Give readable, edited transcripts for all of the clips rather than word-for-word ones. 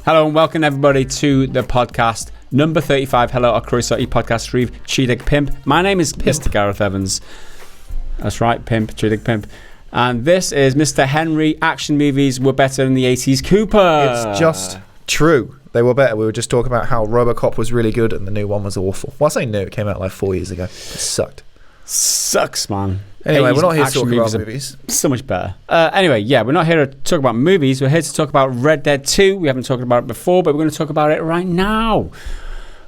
Hello and welcome everybody to the podcast number 35. Hello, our Croeso podcast Shreve Chidig Pimp. My name is Mr. Gareth Evans. That's right, Pimp, Chidig Pimp. And this is Mr. Henry. Action movies were better than the 80s Cooper. It's just true. They were better. We were just talking about how RoboCop was really good and the new one was awful. Well, I say new. It came out like 4 years ago. It sucked. Sucks, man. Anyway, we're not here to talk about movies. So much better. Anyway, yeah, we're not here to talk about movies. We're here to talk about Red Dead 2. We haven't talked about it before, but we're going to talk about it right now.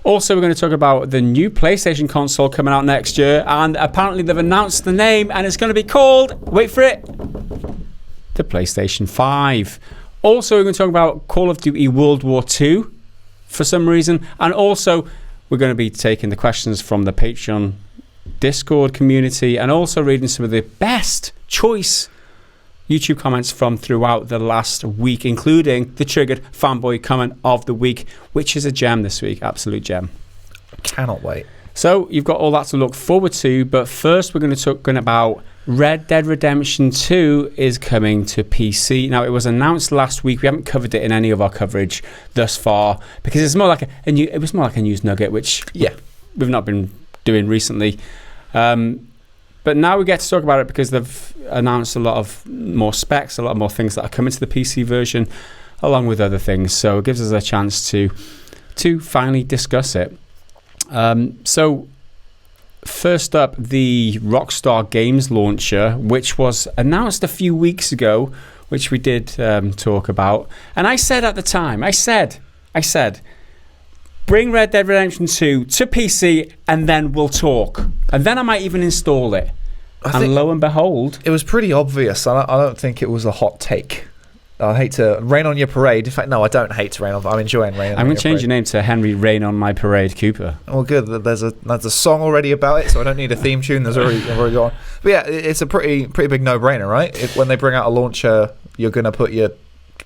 Also, we're going to talk about the new PlayStation console coming out next year, and apparently they've announced the name, and it's going to be called, wait for it, the PlayStation 5. Also, we're going to talk about Call of Duty World War 2 for some reason, and also we're going to be taking the questions from the Patreon Discord community and also reading some of the best choice YouTube comments from throughout the last week, including the triggered fanboy comment of the week, which is a gem this week. Absolute gem. Cannot wait. So you've got all that to look forward to, but first we're going to talk about Red Dead Redemption 2 is coming to PC. Now, it was announced last week. We haven't covered it in any of our coverage thus far because it's more like it was more like a news nugget, which we've not been doing recently. But now we get to talk about it because they've announced a lot of more specs, a lot more things that are coming to the PC version, along with other things. So it gives us a chance to finally discuss it. So first up, the Rockstar Games launcher, which was announced a few weeks ago, which we did talk about. And I said at the time, I said, bring Red Dead Redemption 2 to PC and then we'll talk. And then I might even install it. And lo and behold, it was pretty obvious. I don't think it was a hot take. I hate to rain on your parade. In fact, no, I don't hate to rain on. I'm enjoying rain on your parade. I'm going to change your name to Henry Rain on My Parade Cooper. Well, good. There's a song already about it, so I don't need a theme tune. I've already got. But yeah, it's a pretty big no-brainer, right? When they bring out a launcher, you're going to put your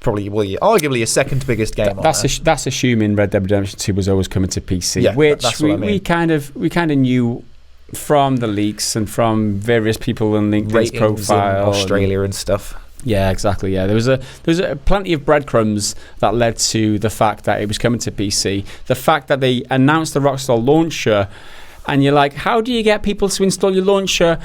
arguably your second biggest game on there. That's assuming Red Dead Redemption 2 was always coming to PC, which that's what I mean. we kind of knew from the leaks and from various people on LinkedIn's profile, Australia and stuff. Yeah, exactly. Yeah, there was plenty of breadcrumbs that led to the fact that it was coming to PC. The fact that they announced the Rockstar launcher, and you're like, how do you get people to install your launcher?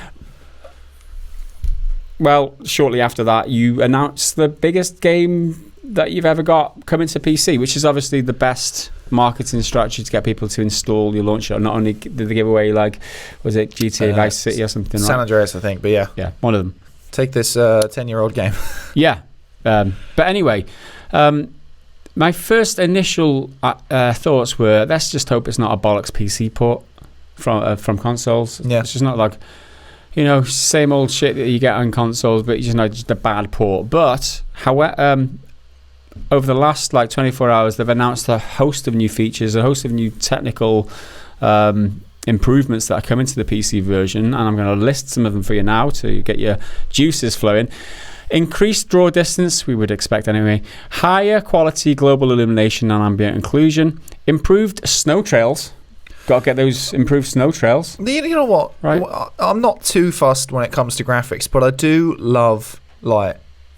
Well, shortly after that, you announced the biggest game that you've ever got coming to PC, which is obviously the best marketing strategy to get people to install your launcher. Not only did they give away, was it GTA Vice City or something? San Andreas, I think, but yeah. Yeah, one of them. Take this 10-year-old game. Yeah. But anyway, my first initial thoughts were, let's just hope it's not a bollocks PC port from consoles. Yeah. It's just not like, same old shit that you get on consoles, but just a bad port. But, however, over the last 24 hours, they've announced a host of new features, a host of new technical improvements that are coming to the PC version, and I'm going to list some of them for you now to get your juices flowing. Increased draw distance, we would expect anyway. Higher quality global illumination and ambient inclusion. Improved snow trails. Got to get those improved snow trails. You know what? Right. I'm not too fussed when it comes to graphics, but I do love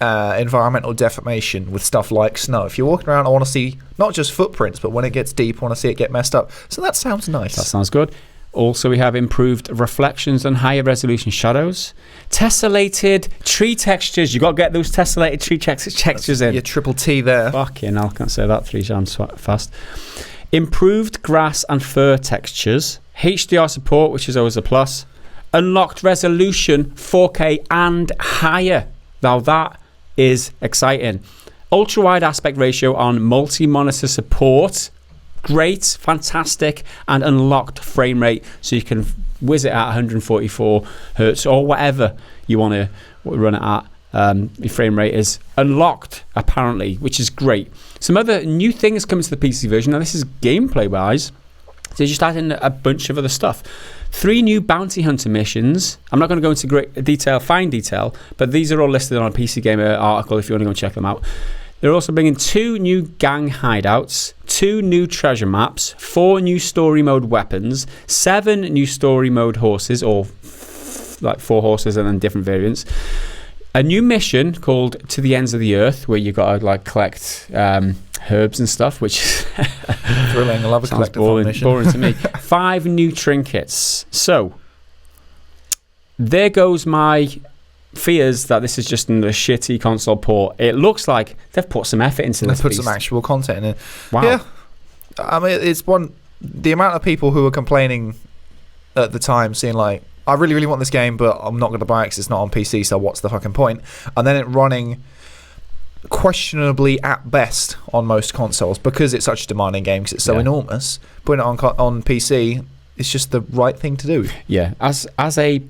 environmental deformation with stuff like snow. If you're walking around, I want to see not just footprints, but when it gets deep, I want to see it get messed up. So that sounds nice. That sounds good. Also, we have improved reflections and higher resolution shadows. Tessellated tree textures. You got to get those tessellated tree textures in. Your triple T there. Fucking hell, I can't say that 3 times fast. Improved grass and fur textures. HDR support, which is always a plus. Unlocked resolution 4K and higher. Now that is exciting. Ultra wide aspect ratio on multi-monitor support. Great, fantastic, and unlocked frame rate, so you can whiz it at 144 hertz or whatever you want to run it at. Your frame rate is unlocked, apparently, which is great. Some other new things coming to the PC version. Now, this is gameplay wise. They just add in a bunch of other stuff. 3 new bounty hunter missions. I'm not going to go into fine detail, but these are all listed on a PC Gamer article if you want to go and check them out. They're also bringing 2 new gang hideouts, 2 new treasure maps, 4 new story mode weapons, 7 new story mode horses, or 4 horses and then different variants. A new mission called To the Ends of the Earth, where you've got to collect herbs and stuff, which thrilling. I love a sounds collector boring to me. 5 new trinkets. So there goes my fears that this is just a shitty console port. It looks like they've put some effort into this. They've put some actual content in it. Wow. Yeah. I mean, the amount of people who were complaining at the time, seeing like, I really, really want this game, but I'm not going to buy it because it's not on PC, so what's the fucking point? And then it running questionably at best on most consoles because it's such a demanding game, because it's so enormous. Putting it on PC is just the right thing to do. Yeah, as a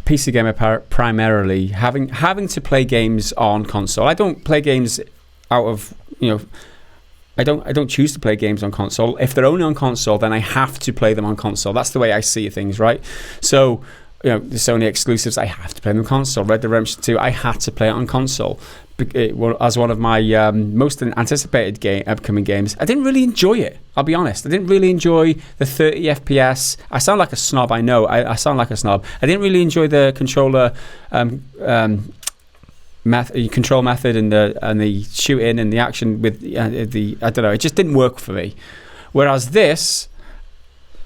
PC gamer primarily, having to play games on console. I don't play games out of, I don't choose to play games on console. If they're only on console, then I have to play them on console. That's the way I see things, right? So, the Sony exclusives, I have to play them on console. Red Dead Redemption 2, I had to play it on console. As one of my most anticipated upcoming games. I didn't really enjoy it, I'll be honest. I didn't really enjoy the 30 FPS. I sound like a snob, I know. I sound like a snob. I didn't really enjoy the controller control method and the shooting and the action with the I don't know. It just didn't work for me. Whereas this,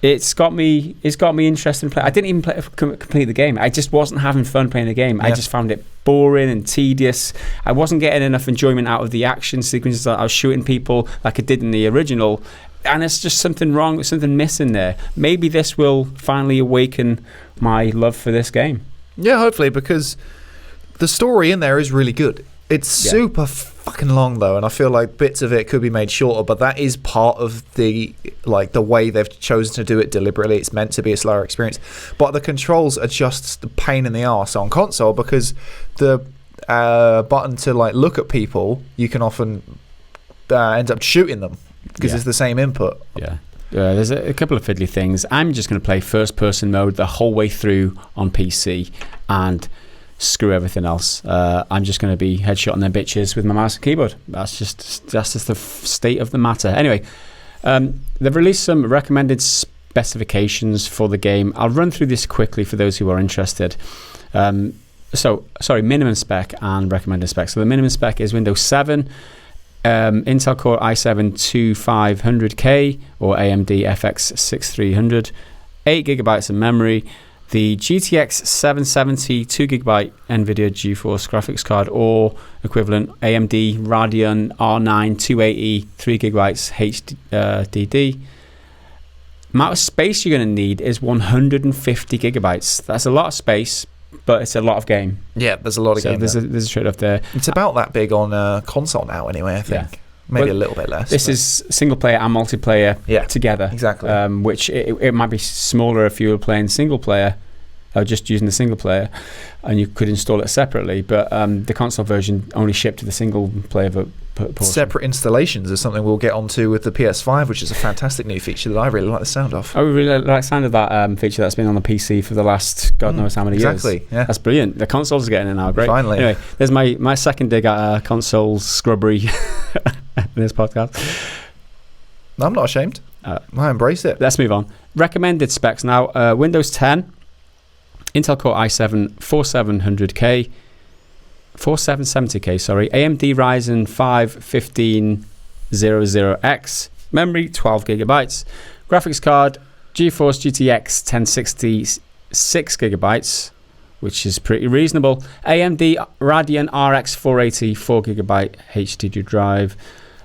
it's got me interested in play. I didn't even complete the game. I just wasn't having fun playing the game. Yeah. I just found it boring and tedious. I wasn't getting enough enjoyment out of the action sequences that I was shooting people like I did in the original. And it's just something wrong, something missing there. Maybe this will finally awaken my love for this game. Yeah, hopefully, because the story in there is really good. It's super fucking long though, and I feel like bits of it could be made shorter, but that is part of the way they've chosen to do it deliberately. It's meant to be a slower experience, but the controls are just a pain in the arse on console, because the button to look at people, you can often end up shooting them because it's the same input. There's a couple of fiddly things. I'm just going to play first person mode the whole way through on PC and screw everything else. I'm just going to be headshotting them bitches with my mouse and keyboard. That's just the state of the matter. Anyway, they've released some recommended specifications for the game. I'll run through this quickly for those who are interested. Minimum spec and recommended spec. So the minimum spec is Windows 7, Intel Core i7-2500K or AMD FX 6300, 8 gigabytes of memory. The GTX 770 2GB NVIDIA GeForce graphics card or equivalent, AMD Radeon R9 280 3GB HDD. Amount of space you're going to need is 150 gigabytes. That's a lot of space, but it's a lot of game. Yeah, there's a lot of game. There's a trade-off there. It's about that big on console now anyway, I think. Yeah. Maybe a little bit less. This is single player and multiplayer together. Exactly. Which it might be smaller if you were playing single player, or just using the single player, and you could install it separately. But the console version only shipped to the single player portion. Separate installations is something we'll get onto with the PS5, which is a fantastic new feature that I really like the sound of. I really like the sound of that feature that's been on the PC for the last God knows how many years. Exactly. Yeah. That's brilliant. The consoles are getting it now. Great. Finally. Anyway, there's my second dig at console scrubbery in this podcast. I'm not ashamed. I embrace it. Let's move on. Recommended specs now. Windows 10, Intel Core i7 4770K, AMD Ryzen 5 1500X, memory 12 gigabytes, graphics card GeForce GTX 1060 6 gigabytes, which is pretty reasonable. AMD Radeon RX 480 4 gigabyte HDD drive,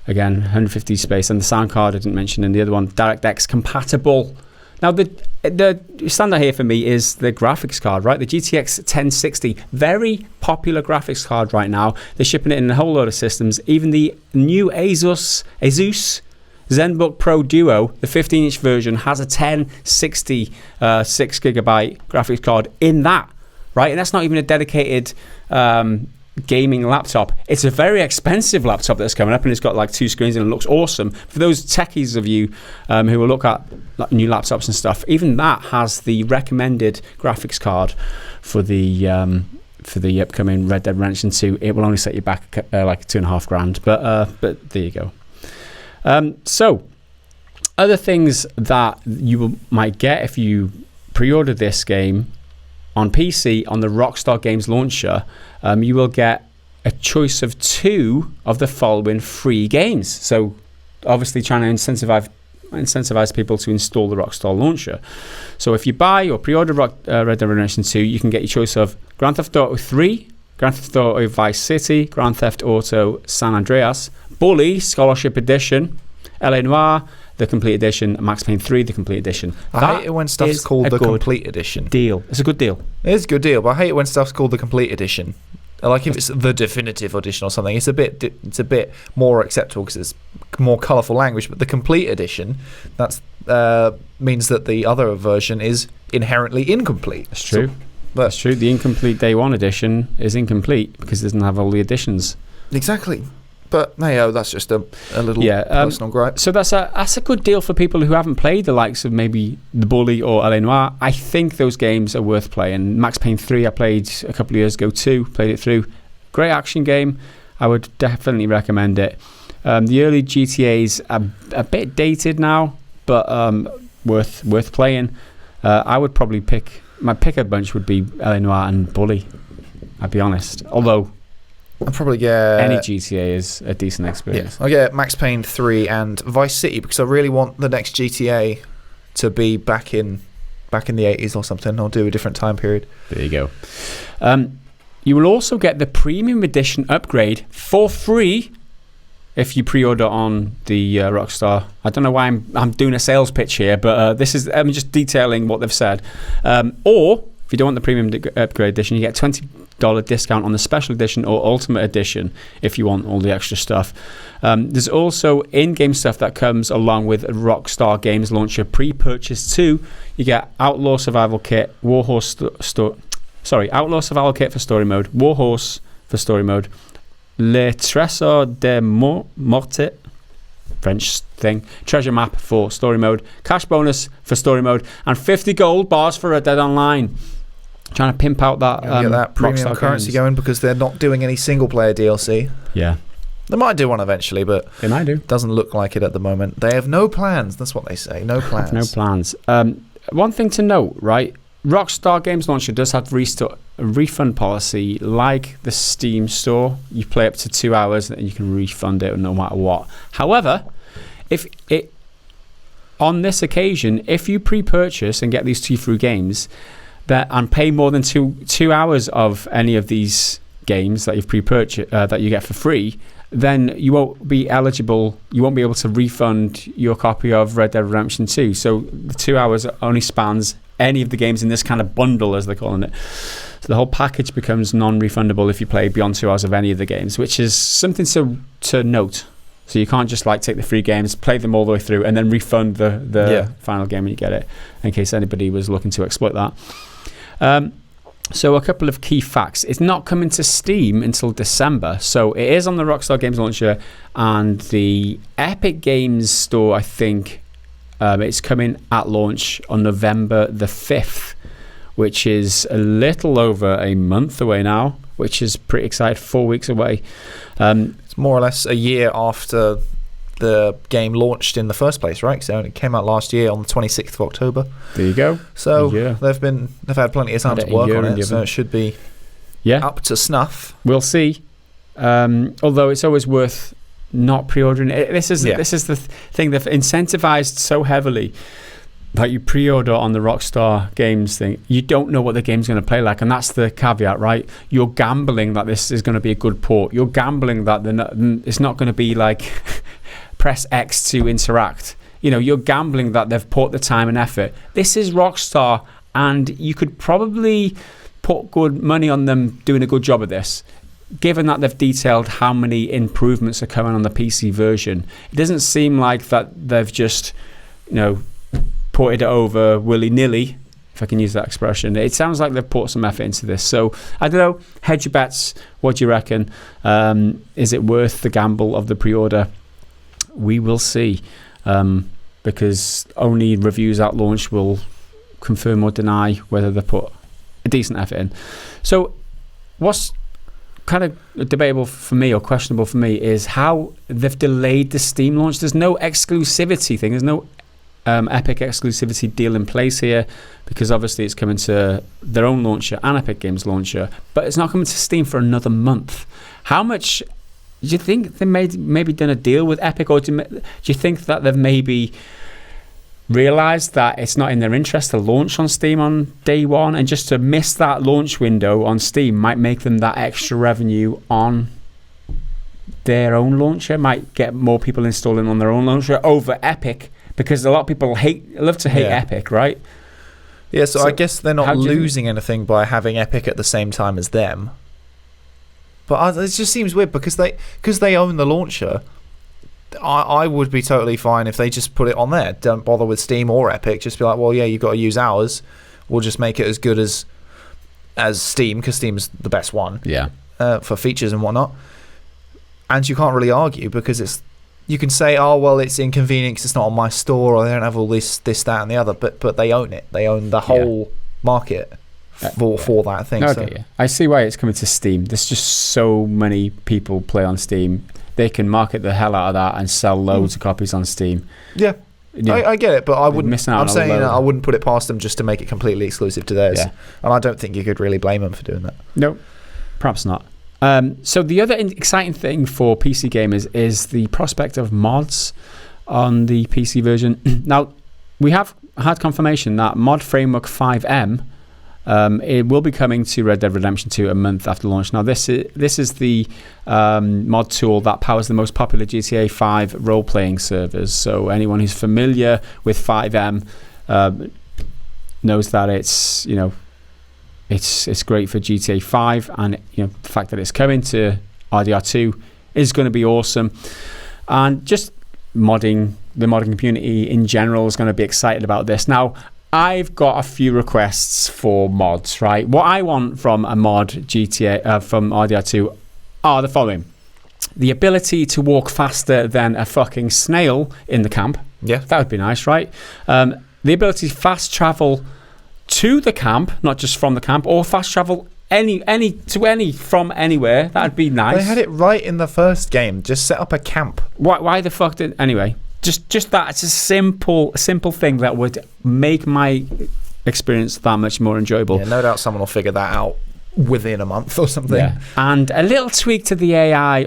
again 150 space, and the sound card I didn't mention in the other one, DirectX compatible. Now the standout here for me is the graphics card, right? The GTX 1060, very popular graphics card right now. They're shipping it in a whole load of systems. Even the new Asus ZenBook Pro Duo, the 15-inch version, has a 1060 6 gigabyte graphics card in that, right? And that's not even a dedicated gaming laptop. It's a very expensive laptop that's coming up, and it's got like 2 screens and it looks awesome. For those techies of you who will look at new laptops and stuff, even that has the recommended graphics card for the upcoming Red Dead Redemption 2. It will only set you back like $2,500, but there you go. So other things that you might get if you pre-order this game on PC on the Rockstar Games launcher, you will get a choice of 2 of the following free games. So obviously trying to incentivize people to install the Rockstar launcher. So if you buy or pre-order Red Dead Redemption 2, you can get your choice of Grand Theft Auto 3, Grand Theft Auto Vice City, Grand Theft Auto San Andreas, Bully Scholarship Edition, LA Noire, the Complete Edition, Max Payne 3, the Complete Edition. I hate it when stuff's called the Complete Edition. It's a good deal. It is a good deal, but I hate it when stuff's called the Complete Edition. Like if it's the definitive edition or something, it's a bit more acceptable because it's more colourful language. But the Complete Edition, that's means that the other version is inherently incomplete. That's true. That's true. The incomplete Day 1 edition is incomplete because it doesn't have all the additions. Exactly. But no, that's just a little personal gripe. So that's a good deal for people who haven't played the likes of maybe The Bully or LA Noire. I think those games are worth playing. Max Payne 3 I played a couple of years ago too. Played it through. Great action game. I would definitely recommend it. The early GTA's a bit dated now, but worth playing. I would probably pick... My pick-up bunch would be LA Noire and Bully, I'd be honest. Although... I'll probably get... Any GTA is a decent experience. Yeah. I'll get Max Payne 3 and Vice City because I really want the next GTA to be back in the 80s or something. I'll do a different time period. There you go. You will also get the Premium Edition upgrade for free if you pre-order on the Rockstar. I don't know why I'm doing a sales pitch here, but I'm just detailing what they've said. Or if you don't want the Premium Upgrade Edition, you get $20 discount on the Special Edition or Ultimate Edition if you want all the extra stuff. There's also in-game stuff that comes along with Rockstar Games Launcher pre-purchase too. You get Outlaw Survival Kit, Outlaw Survival Kit for Story Mode, Warhorse for Story Mode, Le Trésor de Morte, French thing, Treasure Map for Story Mode, Cash Bonus for Story Mode, and 50 gold bars for Red Dead Online. Trying to pimp out that get that premium currency going because they're not doing any single player DLC. Yeah. They might do one eventually, but they might do. Doesn't look like it at the moment. They have no plans. That's what they say. No plans. No plans. One thing to note, right? Rockstar Games Launcher does have refund policy like the Steam store. You play up to 2 hours and you can refund it no matter what. However, on this occasion, if you pre-purchase and get these 2 free games and pay more than two hours of any of these games that you've pre-purchased that you get for free, then you won't be eligible. You won't be able to refund your copy of Red Dead Redemption 2. So the 2 hours only spans any of the games in this kind of bundle, as they're calling it. So the whole package becomes non-refundable if you play beyond 2 hours of any of the games, which is something to note. So you can't just take the free games, play them all the way through, and then refund the final game when you get it, in case anybody was looking to exploit that. So a couple of key facts. It's not coming to Steam until December. So it is on the Rockstar Games Launcher and the Epic Games Store, I think. It's coming at launch on November the 5th, which is a little over a month away now, which is pretty exciting, 4 weeks away. It's more or less a year after the game launched in the first place, right? So it came out last year on the 26th of October. There you go. So they've had plenty of time to work on it, so it should be up to snuff. We'll see. Although it's always worth not pre-ordering it. This is the thing they've incentivized so heavily that you pre-order on the Rockstar Games thing. You don't know what the game's going to play like, and that's the caveat, right? You're gambling that this is going to be a good port. You're gambling that it's not going to be like press X to interact. You're gambling that they've put the time and effort. This is Rockstar, and you could probably put good money on them doing a good job of this, given that they've detailed how many improvements are coming on the PC version. It doesn't seem like that they've just, ported it over willy-nilly, if I can use that expression. It sounds like they've put some effort into this. So, I don't know, hedge your bets. What do you reckon? Is it worth the gamble of the pre-order? We will see, because only reviews at launch will confirm or deny whether they put a decent effort in. So, what's kind of debatable for me or questionable for me is how they've delayed the Steam launch. There's no exclusivity thing. There's no Epic exclusivity deal in place here, because obviously it's coming to their own launcher and Epic Games launcher, but it's not coming to Steam for another month. How much Do you think they maybe done a deal with Epic, or do you think that they've maybe realised that it's not in their interest to launch on Steam on day one, and just to miss that launch window on Steam might make them that extra revenue on their own launcher, might get more people installing on their own launcher over Epic, because a lot of people love to hate Epic, right? Yeah, so I guess they're not losing anything by having Epic at the same time as them. But it just seems weird because they own the launcher. I would be totally fine if they just put it on there. Don't bother with Steam or Epic. Just be like, well, yeah, you've got to use ours. We'll just make it as good as Steam, because Steam's the best one. Yeah. For features and whatnot. And you can't really argue, because you can say, oh, well, it's inconvenient because it's not on my store, or they don't have all this, that, and the other. But they own it. They own the whole market for that thing. Okay, yeah. I see why it's coming to Steam. There's just so many people play on Steam. They can market the hell out of that and sell loads of copies on Steam. Yeah. I get it, but I wouldn't. I'm saying I wouldn't put it past them just to make it completely exclusive to theirs. Yeah. And I don't think you could really blame them for doing that. No, perhaps not. So the other exciting thing for PC gamers is the prospect of mods on the PC version. Now, we have had confirmation that Mod Framework 5M it will be coming to Red Dead Redemption 2 a month after launch. Now, this is the mod tool that powers the most popular GTA 5 role-playing servers. So anyone who's familiar with 5M knows that it's great for GTA 5, and the fact that it's coming to RDR2 is going to be awesome. And just the modding community in general is going to be excited about this. Now, I've got a few requests for mods, right? What I want from a mod GTA from RDR2 are the following: the ability to walk faster than a fucking snail in the camp. Yeah, that would be nice, right? The ability to fast travel to the camp, not just from the camp, or fast travel any from anywhere. That'd be nice. They had it right in the first game. Just set up a camp. Why the fuck did anyway? Just that, it's a simple thing that would make my experience that much more enjoyable. Yeah, no doubt someone will figure that out within a month or something. Yeah. And a little tweak to the AI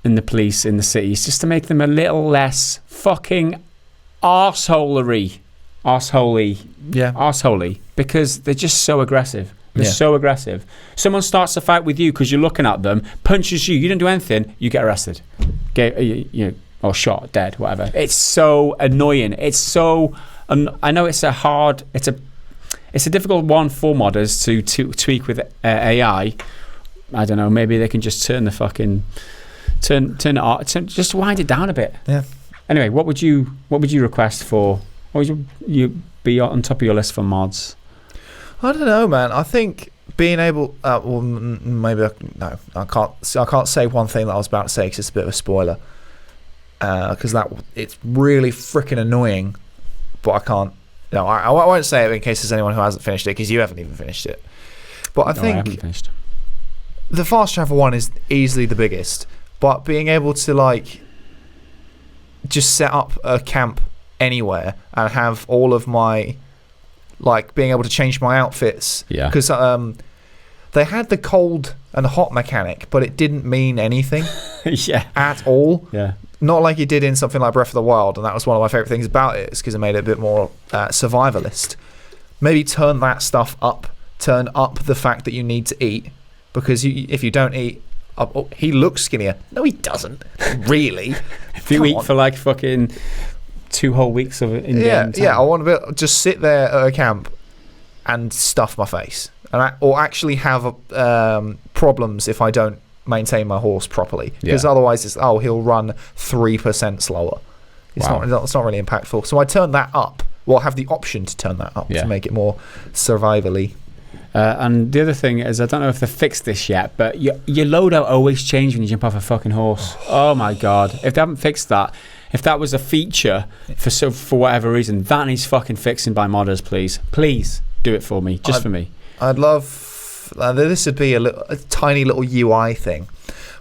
in the police in the cities, just to make them a little less fucking arseholery. Yeah. Arseholy, because they're just so aggressive. They're so aggressive. Someone starts a fight with you because you're looking at them, punches you, you don't do anything, you get arrested. Or shot, dead, whatever. It's so annoying. It's so... I know it's a difficult one for modders to tweak with AI. I don't know, maybe they can just turn the fucking... Turn it off, just wind it down a bit. Yeah. Anyway, what would you request for... What would you be on top of your list for mods? I don't know, man. I think being able... I can't say one thing that I was about to say because it's a bit of a spoiler. Because it's really freaking annoying, but I can't. No, I won't say it in case there's anyone who hasn't finished it, because you haven't even finished it. But I think the fast travel one is easily the biggest. But being able to just set up a camp anywhere and have all of my being able to change my outfits. Yeah. Because they had the cold and hot mechanic, but it didn't mean anything. Yeah. At all. Yeah. Not like it did in something like Breath of the Wild, and that was one of my favourite things about it, is because it made it a bit more survivalist. Maybe turn that stuff up. Turn up the fact that you need to eat, because if you don't eat... he looks skinnier. No, he doesn't. Really. If you eat for fucking 2 whole weeks of it in game time. Yeah, I want to just sit there at a camp and stuff my face. Or actually have problems if I don't maintain my horse properly, because otherwise it's he'll run 3% slower. It's not really impactful. So I turn that up. Well, I have the option to turn that up to make it more survivally. And the other thing is, I don't know if they've fixed this yet, but your loadout always changes when you jump off a fucking horse. Oh my god! If they haven't fixed that, if that was a feature for whatever reason, that needs fucking fixing by modders, please. Please do it for me, for me. I'd love... this would be a tiny little UI thing,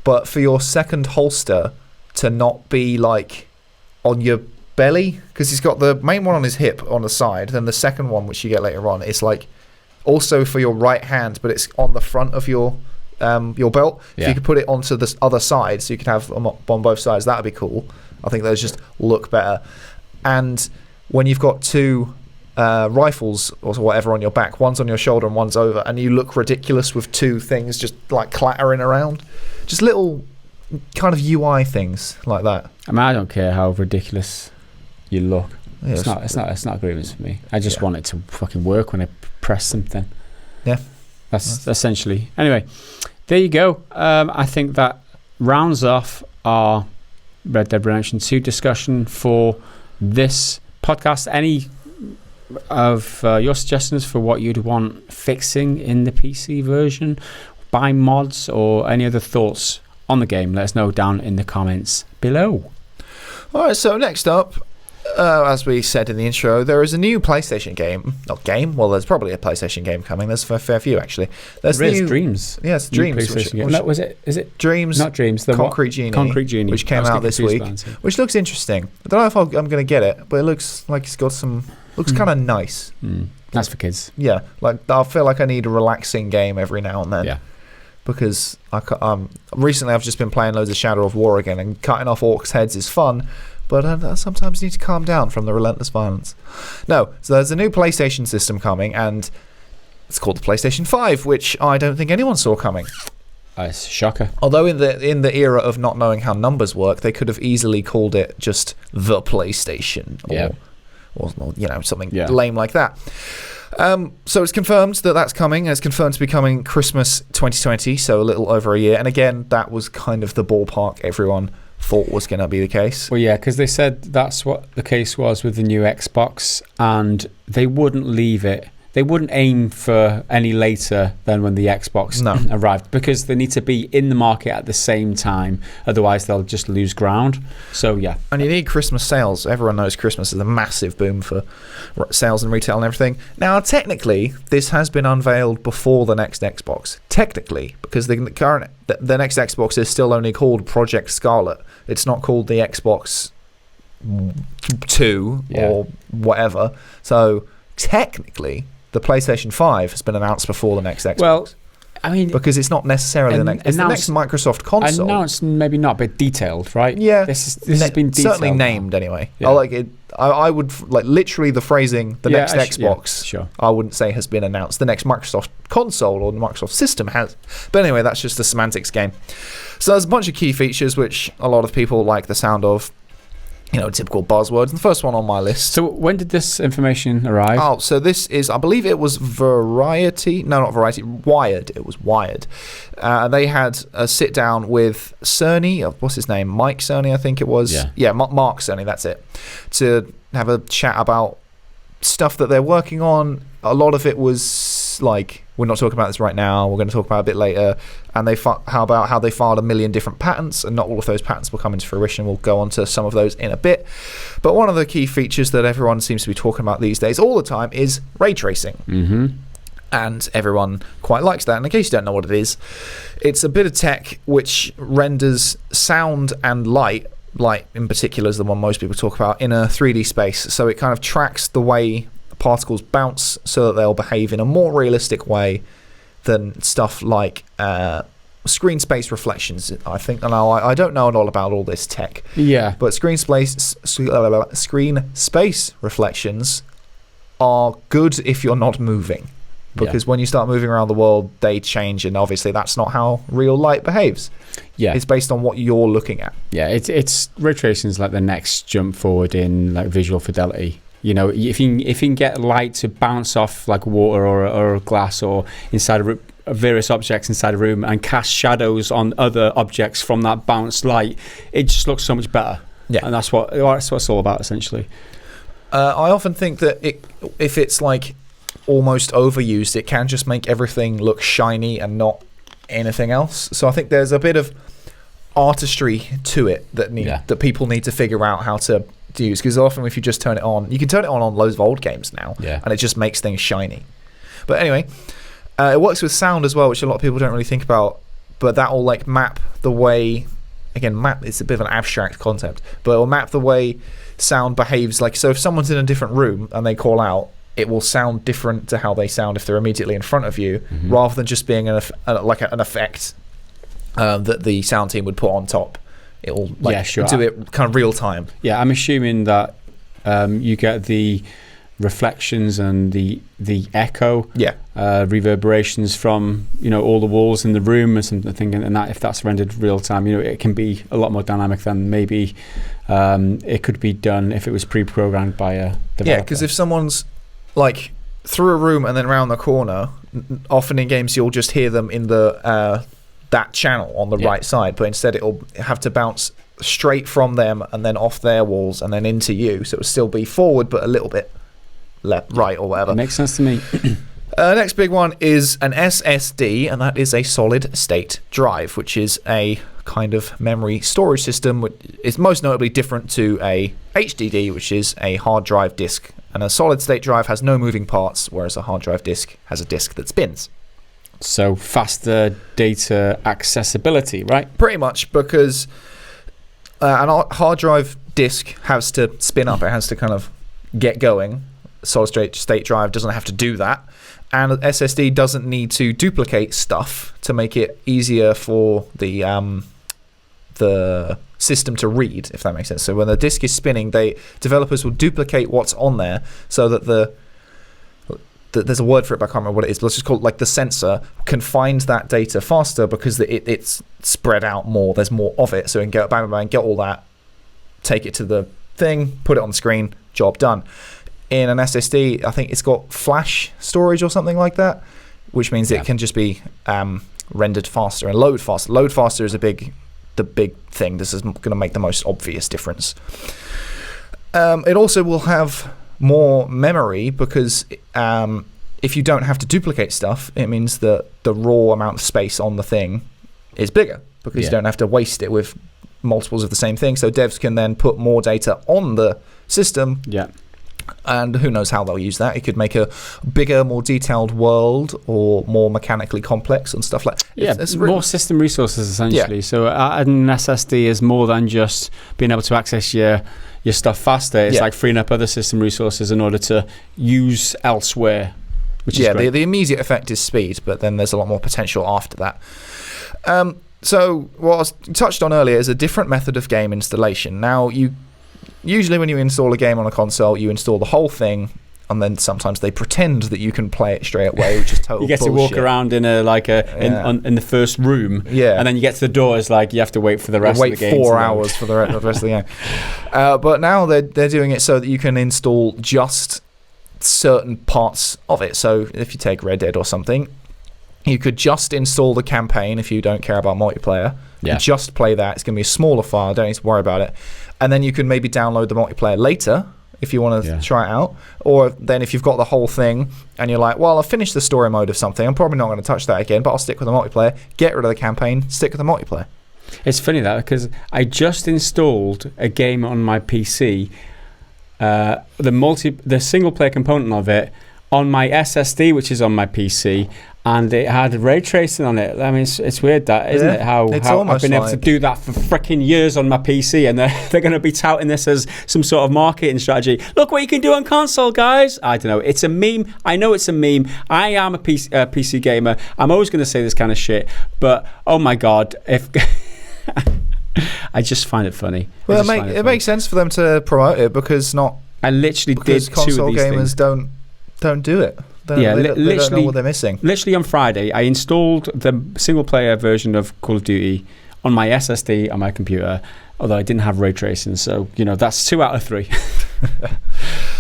but for your second holster to not be on your belly, because he's got the main one on his hip on the side, then the second one, which you get later on, is also for your right hand, but it's on the front of your your belt. If you could put it onto the other side, so you could have them on both sides, that would be cool. I think those just look better. And when you've got two rifles or whatever on your back, one's on your shoulder and one's over, and you look ridiculous with two things just like clattering around. Just little kind of UI things like that. I mean, I don't care how ridiculous you look. Yeah, It's not a grievance for me. I just want it to fucking work when I press something. Yeah. That's essentially. Anyway, there you go. I think that rounds off our Red Dead Redemption 2 discussion for this podcast. Any of your suggestions for what you'd want fixing in the PC version, by mods, or any other thoughts on the game, let us know down in the comments below. Alright, so next up, as we said in the intro, there is a new PlayStation game. Not game, well, there's probably a PlayStation game coming. There's a fair few, actually. There's Dreams. Yes, Dreams. Is it Dreams? Not Dreams. The Concrete Genie, which came out this week, which looks interesting. I don't know if I'm going to get it, but it looks like it's got some... Looks kind of nice. That's for kids. Yeah, like I feel like I need a relaxing game every now and then. Yeah. Because recently I've just been playing loads of Shadow of War again, and cutting off orcs' heads is fun, but I sometimes need to calm down from the relentless violence. No, so there's a new PlayStation system coming, and it's called the PlayStation 5, which I don't think anyone saw coming. It's a shocker. Although in the era of not knowing how numbers work, they could have easily called it just the PlayStation, or something lame like that. So it's confirmed that that's coming. It's confirmed to be coming Christmas 2020, so a little over a year. And again, that was kind of the ballpark everyone thought was going to be the case. Well, yeah, because they said that's what the case was with the new Xbox, and they wouldn't leave it. They wouldn't aim for any later than when the Xbox arrived, because they need to be in the market at the same time. Otherwise, they'll just lose ground. So, yeah. And you need Christmas sales. Everyone knows Christmas is a massive boom for sales and retail and everything. Now, technically, this has been unveiled before the next Xbox. Technically, because the next Xbox is still only called Project Scarlet. It's not called the Xbox 2 or whatever. So, technically... the PlayStation 5 has been announced before the next Xbox. Well, I mean... because it's not necessarily the next... It's the next Microsoft console. Announced, maybe not, but detailed, right? Yeah. This has been detailed. Certainly named, anyway. Yeah. I like it. I would... like, literally the phrasing, the next Xbox, sure. I wouldn't say has been announced. The next Microsoft console or the Microsoft system has. But anyway, that's just a semantics game. So there's a bunch of key features which a lot of people like the sound of. Typical buzzwords. And the first one on my list. So when did this information arrive? Oh, so this is, I believe it was Variety. No, not Variety. Wired. It was Wired. They had a sit down with Cerny. What's his name? Mike Cerny, I think it was. Yeah, Mark Cerny. That's it. To have a chat about stuff that they're working on. A lot of it was like, we're not talking about this right now, we're going to talk about it a bit later. And how they filed 1 million different patents, and not all of those patents will come into fruition. We'll go on to some of those in a bit. But one of the key features that everyone seems to be talking about these days all the time is ray tracing. Mm-hmm. And everyone quite likes that. And in case you don't know what it is, it's a bit of tech which renders sound and light in particular is the one most people talk about, in a 3D space. So it kind of tracks the way particles bounce so that they'll behave in a more realistic way than stuff like screen space reflections, I think. Now, I don't know all about all this tech. Yeah. But screen space reflections are good if you're not moving. Because when you start moving around the world, they change, and obviously that's not how real light behaves. Yeah, it's based on what you're looking at. Yeah, it's ray tracing is like the next jump forward in like visual fidelity. If you can get light to bounce off like water or glass or inside various objects inside a room and cast shadows on other objects from that bounced light, it just looks so much better. Yeah, and that's what it's all about essentially. I often think that if it's like almost overused, it can just make everything look shiny and not anything else. So I think there's a bit of artistry to it that people need to figure out how to use, because often if you just turn it on, you can turn it on loads of old games now, and it just makes things shiny. But anyway, it works with sound as well, which a lot of people don't really think about, but that will like map the way, map is a bit of an abstract concept, but it will map the way sound behaves. Like, so if someone's in a different room and they call out, it will sound different to how they sound if they're immediately in front of you, rather than just being an effect that the sound team would put on top. It will do it kind of real time. Yeah, I'm assuming that you get the reflections and the echo, reverberations from all the walls in the room or something, and that if that's rendered real time, it can be a lot more dynamic than maybe it could be done if it was pre-programmed by a developer. Yeah, because if someone's like through a room and then around the corner, often in games you'll just hear them in the that channel on the right side, but instead it'll have to bounce straight from them and then off their walls and then into you, so it'll still be forward but a little bit left, right, or whatever. It makes sense to me. Next big one is an SSD, and that is a solid state drive, which is a kind of memory storage system, which is most notably different to a HDD, which is a hard drive disk. And a solid state drive has no moving parts, whereas a hard drive disk has a disk that spins. So faster data accessibility, right? Pretty much, because an hard drive disk has to spin up. It has to kind of get going. Solid state drive doesn't have to do that. And SSD doesn't need to duplicate stuff to make it easier for the system to read, if that makes sense. So when the disk is spinning, developers will duplicate what's on there so that there's a word for it, but I can't remember what it is. But let's just call it like the sensor can find that data faster because it's spread out more. There's more of it, so it can go bang, bang, bang, get all that, take it to the thing, put it on the screen, job done. In an SSD, I think it's got flash storage or something like that, which means it can just be rendered faster and load faster. Load faster is the big thing. This is going to make the most obvious difference. It also will have more memory because if you don't have to duplicate stuff, it means that the raw amount of space on the thing is bigger because you don't have to waste it with multiples of the same thing. So devs can then put more data on the system. Yeah. And who knows how they'll use that. It could make a bigger, more detailed world or more mechanically complex and stuff like that. It's more system resources, essentially. Yeah. So an SSD is more than just being able to access your stuff faster. It's like freeing up other system resources in order to use elsewhere, which is great. The immediate effect is speed, but then there's a lot more potential after that. So what I touched on earlier is a different method of game installation. Now, usually when you install a game on a console, you install the whole thing, and then sometimes they pretend that you can play it straight away, which is total You get bullshit. to walk around in in the first room, and then you get to the door, it's like you have to wait for the rest of the game. Wait 4 hours for the rest of the game. But now they're doing it so that you can install just certain parts of it. So if you take Red Dead or something, you could just install the campaign if you don't care about multiplayer. Yeah. Just play that. It's going to be a smaller file. Don't need to worry about it. And then you can maybe download the multiplayer later if you want to try it out. Or then if you've got the whole thing and you're like, well, I've finished the story mode of something. I'm probably not going to touch that again, but I'll stick with the multiplayer. Get rid of the campaign. Stick with the multiplayer. It's funny that because I just installed a game on my PC, the single player component of it on my SSD, which is on my PC, and it had ray tracing on it. I mean, it's weird that, isn't it? How I've been able to do that for freaking years on my PC, and they're going to be touting this as some sort of marketing strategy. Look what you can do on console, guys. I don't know. It's a meme. I know it's a meme. I am a PC gamer. I'm always going to say this kind of shit, but oh my God, if I just find it funny. Well, it makes sense for them to promote it because I literally did console 2 of these gamers things. Don't do it. They don't know what they're missing. Literally on Friday, I installed the single-player version of Call of Duty on my SSD on my computer, although I didn't have ray tracing, so, that's 2 out of 3.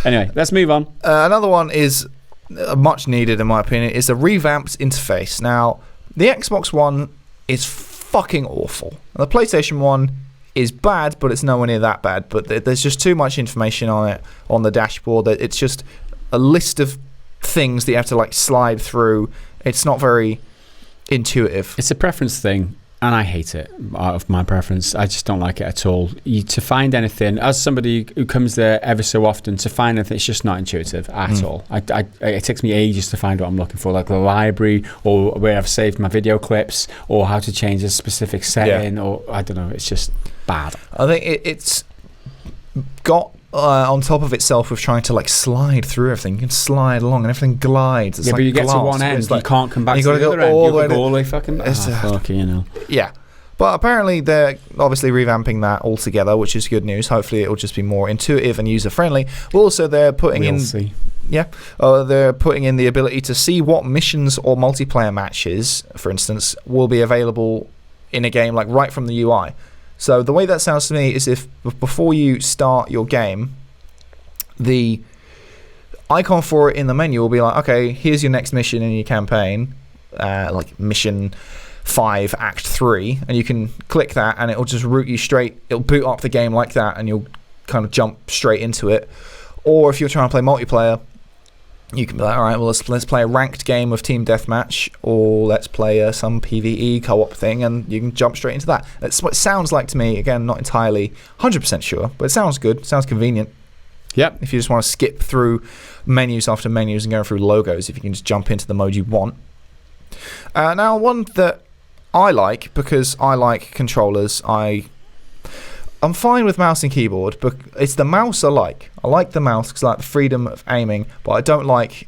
Anyway, let's move on. Another one is much needed, in my opinion, is a revamped interface. Now, the Xbox One is fucking awful. And the PlayStation 1 is bad, but it's nowhere near that bad. But there's just too much information on it, on the dashboard. It's just a list of things that you have to slide through. It's not very intuitive. It's a preference thing, and I hate it out of my preference. I just don't like it at all. To find anything, as somebody who comes there ever so often, to find anything, it's just not intuitive at all. It takes me ages to find what I'm looking for, like the library or where I've saved my video clips or how to change a specific setting or I don't know. It's just bad. I think it's got on top of itself with trying to like slide through everything. You can slide along and everything glides. It's yeah, like but you get glass, to one end, you can't come back to the other end. You go all the way fucking back. Yeah. But apparently they're obviously revamping that altogether, which is good news. Hopefully it'll just be more intuitive and user-friendly. But also they're putting they're putting in the ability to see what missions or multiplayer matches, for instance, will be available in a game, like right from the UI. So the way that sounds to me is if before you start your game, the icon for it in the menu will be like, okay, here's your next mission in your campaign, like mission 5 Act 3, and you can click that and it'll just route you straight. It'll boot up the game like that and you'll kind of jump straight into it. Or if you're trying to play multiplayer, you can be like, all right, well, let's play a ranked game of team deathmatch, or let's play some PvE co-op thing, and you can jump straight into that. That's what it sounds like to me. Again, not entirely 100% sure, but it sounds good. It sounds convenient. Yep. If you just want to skip through menus after menus and go through logos, if you can just jump into the mode you want. Now, one that I like, because I like controllers, I'm fine with mouse and keyboard, but it's the mouse I like. I like the mouse because I like the freedom of aiming, but I don't like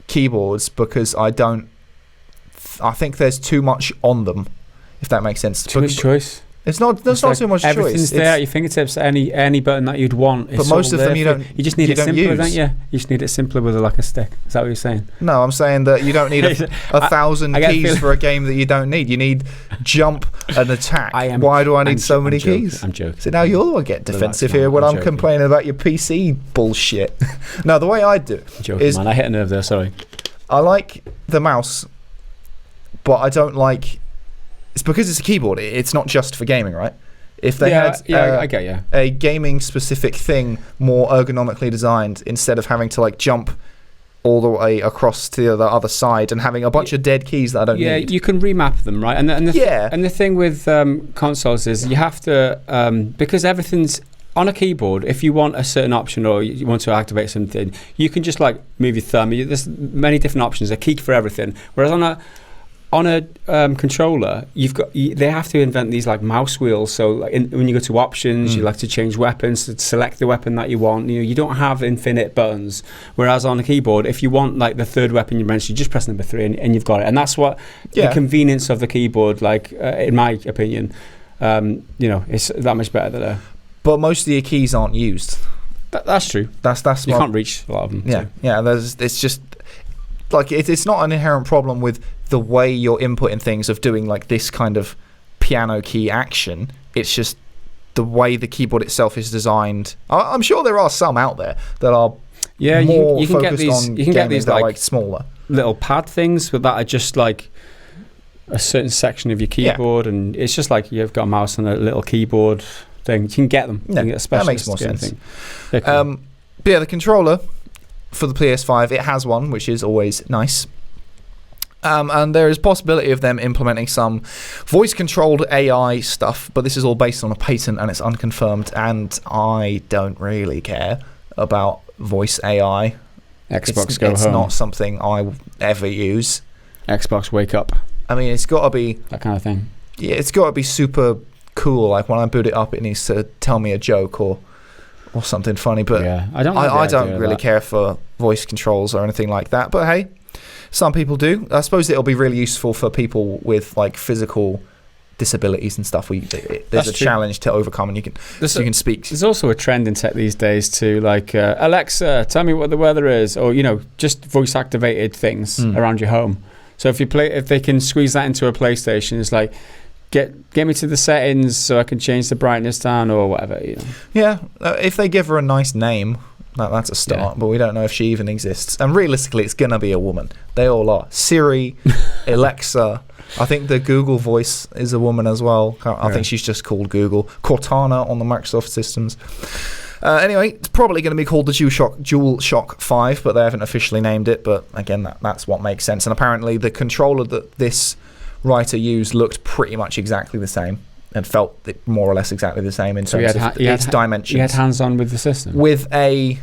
keyboards because I think there's too much on them, if that makes sense. Too much choice. There's not too much choice. Everything's there at your fingertips, any button that you'd want. But most of them you just need it simpler, don't you? You just need it simpler with like a stick. Is that what you're saying? No, I'm saying that you don't need a 1,000 keys for a game that you don't need. You need jump and attack. Why do I need so many keys? I'm joking. So now you're the one get defensive here when I'm complaining about your PC bullshit. No, the way I do it is... man, I hit a nerve there, sorry. I like the mouse, but I don't like... It's because it's a keyboard. It's not just for gaming, right? If they had I get you. a gaming-specific thing more ergonomically designed, instead of having to like jump all the way across to the other side and having a bunch of dead keys that I don't need. Yeah, you can remap them, right? And the thing with consoles is you have to because everything's on a keyboard. If you want a certain option or you want to activate something, you can just like move your thumb. There's many different options. A key for everything. Whereas on a controller, they have to invent these like mouse wheels. So like when you go to options, you like to change weapons, to select the weapon that you want. You don't have infinite buttons. Whereas on a keyboard, if you want like the third weapon you mentioned, you just press number 3 and you've got it. And that's what the convenience of the keyboard, like in my opinion, it's that much better than But most of your keys aren't used. That's true. That's you can't reach a lot of them. Yeah, so. yeah. It's just like it's not an inherent problem with the way you're inputting things of doing like this kind of piano key action. It's just the way the keyboard itself is designed. I'm sure there are some out there that are more you can focused on you can get these like smaller little pad things, but that are just like a certain section of your keyboard, and it's just like you've got a mouse and a little keyboard thing. You can get them. Yeah, you can get that makes more sense. Cool. But yeah, the controller for the PS5, it has one, which is always nice. And there is possibility of them implementing some voice-controlled AI stuff, but this is all based on a patent and it's unconfirmed, and I don't really care about voice AI. Xbox go home. It's not something I ever use. Xbox wake up. I mean, it's got to be... that kind of thing. Yeah, it's got to be super cool. Like, when I boot it up, it needs to tell me a joke or something funny, but yeah, I don't really care for voice controls or anything like that, but hey, some people do. I suppose it'll be really useful for people with like physical disabilities and stuff. There's a challenge to overcome, and you can speak. There's also a trend in tech these days to like Alexa, tell me what the weather is, or just voice activated things around your home. So if they can squeeze that into a PlayStation, it's like get me to the settings so I can change the brightness down or whatever. Yeah, if they give her a nice name. That's a start, but we don't know if she even exists. And realistically, it's going to be a woman. They all are. Siri, Alexa. I think the Google voice is a woman as well. I think she's just called Google. Cortana on the Microsoft systems. Anyway, it's probably going to be called the DualShock 5, but they haven't officially named it. But again, that's what makes sense. And apparently the controller that this writer used looked pretty much exactly the same. And felt more or less exactly the same in terms of its dimensions. He had hands-on with the system? With a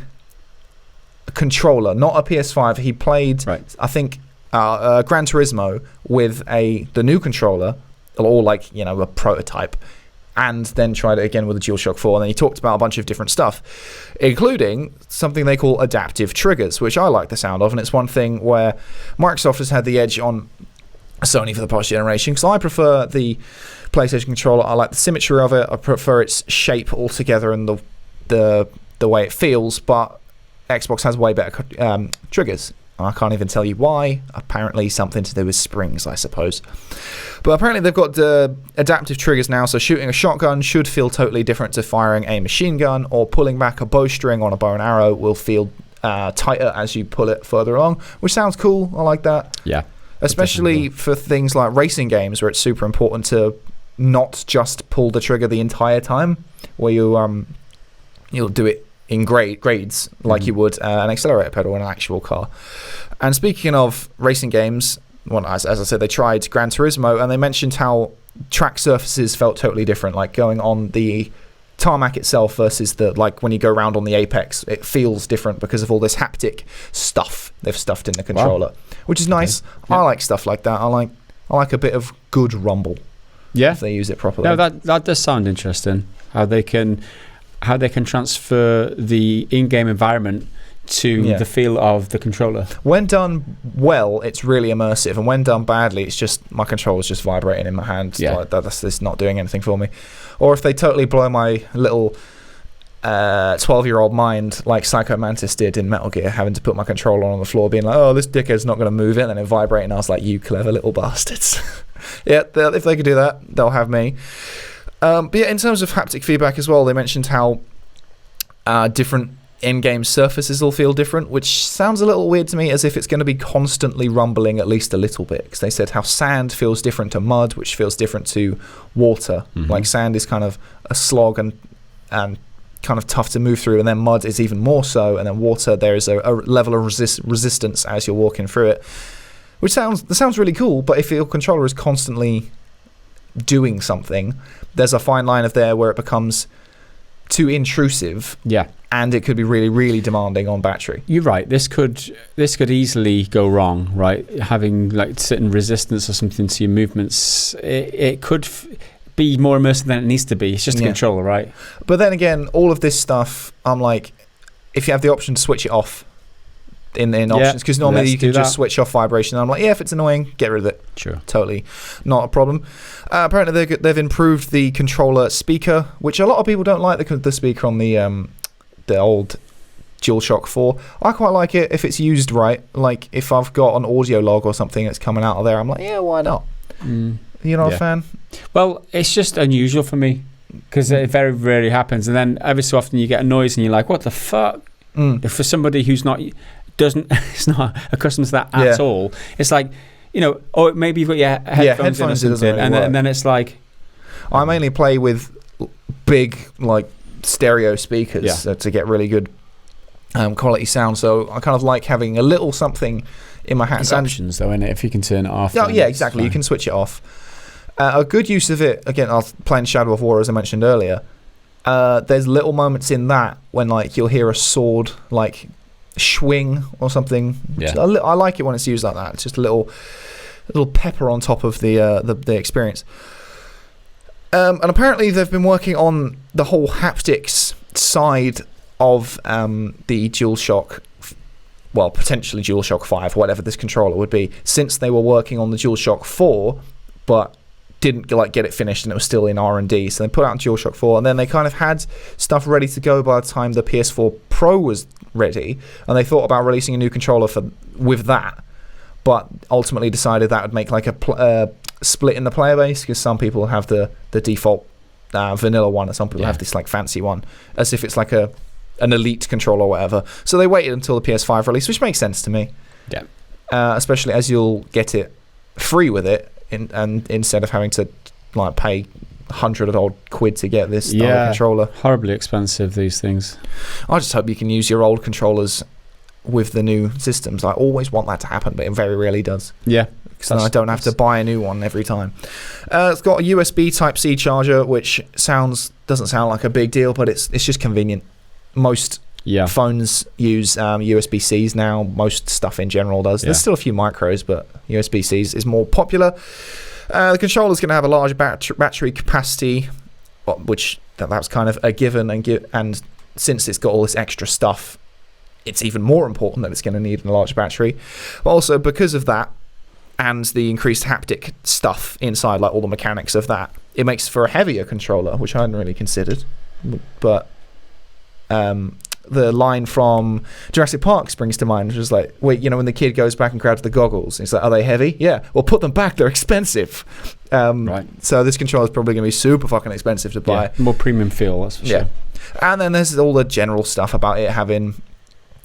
controller, not a PS5. He played, I think, Gran Turismo with the new controller, or like, a prototype. and then tried it again with the DualShock 4. And then he talked about a bunch of different stuff, including something they call adaptive triggers, which I like the sound of. And it's one thing where Microsoft has had the edge on Sony for the past generation, because I prefer the PlayStation controller. I like the symmetry of it. I prefer its shape altogether and the way it feels. But Xbox has way better triggers. I can't even tell you why. Apparently something to do with springs, I suppose. But apparently they've got adaptive triggers now, so shooting a shotgun should feel totally different to firing a machine gun, or pulling back a bowstring on a bow and arrow will feel tighter as you pull it further along, which sounds cool. I like that. Yeah. Especially for things like racing games, where it's super important to not just pull the trigger the entire time, where you'll do it in grades like you would an accelerator pedal in an actual car. And speaking of racing games, well, as I said, they tried Gran Turismo, and they mentioned how track surfaces felt totally different, like going on the tarmac itself versus when you go around on the Apex, it feels different because of all this haptic stuff they've stuffed in the controller, which is nice. Okay. Yeah. I like stuff like that. I like a bit of good rumble. Yeah, if they use it properly. No, that does sound interesting. How they can transfer the in-game environment to the feel of the controller. When done well, it's really immersive, and when done badly, it's just my controller's just vibrating in my hand. Yeah. That's not doing anything for me. Or if they totally blow my little 12-year-old mind, like Psycho Mantis did in Metal Gear, having to put my controller on the floor, being like, "Oh, this dickhead's not going to move it," and then it vibrating. I was like, "You clever little bastards." Yeah, if they could do that, they'll have me. But yeah, in terms of haptic feedback as well, they mentioned how different in-game surfaces will feel different, which sounds a little weird to me, as if it's going to be constantly rumbling at least a little bit. Because they said how sand feels different to mud, which feels different to water. Mm-hmm. Like sand is kind of a slog and kind of tough to move through, and then mud is even more so, and then water, there is a level of resistance as you're walking through it, which sounds really cool. But if your controller is constantly doing something, there's a fine line of there where it becomes too intrusive, and it could be really, really demanding on battery. You're right. This could easily go wrong, right? Having like certain resistance or something to your movements, it could be more immersive than it needs to be. It's just a controller, right? But then again, all of this stuff, I'm like, if you have the option to switch it off in options, because normally you can just switch off vibration. I'm like, if it's annoying, get rid of it. Sure. Totally not a problem. Apparently they've improved the controller speaker, which a lot of people don't like the speaker on the old DualShock 4. I quite like it if it's used right. Like if I've got an audio log or something that's coming out of there, I'm like, why not? You're not a fan? Well, it's just unusual for me, because it very rarely happens, and then every so often you get a noise and you're like, what the fuck? If for somebody who's is not accustomed to that at all, it's like, or maybe you've got your headphones in or something, and then it's like, I mainly play with big like stereo speakers to get really good quality sound, so I kind of like having a little something in my hands. There's options though, innit? If you can turn it off. Oh yeah, exactly. You can switch it off. A good use of it, again, I was playing Shadow of War as I mentioned earlier. There's little moments in that when like you'll hear a sword like swing or something. I like it when it's used like that. It's just a little pepper on top of the experience. And apparently they've been working on the whole haptics side of the DualShock, well, potentially DualShock 5, whatever this controller would be, since they were working on the DualShock 4, but didn't get it finished, and it was still in R&D. So they put out DualShock 4, and then they kind of had stuff ready to go by the time the PS4 Pro was ready, and they thought about releasing a new controller with that, but ultimately decided that would make like a split in the player base, because some people have the default vanilla one, and some people have this like fancy one, as if it's like an elite controller or whatever. So they waited until the PS5 release, which makes sense to me. Yeah. Especially as you'll get it free with it, and instead of having to like pay $100 quid to get this controller. Horribly expensive, these things. I just hope you can use your old controllers with the new systems. I always want that to happen, but it very rarely does. Yeah. So I don't have to buy a new one every time. It's got a USB Type-C charger, which doesn't sound like a big deal, but it's just convenient. Most phones use USB-Cs now. Most stuff in general does. There's still a few micros, but USB-Cs is more popular. The controller's going to have a large battery capacity, which that's kind of a given, and since it's got all this extra stuff, it's even more important that it's going to need a large battery. But also because of that and the increased haptic stuff inside, like all the mechanics of that, it makes for a heavier controller, which I hadn't really considered. But the line from Jurassic Park springs to mind, which is like, wait, when the kid goes back and grabs the goggles, he's like, are they heavy? Yeah, well, put them back, they're expensive. Right. So this controller is probably going to be super fucking expensive to buy. Yeah, more premium feel, that's for sure. And then there's all the general stuff about it having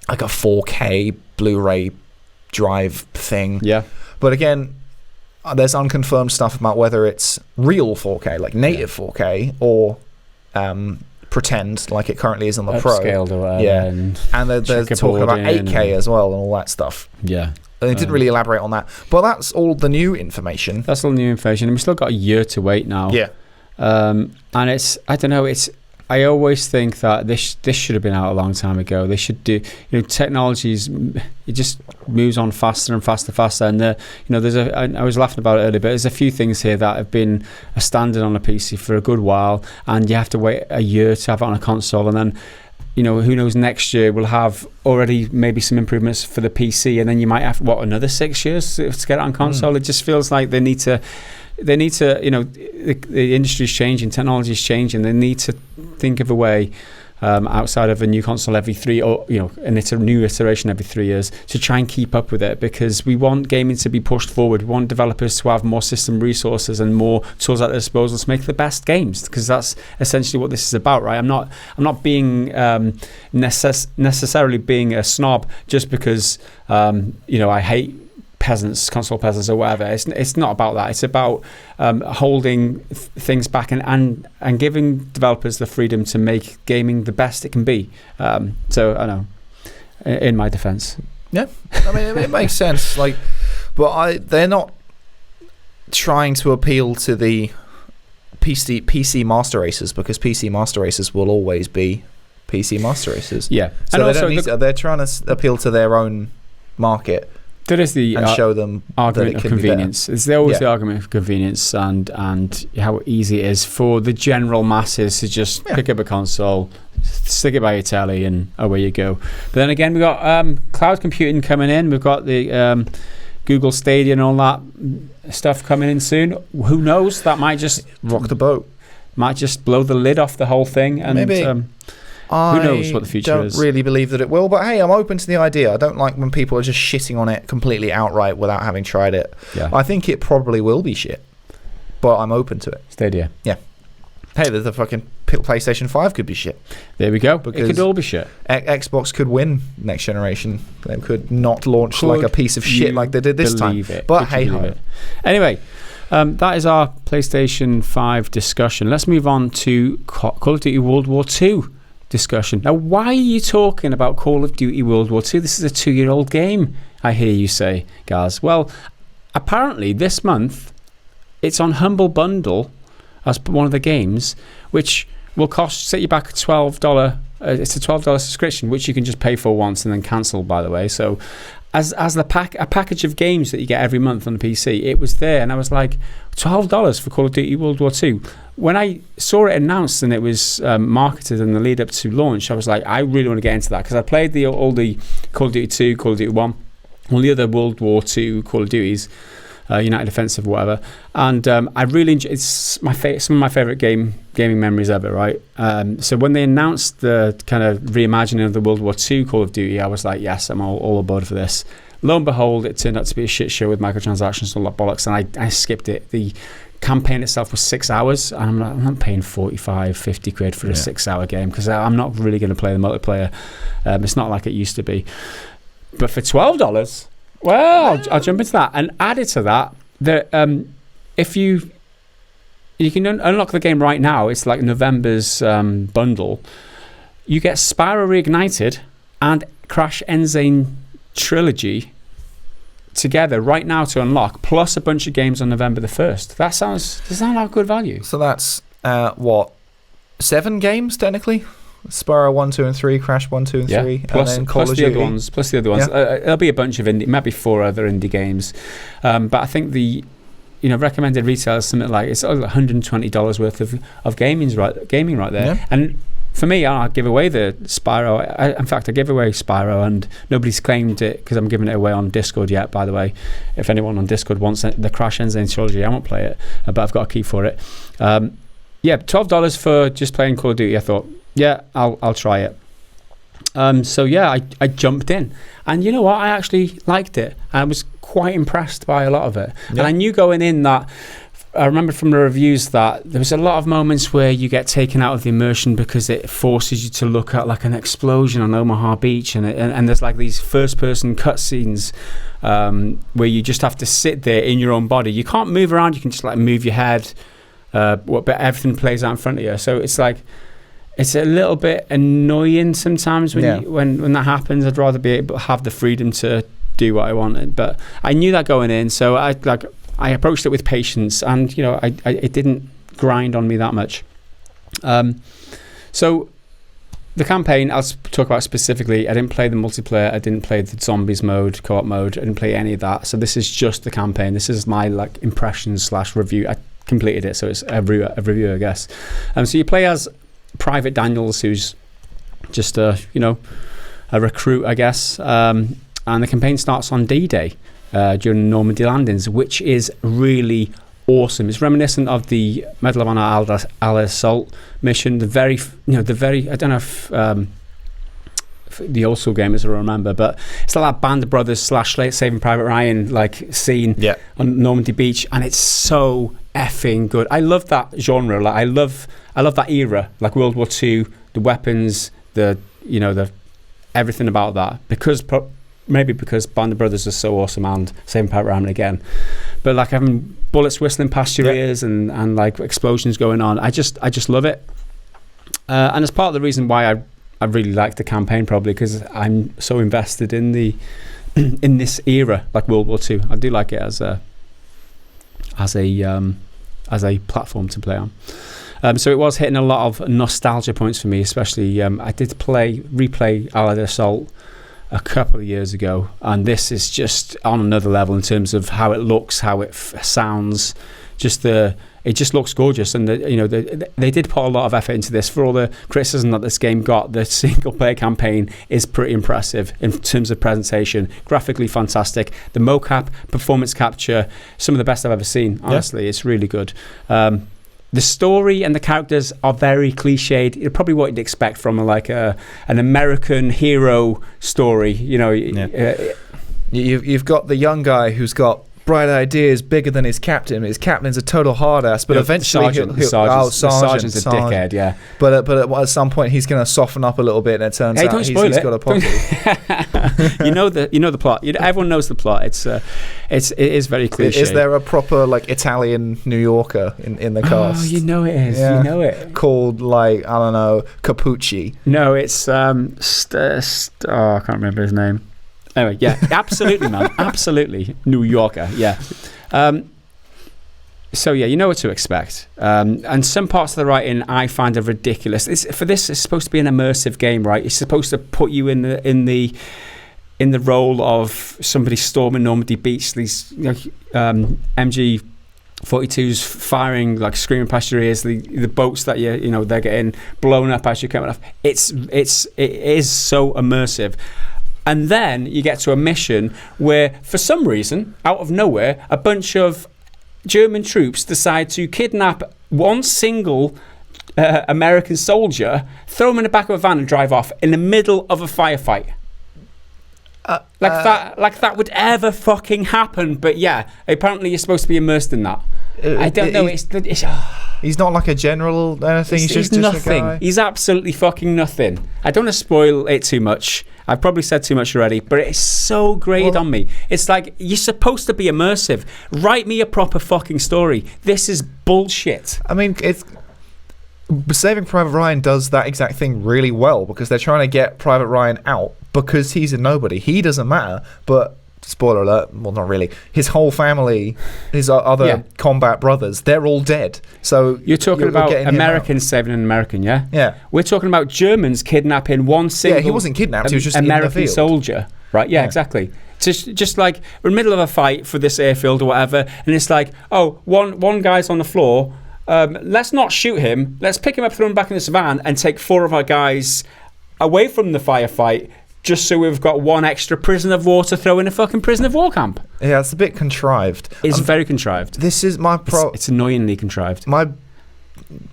like a 4K Blu-ray drive thing. Yeah. But again, there's unconfirmed stuff about whether it's real 4K, like native 4K, or pretend like it currently is on the Pro. Upscaled or whatever. Yeah. And they're talking about 8K as well and all that stuff. Yeah. And they didn't really elaborate on that. But that's all the new information. That's all the new information. And we've still got a year to wait now. Yeah. And I don't know, I always think that this should have been out a long time ago. They should do, technologies, it just moves on faster and faster. And I was laughing about it earlier, but there's a few things here that have been a standard on a PC for a good while, and you have to wait a year to have it on a console, and then, who knows, next year we'll have already maybe some improvements for the PC, and then you might have, another 6 years to get it on console. It just feels like they need to, the industry's changing, technology's changing. They need to think of a way outside of a new console every 3, or a new iteration every 3 years, to try and keep up with it, because we want gaming to be pushed forward. We want developers to have more system resources and more tools at their disposal to make the best games, because that's essentially what this is about, right? I'm not being necessarily being a snob just because I hate console peasants or whatever. It's not about that. It's about holding things back and giving developers the freedom to make gaming the best it can be. So I know, in my defense. Yeah, I mean, it makes sense. They're not trying to appeal to the PC master races, because PC master races will always be PC master races. Yeah, so they're trying to appeal to their own market. There is the show them argument of convenience. There's always the argument of convenience and how easy it is for the general masses to just pick up a console, stick it by your telly, and away you go. But then again, we've got cloud computing coming in. We've got the Google Stadia and all that stuff coming in soon. Who knows? That might just rock the boat. Might just blow the lid off the whole thing. And maybe. Who knows what the future is? I don't really believe that it will, but hey, I'm open to the idea. I don't like when people are just shitting on it completely outright without having tried it. Yeah. I think it probably will be shit, but I'm open to it. Stadia. Yeah. Hey, the fucking PlayStation 5 could be shit. There we go. It could all be shit. Xbox could win next generation. They could not launch like a piece of shit like they did this time. But hey ho. Anyway, that is our PlayStation 5 discussion. Let's move on to Call of Duty World War II discussion. Now, why are you talking about Call of Duty World War II? This is a 2-year-old game, I hear you say, Gaz. Well, apparently this month it's on Humble Bundle as one of the games, which will set you back a $12. It's a $12 subscription, which you can just pay for once and then cancel, by the way. So as a package of games that you get every month on the PC, it was there, and I was like, $12 for Call of Duty World War II. When I saw it announced and it was marketed in the lead up to launch, I was like, I really want to get into that, because I played all the Call of Duty 2, Call of Duty 1, all the other World War II Call of Duties, United Offensive, whatever, and I really enjoy. It's some of my favorite gaming memories ever, right? So when they announced the kind of reimagining of the World War II Call of Duty, I was like, yes, I'm all aboard for this. Lo and behold, it turned out to be a shit show with microtransactions and all that bollocks, and I skipped it. The campaign itself was 6 hours, and I'm not paying 45-50 quid for a 6-hour game, because I'm not really going to play the multiplayer. It's not like it used to be. But for $12, well, I'll jump into that. And added to that, if you can unlock the game right now, it's like November's bundle. You get Spyro Reignited and Crash Ensign Trilogy together right now to unlock, plus a bunch of games on November the 1st. Does that sound like good value? So that's 7 games technically? Spyro 1, 2 and 3, Crash 1, 2 and 3, plus, and then Call of Duty. Plus the other ones. There'll be a bunch of maybe 4 other indie games. But I think the recommended retail is something like it's $120 worth of gaming right there. Yeah. And for me, I give away the Spyro. In fact, I give away Spyro, and nobody's claimed it because I'm giving it away on Discord yet, by the way. If anyone on Discord wants the Crash Enzyme trilogy, I won't play it, but I've got a key for it. $12 for just playing Call of Duty. I thought, yeah, I'll try it. I jumped in, and you know what? I actually liked it. I was quite impressed by a lot of it, and I knew going in that. I remember from the reviews that there was a lot of moments where you get taken out of the immersion because it forces you to look at like an explosion on Omaha Beach, and there's like these first-person cutscenes where you just have to sit there in your own body. You can't move around. You can just like move your head, but everything plays out in front of you. So it's like it's a little bit annoying sometimes when that happens. I'd rather be able to have the freedom to do what I wanted, but I knew that going in, so I approached it with patience, and it didn't grind on me that much. So the campaign, I'll talk about specifically. I didn't play the multiplayer. I didn't play the zombies mode, co-op mode. I didn't play any of that. So this is just the campaign. This is my impressions / review. I completed it, so it's a review, I guess. So you play as Private Daniels, who's just a recruit, I guess. And the campaign starts on D-Day. During Normandy landings, which is really awesome. It's reminiscent of the Medal of Honor Allied Assault mission. The very I don't know if the old school gamers will remember, but it's like that Band of Brothers / Saving Private Ryan scene on Normandy Beach, and it's so effing good. I love that genre. I love that era, like World War II, the weapons, the everything about that, maybe because Band of Brothers is so awesome and Saving Private Ryan again, but like having bullets whistling past your ears and like explosions going on, I just love it, and it's part of the reason why I really like the campaign, probably because I'm so invested in in this era, like World War II. I do like it as a platform to play on. So it was hitting a lot of nostalgia points for me, especially I did replay Allied Assault a couple of years ago, and this is just on another level in terms of how it looks, how it sounds. It just looks gorgeous, and they did put a lot of effort into this. For all the criticism that this game got, the single player campaign is pretty impressive in terms of presentation, graphically fantastic. The mocap, performance capture, some of the best I've ever seen. Honestly, it's really good. The story and the characters are very cliched. Probably what you'd expect from an American hero story. You've got the young guy w's got bright ideas, bigger than his captain. His captain's a total hard ass, but eventually the sergeant's a dickhead. Yeah, but at some point he's going to soften up a little bit, and it turns out he's got a pocket. you know the plot. Everyone knows the plot. It is very cliche. Is there a proper Italian New Yorker in the cast? Oh, you know it is. Yeah. You know it. Called I don't know, Capucci. No, it's I can't remember his name. Anyway, yeah, absolutely, man, absolutely, New Yorker, yeah. So yeah, you know what to expect. And some parts of the writing I find are ridiculous. It's supposed to be an immersive game, right? It's supposed to put you in the role of somebody storming Normandy Beach. These MG 42s firing, screaming past your ears. The boats that they're getting blown up as you're coming off. It is so immersive. And then you get to a mission where, for some reason, out of nowhere, a bunch of German troops decide to kidnap one single American soldier, throw him in the back of a van and drive off in the middle of a firefight. That would ever fucking happen. But yeah, apparently you're supposed to be immersed in that. I don't know. He's not like a general or anything. He's just nothing. A guy. He's absolutely fucking nothing. I don't want to spoil it too much. I've probably said too much already, but it's so grated on me. It's like, you're supposed to be immersive. Write me a proper fucking story. This is bullshit. I mean, Saving Private Ryan does that exact thing really well, because they're trying to get Private Ryan out because he's a nobody. He doesn't matter, but spoiler alert, well, not really. His whole family, his other combat brothers, they're all dead. So you're talking about Americans saving an American, yeah? Yeah. We're talking about Germans kidnapping one single he wasn't kidnapped, he was just American in the field. Soldier. right? Yeah, exactly. Just like we're in the middle of a fight for this airfield or whatever, and it's like, oh, one guy's on the floor. Let's not shoot him. Let's pick him up, throw him back in this van, and take 4 of our guys away from the firefight, just so we've got 1 extra prisoner of war to throw in a fucking prisoner of war camp. Yeah, it's a bit contrived. It's very contrived. This is my It's annoyingly contrived.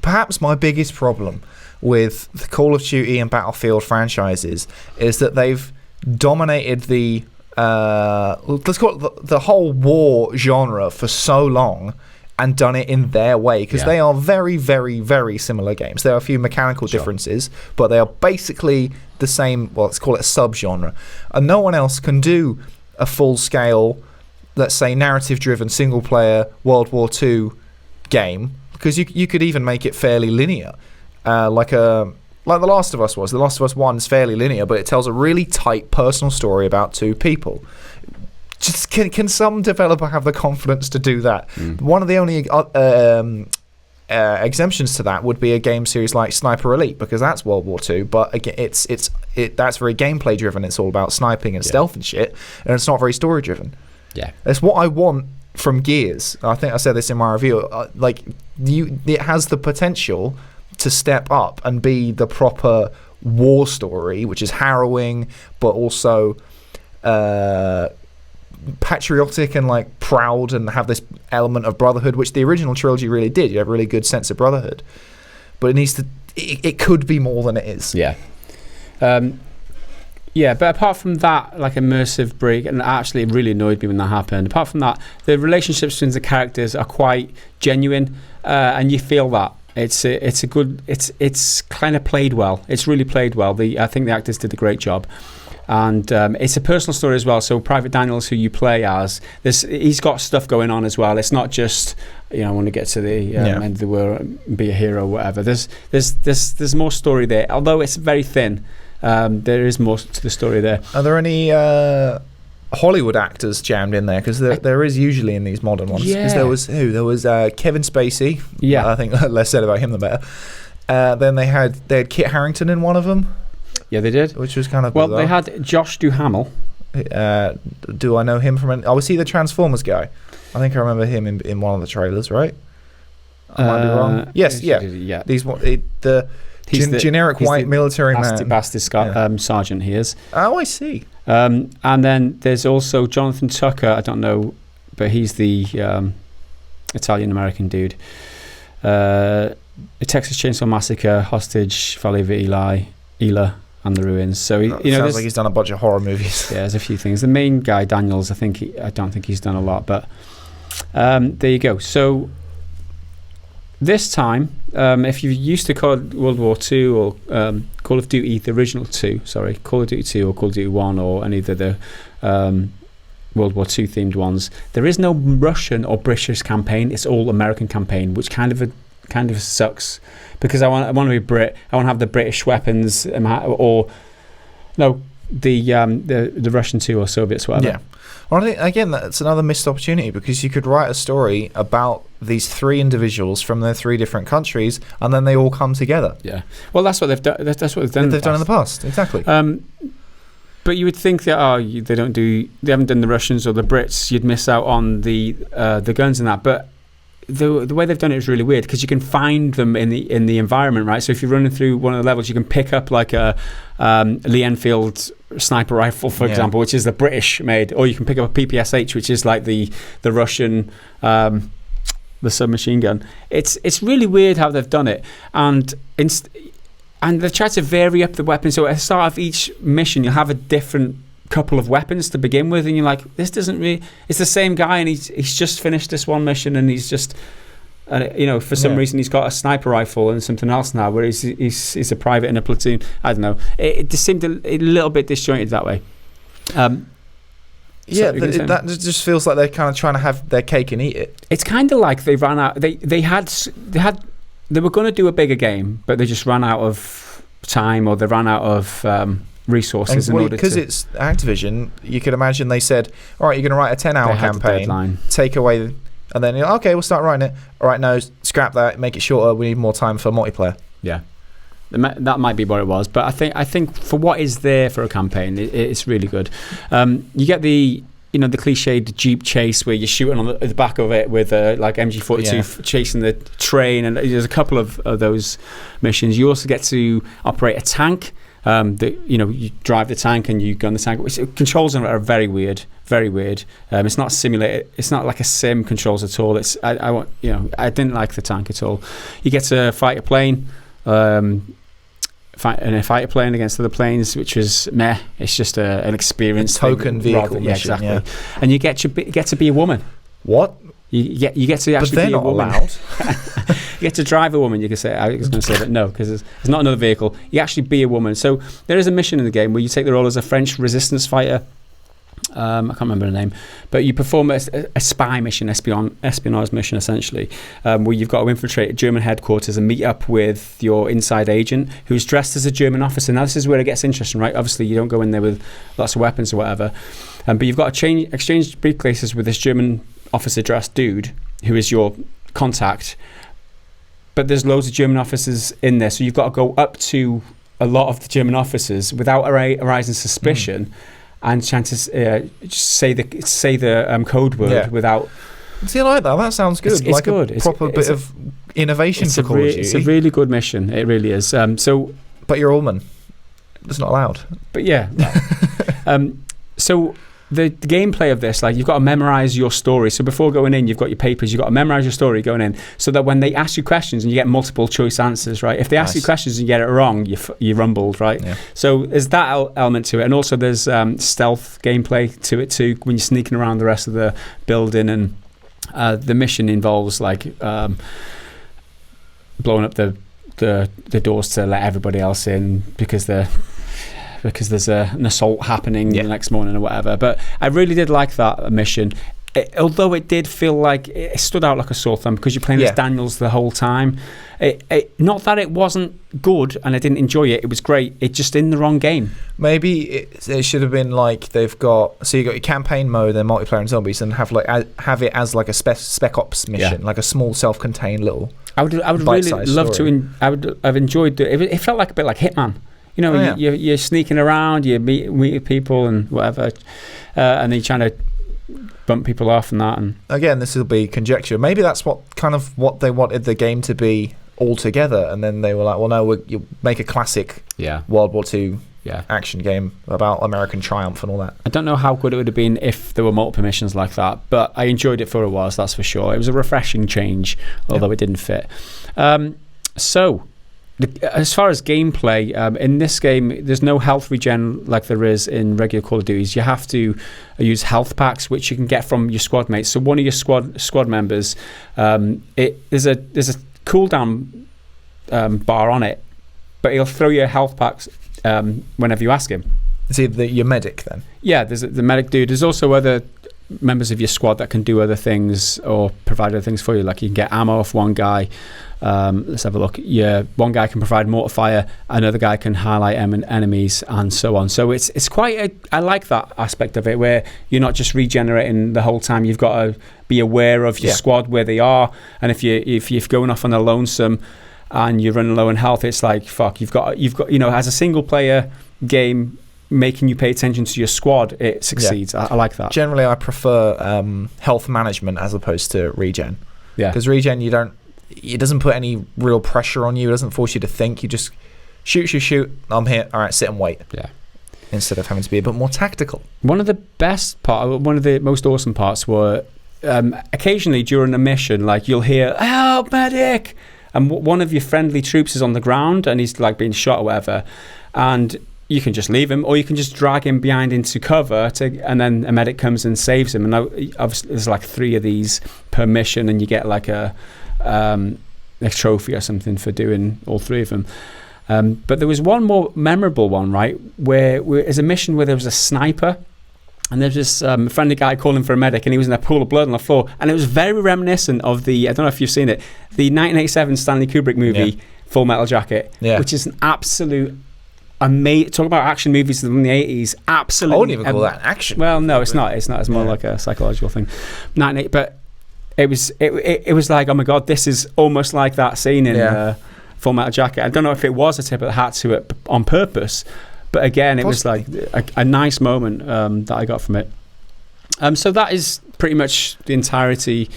Perhaps my biggest problem with the Call of Duty and Battlefield franchises is that they've dominated the let's call it the whole war genre for so long, and done it in their way, because they are very, very, very similar games. There are a few mechanical differences, but they are basically the same. Well, let's call it a subgenre, and no one else can do a full-scale, let's say, narrative-driven single-player World War II game, because you could even make it fairly linear, like The Last of Us was. The Last of Us 1 is fairly linear, but it tells a really tight personal story about 2 people. Just can some developer have the confidence to do that? One of the only exemptions to that would be a game series like Sniper Elite, because that's World War II, but again, that's very gameplay driven. It's all about sniping and stealth and shit, and it's not very story driven. Yeah, it's what I want from Gears. I think I said this in my review. It has the potential to step up and be the proper war story, which is harrowing, but also patriotic and like proud, and have this element of brotherhood, which the original trilogy really did. You have a really good sense of brotherhood, but it could be more than it is. But apart from that, like immersive break, and actually it really annoyed me when that happened. Apart from that, the relationships between the characters are quite genuine, and you feel that it's kind of played well. It's really played well. I think the actors did a great job. And it's a personal story as well. So Private Daniels, who you play as, he's got stuff going on as well. It's not just, I want to get to the end of the world and be a hero or whatever. There's more story there, although it's very thin. There is more to the story there. Are there any Hollywood actors jammed in there? Because there is usually in these modern ones. Because there was Kevin Spacey. Yeah, I think the less said about him the better. Then they had Kit Harington in one of them. Yeah, they did. Which was kind of bizarre. They had Josh Duhamel. Do I know him from? Was he the Transformers guy? I think I remember him in one of the trailers, right? I might be wrong. Yes, yeah. He's the generic white military man. Bastard sergeant he is. Oh, I see. And then there's also Jonathan Tucker. I don't know, but he's the Italian-American dude. The Texas Chainsaw Massacre, Hostage, Valley of Ela, and The Ruins. So sounds like he's done a bunch of horror movies. Yeah, there's a few things. The main guy, Daniels, I don't think he's done a lot, but there you go. So this time, if you're used to World War II or Call of Duty, the original 2, Call of Duty 2 or Call of Duty 1 or any of the World War II themed ones, there is no Russian or British campaign. It's all American campaign, which kind of sucks, because I want to be Brit. I want to have the British weapons, or no, the Russian too, or Soviets, whatever. Yeah. Well, I think, again, that's another missed opportunity, because you could write a story about these 3 individuals from their 3 different countries, and then they all come together. Yeah. Well, that's what they've done. That's what they've done. They've done in the past. Exactly. But you would think that they haven't done the Russians or the Brits. You'd miss out on the guns and that, but. The way they've done it is really weird, because you can find them in the environment, right? So if you're running through one of the levels, you can pick up like a Lee Enfield sniper rifle, for example, which is the British made, or you can pick up a PPSH, which is like the Russian the submachine gun. It's really weird how they've done it, and they've tried to vary up the weapons. So at the start of each mission, you'll have a different couple of weapons to begin with, and you're like, this doesn't really, it's the same guy, and he's just finished this one mission, and he's just for some reason he's got a sniper rifle and something else now, where he's a private in a platoon. I don't know, it just seemed a little bit disjointed that way. That just feels like they're kind of trying to have their cake and eat it. It's kind of like they ran out. They were going to do a bigger game, but they just ran out of time, or they ran out of resources in order to... Because it's Activision, you could imagine they said, all right, you're going to write a 10-hour campaign, take away... And then, okay, we'll start writing it. All right, no, scrap that, make it shorter, we need more time for multiplayer. Yeah. That might be what it was. But I think for what is there for a campaign, it's really good. You get the cliched Jeep chase where you're shooting on the back of it with like MG42 chasing the train, and there's a couple of those missions. You also get to operate a tank. You drive the tank and you gun the tank. Controls are very weird, very weird. It's not simulated. It's not like a sim controls at all. I didn't like the tank at all. You get to fight a plane. In a fighter plane against other planes, which was meh. It's just an experience. A token vehicle mission, exactly. yeah. And you get to be a woman. What? You get to actually be a woman. Allowed. You get to drive a woman. You can say, I was going to say that no, because it's not another vehicle. You actually be a woman. So there is a mission in the game where you take the role as a French resistance fighter. I can't remember the name, but you perform a spy mission, espionage mission, essentially, where you've got to infiltrate German headquarters and meet up with your inside agent, who's dressed as a German officer. Now, this is where it gets interesting, right? Obviously, you don't go in there with lots of weapons or whatever, but you've got to exchange briefcases with this German officer-dressed dude, who is your contact. But there's loads of German officers in there, so you've got to go up to a lot of the German officers without arising suspicion. And trying to just say the code word without. See, I like that. That sounds good. It's like good. A proper bit of innovation for Call of Duty. It's a really good mission. It really is. But you're a woman. It's not allowed. But yeah. So the gameplay of this, like, you've got to memorize your story. So before going in, you've got your papers. You've got to memorize your story going in, so that when they ask you questions and you get multiple choice answers, right? If they ask you questions and you get it wrong, you rumbled, right? Yeah. So there's that element to it, and also there's stealth gameplay to it too, when you're sneaking around the rest of the building, and the mission involves like blowing up the doors to let everybody else in because there's an assault happening the next morning or whatever. But I really did like that mission. Although it did feel like it stood out like a sore thumb because you're playing as Daniels the whole time. Not that it wasn't good and I didn't enjoy it. It was great. It's just in the wrong game. Maybe it should have been like you've got your campaign mode, then multiplayer and zombies, and have it as like a Spec Ops mission, like a small self-contained little. I would really love to. I've enjoyed it. It felt like a bit like Hitman. You're sneaking around, you meet people and whatever, and then you're trying to bump people off and that. And again, this will be conjecture. Maybe that's what they wanted the game to be altogether, and then they were like, well, no, you make a classic World War II action game about American triumph and all that. I don't know how good it would have been if there were multiple missions like that, but I enjoyed it for what it was, that's for sure. It was a refreshing change, although it didn't fit. As far as gameplay, in this game, there's no health regen like there is in regular Call of Duties. You have to use health packs, which you can get from your squad mates. So one of your squad members, there's a cooldown bar on it, but he'll throw you health packs whenever you ask him. Is he your medic then? Yeah, there's the medic dude. There's also other members of your squad that can do other things or provide other things for you. Like you can get ammo off one guy. Let's have a look. One guy can provide mortar fire, another guy can highlight enemies, and so on. So it's quite I like that aspect of it, where you're not just regenerating the whole time. You've got to be aware of your squad, where they are, and if you're going off on a lonesome and you're running low on health, it's like fuck. You've got as a single player game, making you pay attention to your squad, it succeeds. I like that. Generally, I prefer health management as opposed to regen. Yeah, because regen it doesn't put any real pressure on you. It doesn't force you to think. You just shoot. I'm here. All right, sit and wait. Yeah. Instead of having to be a bit more tactical. One of the most awesome parts were occasionally during a mission, like you'll hear "Help, medic!" and one of your friendly troops is on the ground and he's like being shot or whatever, and you can just leave him, or you can just drag him behind into cover, and then a medic comes and saves him. And obviously there's like 3 of these per mission, and you get like a trophy or something for doing all 3 of them. But there was one more memorable one, right, where there's a mission where there was a sniper, and there's this friendly guy calling for a medic, and he was in a pool of blood on the floor, and it was very reminiscent of I don't know if you've seen it, the 1987 Stanley Kubrick movie, Full Metal Jacket, which is an absolute amazing. Talk about action movies from the 80s. Absolutely. I wouldn't even call that action. Well, no, it's not. It's more like a psychological thing. But it was like, oh my god, this is almost like that scene in Full Metal Jacket. I don't know if it was a tip of the hat to it on purpose, but again, it was like a nice moment that I got from it. So that is pretty much the entirety.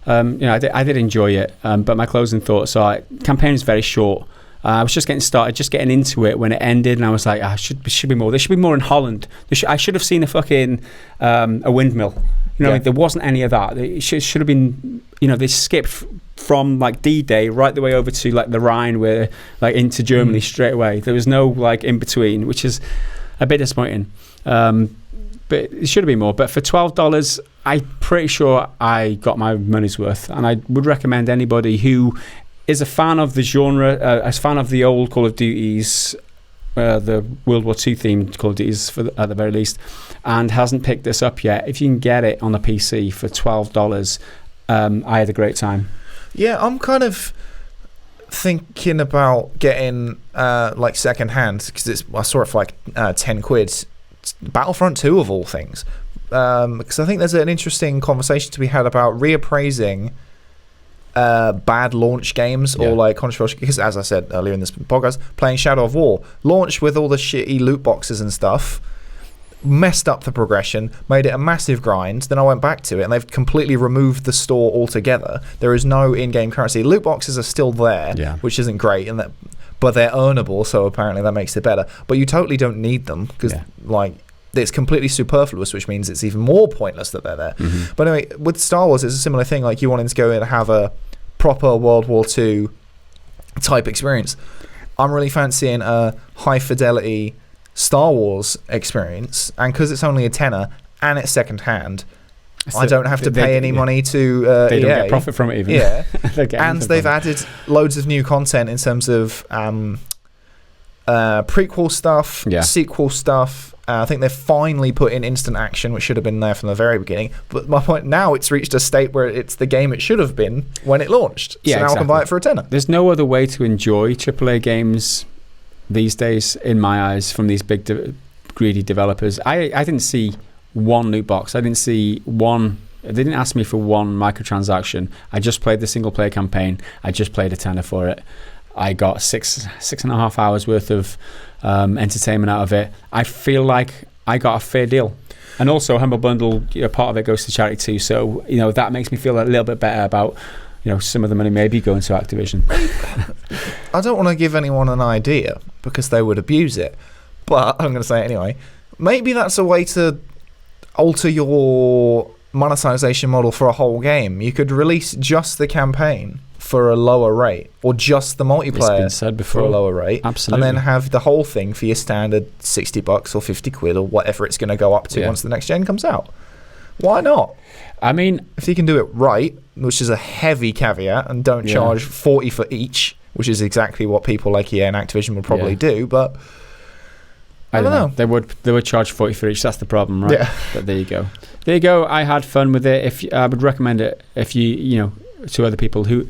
I did enjoy it, but my closing thoughts are: campaign is very short. I was just getting started, just getting into it when it ended, and I was like, should be more. There should be more in Holland. I should have seen a windmill. There wasn't any of that. It should have been. They skipped from like D-Day right the way over to like the Rhine, where like into Germany straight away. There was no like in between, which is a bit disappointing. But it should have been more. But for $12, I'm pretty sure I got my money's worth, and I would recommend anybody who is a fan of the genre, a fan of the old Call of Duties, the World War II themed Call of Duties at the very least, and hasn't picked this up yet. If you can get it on the PC for $12, I had a great time. Yeah, I'm kind of thinking about getting like second hand, because I saw it for like 10 quid. Battlefront 2 of all things, because I think there's an interesting conversation to be had about reappraising bad launch games or like controversial, because as I said earlier in this podcast, playing Shadow of War launched with all the shitty loot boxes and stuff, messed up the progression, made it a massive grind. Then I went back to it and they've completely removed the store altogether. There is no in-game currency. Loot boxes are still there, which isn't great, and but they're earnable, so apparently that makes it better. But you totally don't need them, because like it's completely superfluous, which means it's even more pointless that they're there. But anyway, with Star Wars, it's a similar thing. Like you wanting to go in and have a proper World War II type experience. I'm really fancying a high fidelity Star Wars experience, and because it's only a tenner and it's second hand, I don't have to pay any money to they don't get profit from it even. And they've added loads of new content in terms of prequel stuff, sequel stuff. I think they've finally put in instant action, which should have been there from the very beginning. But my point now, it's reached a state where it's the game it should have been when it launched. So now I can buy it for a tenner. There's no other way to enjoy AAA games these days, in my eyes, from these big greedy developers. I didn't see one loot box. I didn't see one. They didn't ask me for one microtransaction. I just played the single player campaign. I just played a tenner for it. I got six and a half hours worth of entertainment out of it. I feel like I got a fair deal. And also Humble Bundle, part of it goes to charity too. So, that makes me feel a little bit better about, some of the money maybe going to Activision. I don't want to give anyone an idea because they would abuse it, but I'm going to say it anyway. Maybe that's a way to alter your monetization model for a whole game. You could release just the campaign for a lower rate, or just the multiplayer been said before. For a lower rate. Absolutely. And then have the whole thing for your standard $60 or 50 quid or whatever it's going to go up to once the next gen comes out. Why not? I mean, if you can do it right, which is a heavy caveat, and don't charge 40 for each, which is exactly what people like EA and Activision would probably do, but I don't know. They would charge 40 for each. That's the problem, right? Yeah. But there you go. I had fun with it. I would recommend it if you to other people who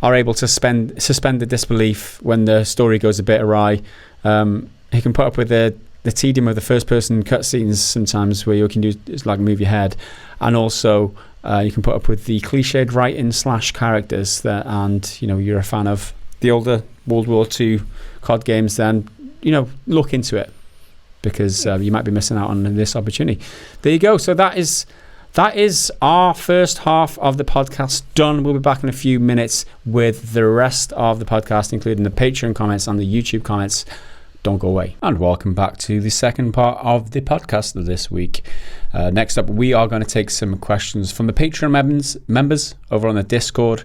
are able to suspend the disbelief when the story goes a bit awry. You can put up with the tedium of the first person cutscenes sometimes, where you can do is like move your head, and also you can put up with the cliched writing / characters and you're a fan of the older World War II COD games, then look into it, because you might be missing out on this opportunity. There you go. So that is our first half of the podcast done. We'll be back in a few minutes with the rest of the podcast, including the Patreon comments and the YouTube comments. Don't go away. And welcome back to the second part of the podcast of this week. Next up, we are going to take some questions from the Patreon members over on the Discord.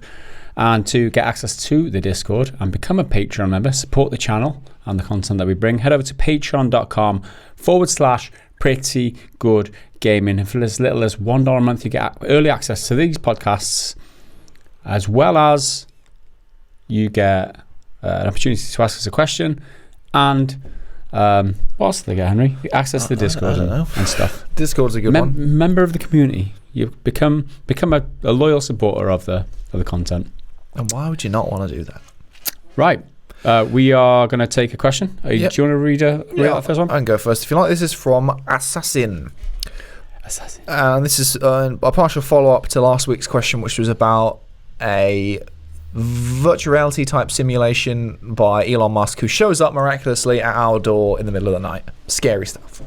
And to get access to the Discord and become a Patreon member, support the channel and the content that we bring, head over to patreon.com/prettygoodgaming. And for as little as $1 a month, you get early access to these podcasts, as well as you get an opportunity to ask us a question. And what else do they get, Henry? Access to the Discord and stuff. Discord's a good one. Member of the community. You become a loyal supporter of the content. And why would you not want to do that? Right. We are going to take a question. Do you want to read out the first one? I can go first if you like. This is from Assassin. And this is a partial follow-up to last week's question, which was about a virtual reality type simulation by Elon Musk, who shows up miraculously at our door in the middle of the night. Scary stuff.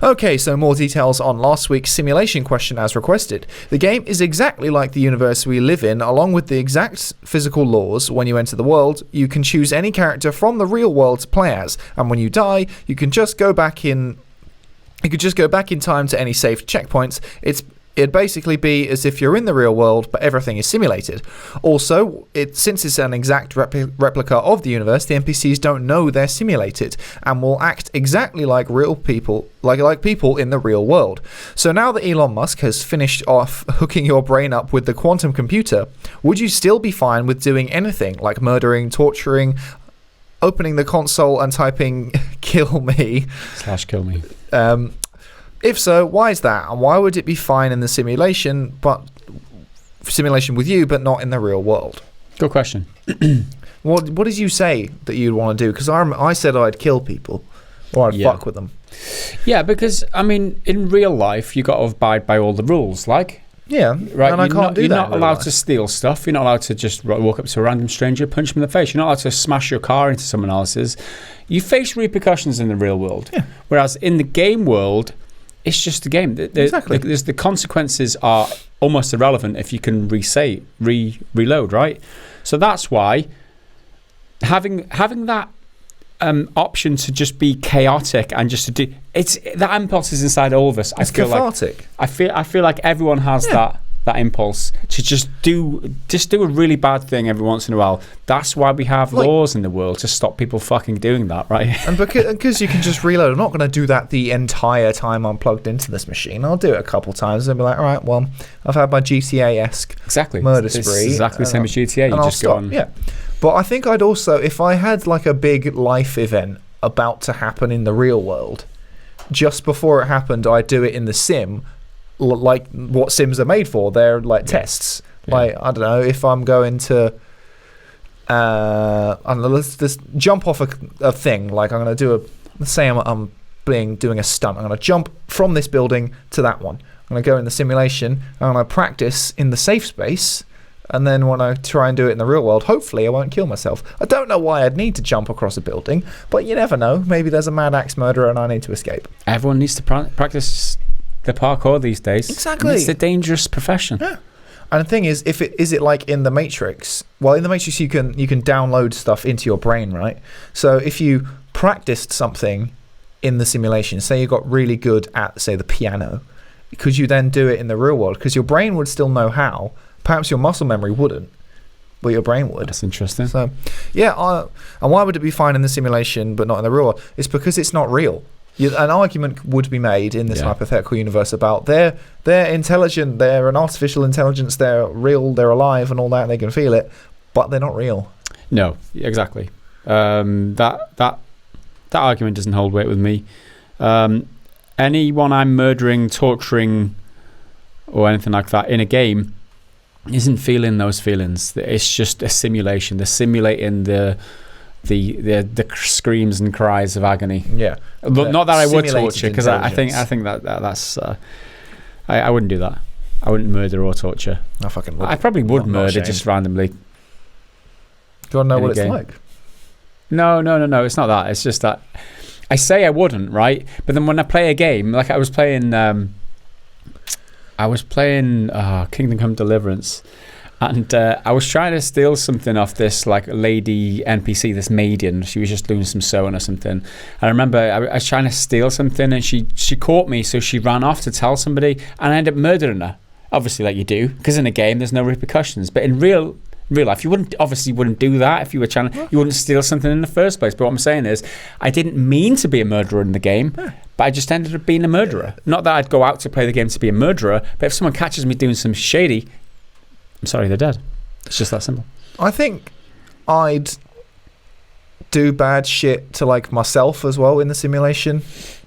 Okay, so more details on last week's simulation question as requested. The game is exactly like the universe we live in, along with the exact physical laws. When you enter the world, you can choose any character from the real world to play as, and when you die, you can just go back in. You could just go back in time to any saved checkpoints. It'd basically be as if you're in the real world, but everything is simulated. Also, since it's an exact replica of the universe, the NPCs don't know they're simulated and will act exactly like real people, like people in the real world. So now that Elon Musk has finished off hooking your brain up with the quantum computer, would you still be fine with doing anything like murdering, torturing, opening the console and typing "kill me" /kill me? If so, why is that? And why would it be fine in the simulation with you, but not in the real world? Good question. What did you say that you'd want to do? Because I said I'd kill people or I'd fuck with them. Yeah, because, I mean, in real life, you got to abide by all the rules, like... Yeah, right. And I can't do that. You're not allowed to steal stuff. You're not allowed to just walk up to a random stranger, punch them in the face. You're not allowed to smash your car into someone else's. You face repercussions in the real world. Yeah. Whereas in the game world... It's just a game. Exactly. The consequences are almost irrelevant if you can reload, right? So that's why having that option to just be chaotic and just to do that impulse is inside all of us. It's cathartic. I feel like everyone has that impulse to just do a really bad thing every once in a while. That's why we have laws in the world to stop people fucking doing that, right? And because you can just reload. I'm not going to do that the entire time I'm plugged into this machine. I'll do it a couple times and be like, all right, well, I've had my GTA-esque murder spree. It's exactly the same as GTA. You just go on. Yeah, but I think I'd also, if I had like a big life event about to happen in the real world, just before it happened, I'd do it in the sim. Like what sims are made for. They're like tests. Like, I don't know, if I'm going to I don't know, let's just jump off a thing. Like I'm going to let's say I'm doing a stunt. I'm going to jump from this building to that one. I'm going to go in the simulation. I'm going to practice in the safe space. And then when I try and do it in the real world, hopefully I won't kill myself. I don't know why I'd need to jump across a building, but you never know. Maybe there's a mad axe murderer and I need to escape. Everyone needs to practice the parkour these days. Exactly. It's a dangerous profession. Yeah. And the thing is, is it like in the Matrix? Well, in the Matrix you can download stuff into your brain, right? So if you practiced something in the simulation, say you got really good at, say, the piano, could you then do it in the real world? Because your brain would still know how. Perhaps your muscle memory wouldn't, but your brain would. That's interesting. So, yeah, and why would it be fine in the simulation but not in the real world? It's because it's not real. An argument would be made in this hypothetical universe about they're intelligent, they're an artificial intelligence, they're real, they're alive and all that, and they can feel it, but they're not real. No, exactly. That argument doesn't hold weight with me. Anyone I'm murdering, torturing, or anything like that in a game isn't feeling those feelings. It's just a simulation. They're simulating the screams and cries of agony. Yeah, not that I would torture, because I think that's I wouldn't do that. I wouldn't murder or torture. I fucking would. I probably would murder just randomly. Do you want to know what it's like? No. It's not that. It's just that I say I wouldn't, right? But then when I play a game, like I was playing Kingdom Come Deliverance, and I was trying to steal something off this like lady NPC, this maiden. She was just doing some sewing or something. And I remember I was trying to steal something, and she caught me, so she ran off to tell somebody, and I ended up murdering her. Obviously, like you do, because in a game there's no repercussions. But in real life, you wouldn't do that if you were trying to, you wouldn't steal something in the first place. But what I'm saying is, I didn't mean to be a murderer in the game, but I just ended up being a murderer. Not that I'd go out to play the game to be a murderer, but if someone catches me doing some shady, I'm sorry, they're dead. It's just that simple. I think I'd do bad shit to like myself as well in the simulation.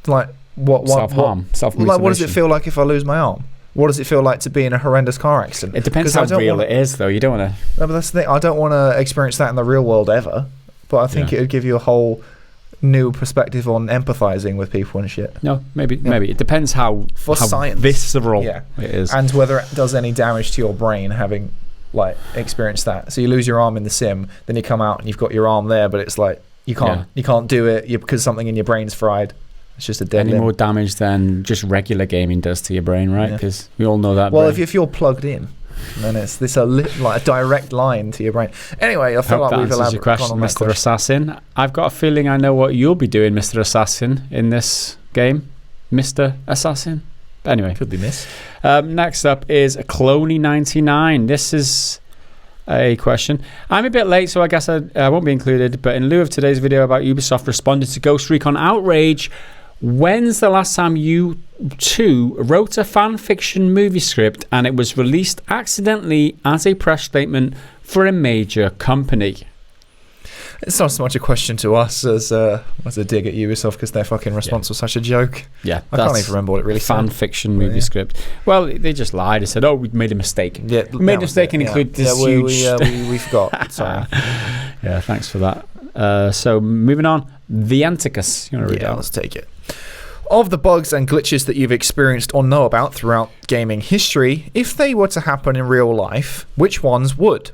Like self-harm, self-mutilation. Like, what does it feel like if I lose my arm? What does it feel like to be in a horrendous car accident? It depends how real it is, though. You don't want to... No, but that's the thing. I don't want to experience that in the real world ever. But I think it would give you a whole new perspective on empathizing with people and shit. No, maybe. It depends how science, visceral it is. And whether it does any damage to your brain having like experienced that. So you lose your arm in the sim, then you come out and you've got your arm there, but it's like you can't do it because something in your brain's fried. It's just a dead limb. More damage than just regular gaming does to your brain, right? Because we all know that. Well, if you're plugged in, then it's this like a direct line to your brain. Anyway, I feel like we've elaborated your question, Mr. Assassin. I've got a feeling I know what you'll be doing, Mr. Assassin, in this game, Mr. Assassin. Anyway, could be missed. Next up is Cloney99. This is a question. I'm a bit late, so I guess I won't be included. But in lieu of today's video about Ubisoft responding to Ghost Recon outrage, when's the last time you two wrote a fan fiction movie script and it was released accidentally as a press statement for a major company? It's not so much a question to us as a dig at Ubisoft because their fucking response was such a joke. Yeah, I can't even remember what it really fan said. Fiction movie script. Well, they just lied. They said, "Oh, we made a mistake. Yeah, we made a mistake and included this huge." We forgot. Sorry. Yeah, thanks for that. So moving on, the Anticus. You want to read it out? Let's take it. Of the bugs and glitches that you've experienced or know about throughout gaming history, if they were to happen in real life, which ones would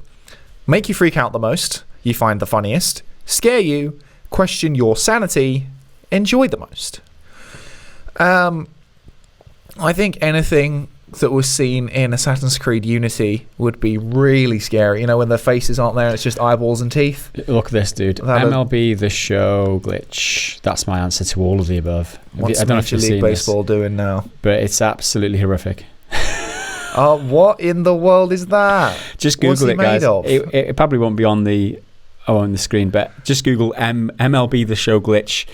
make you freak out the most? You find the funniest, scare you, question your sanity, enjoy the most? I think anything that was seen in Assassin's Creed Unity would be really scary. You know, when the faces aren't there, it's just eyeballs and teeth. Look at this, dude. MLB The Show glitch. That's my answer to all of the above. What's Major League Baseball doing now? But it's absolutely horrific. What in the world is that? Just Google it, guys. It probably won't be on the screen, but just Google MLB The Show glitch.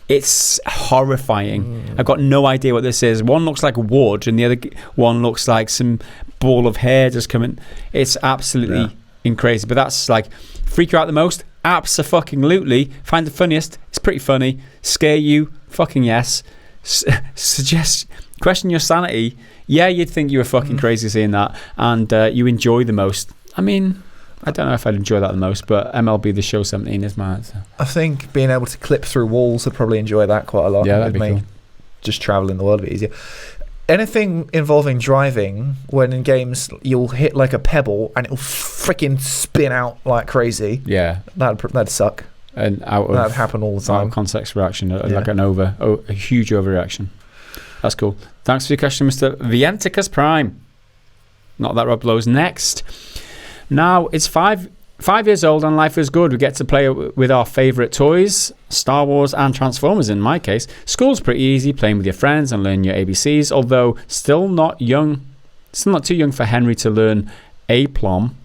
It's horrifying. I've got no idea what this is. One looks like wood and the other one looks like some ball of hair just coming. It's absolutely crazy. But that's like, freak you out the most? Abso-fucking-lutely. Find the funniest? It's pretty funny. Scare you? Fucking yes. Suggest, question your sanity? Yeah, you'd think you were fucking crazy seeing that. And you enjoy the most. I mean, I don't know if I'd enjoy that the most, but MLB The Show 17 is my answer. I think being able to clip through walls would probably enjoy that quite a lot. Yeah, that'd be cool. Just traveling the world a bit easier. Anything involving driving, when in games you'll hit like a pebble and it'll freaking spin out like crazy. Yeah, that'd suck. And that'd happen all the time. Out of context reaction, like a huge overreaction. That's cool. Thanks for your question, Mr. Vienticus Prime. Not That Rob Lowe's next. Now, it's 5 years old and life is good. We get to play with our favourite toys, Star Wars and Transformers in my case. School's pretty easy, playing with your friends and learn your ABCs, although still not too young for Henry to learn aplomb.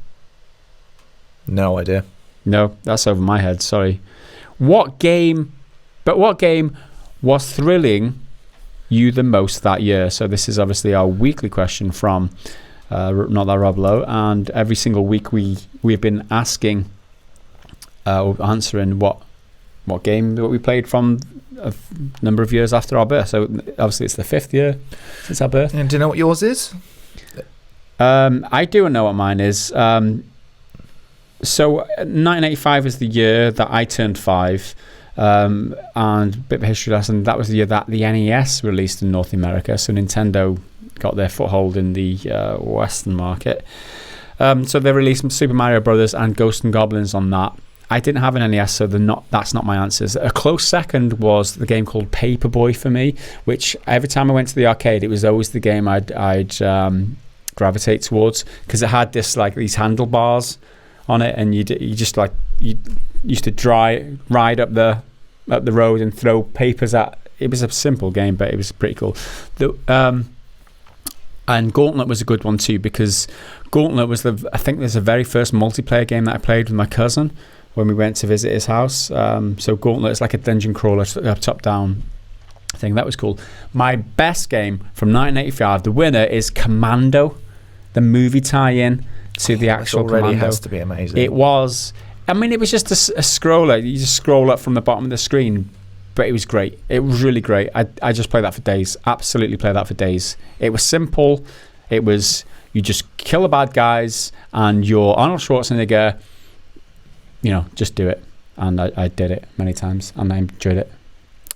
No idea. No, that's over my head, sorry. What game was thrilling you the most that year? So this is obviously our weekly question from Not That Rob Lowe, and every single week we've been asking or answering what game that we played from a number of years after our birth. So obviously it's the 5th year since our birth. And do you know what yours is? I do know what mine is. So 1985 is the year that I turned 5. And a bit of a history lesson, that was the year that the NES released in North America. So Nintendo got their foothold in the Western market. So they released Super Mario Brothers and Ghosts and Goblins on that. I didn't have an NES, so that's not my answers. A close second was the game called Paperboy for me, which every time I went to the arcade, it was always the game I'd gravitate towards, because it had these handlebars on it, and you used to ride up the road and throw papers at. It was a simple game, but it was pretty cool. And Gauntlet was a good one too, because Gauntlet was I think there's the very first multiplayer game that I played with my cousin when we went to visit his house. So Gauntlet is like a dungeon crawler, top down thing. That was cool. My best game from 1985, the winner is Commando, the movie tie-in to the actual Commando. Has to be amazing. It was. I mean, it was just a scroller. You just scroll up from the bottom of the screen. But it was great. It was really great. I just played that for days. Absolutely played that for days. It was simple. It was, you just kill the bad guys and you're Arnold Schwarzenegger, just do it. And I did it many times and I enjoyed it.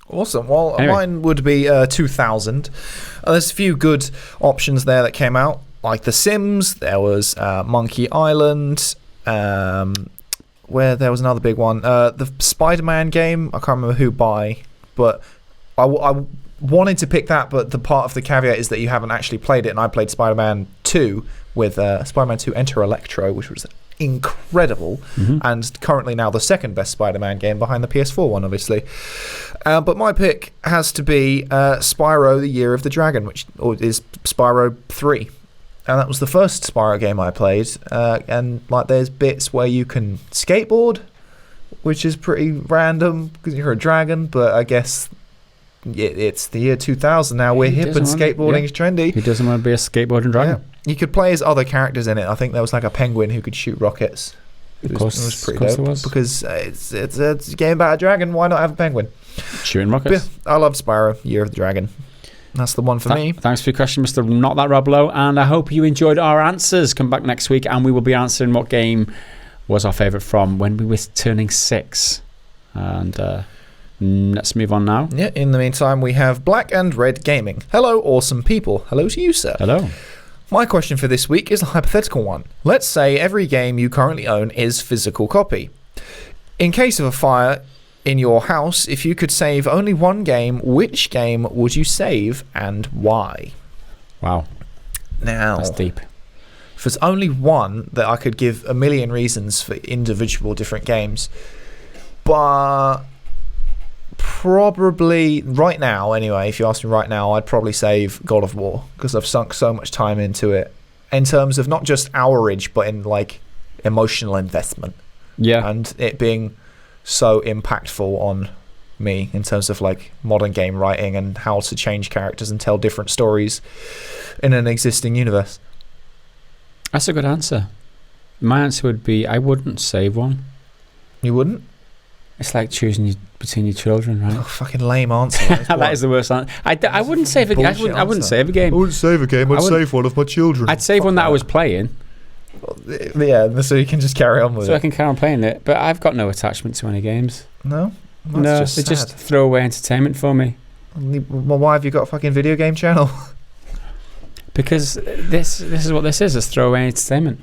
Awesome. Well, anyway. Mine would be 2000. There's a few good options there that came out. like The Sims. There was Monkey Island. Where there was another big one. The Spider-Man game. I can't remember who by, but I wanted to pick that, but the part of the caveat is that you haven't actually played it, and I played Spider-Man 2 with Spider-Man 2 Enter Electro, which was incredible, and currently now the second best Spider-Man game behind the PS4 one, obviously. But my pick has to be Spyro: The Year of the Dragon, which is Spyro 3. And that was the first Spyro game I played. And like, there's bits where you can skateboard, which is pretty random because you're a dragon, but I guess it's the year 2000 now. We're hip and skateboarding is trendy. He doesn't want to be a skateboarding dragon. Yeah. You could play as other characters in it. I think there was like a penguin who could shoot rockets. It was pretty dope. Because it's a game about a dragon. Why not have a penguin? Shooting rockets. I love Spyro, Year of the Dragon. That's the one for me. Thanks for your question, Mr. Not That Rob Lowe. And I hope you enjoyed our answers. Come back next week and we will be answering what game was our favourite from when we were turning 6. And let's move on now. Yeah, in the meantime, we have Black and Red Gaming. Hello, awesome people. Hello to you, sir. Hello. My question for this week is a hypothetical one. Let's say every game you currently own is physical copy. In case of a fire in your house, if you could save only one game, which game would you save and why? Wow. Now, that's deep. If there's only one, that I could give a million reasons for individual different games. But probably right now, anyway, if you ask me right now, I'd probably save God of War because I've sunk so much time into it in terms of not just hourage, but in like emotional investment. Yeah. And it being so impactful on me in terms of like modern game writing and how to change characters and tell different stories in an existing universe. That's a good answer. My answer would be I wouldn't save one. You wouldn't? It's like choosing between your children, right? Oh, fucking lame answer. That is the worst answer. I wouldn't save a game. I wouldn't save a game. I wouldn't save a game. I'd save one of my children. I'd save one that I was playing. Yeah, so you can just carry on with it. So I can carry on playing it. But I've got no attachment to any games. No? No, they're just throwaway entertainment for me. Well, why have you got a fucking video game channel? Because this is what this is. It's throwaway entertainment.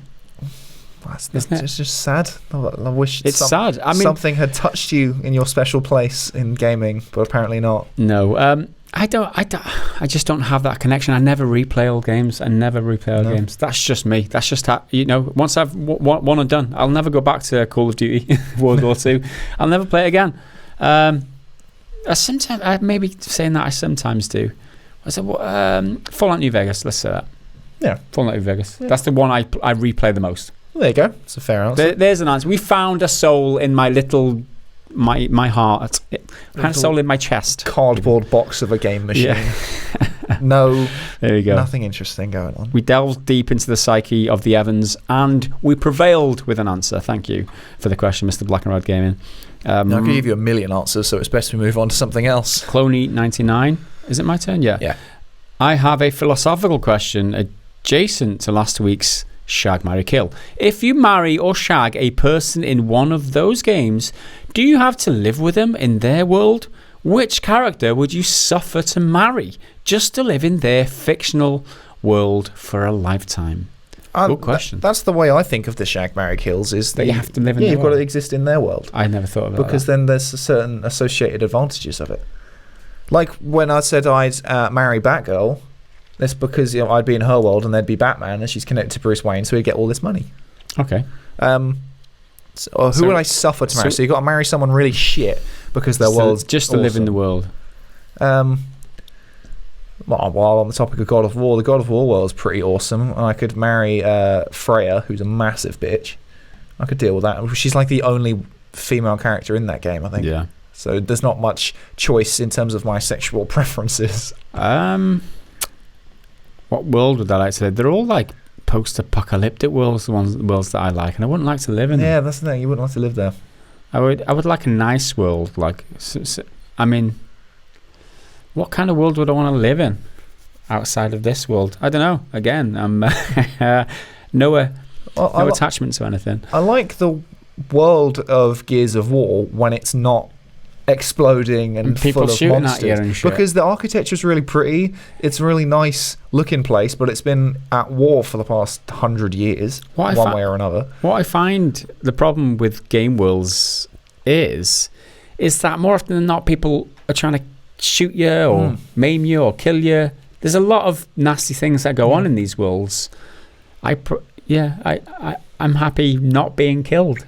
Isn't it? It's just sad. I wish it's sad. I mean, something had touched you in your special place in gaming, but apparently not. No, I just don't have that connection. I never replay old games. Games. That's just me. That's just how, once I've one and done, I'll never go back to Call of Duty World War II. I'll never play it again. I maybe saying that I sometimes do. I said, Fallout New Vegas. Let's say that. Yeah, Fallout New Vegas. Yeah. That's the one I replay the most. Well, there you go. It's a fair answer. There's an answer. We found a soul in my little. My heart, had a soul in my chest. Cardboard box of a game machine. Yeah. No, there you go. Nothing interesting going on. We delved deep into the psyche of the Evans, and we prevailed with an answer. Thank you for the question, Mr. Black and Red Gaming. I could give you a million answers, so it's best we move on to something else. Cloney99, is it my turn? Yeah. I have a philosophical question adjacent to last week's Shag, Marry, Kill. If you marry or shag a person in one of those games, do you have to live with them in their world? Which character would you suffer to marry just to live in their fictional world for a lifetime? Good question. That's the way I think of the Shag, Marry, Kills, is that you have to live in their you've world. got to exist in their world. I never thought about that. Because then there's certain associated advantages of it. Like when I said I'd marry Batgirl, that's because I'd be in her world and there'd be Batman and she's connected to Bruce Wayne, so he'd get all this money. Okay. Who would I suffer to marry? So you've got to marry someone really shit because their world's just to live in the world. While on the topic of God of War, the God of War world is pretty awesome. And I could marry Freya, who's a massive bitch. I could deal with that. She's like the only female character in that game, I think. Yeah. So there's not much choice in terms of my sexual preferences. What world would I like to live? They're all like post-apocalyptic worlds, the worlds that I like, and I wouldn't like to live in them. Yeah, that's the thing. You wouldn't like to live there. I would like a nice world. Like, I mean, what kind of world would I want to live in outside of this world? I don't know. Again, I'm no attachment to anything. I like the world of Gears of War when it's not exploding and people full of shooting monsters. at you and shit. Because the architecture is really pretty. It's a really nice looking place, but it's been at war for the past 100 years, one way or another. What I find the problem with game worlds is that more often than not, people are trying to shoot you or maim you or kill you. There's a lot of nasty things that go on in these worlds. I'm happy not being killed.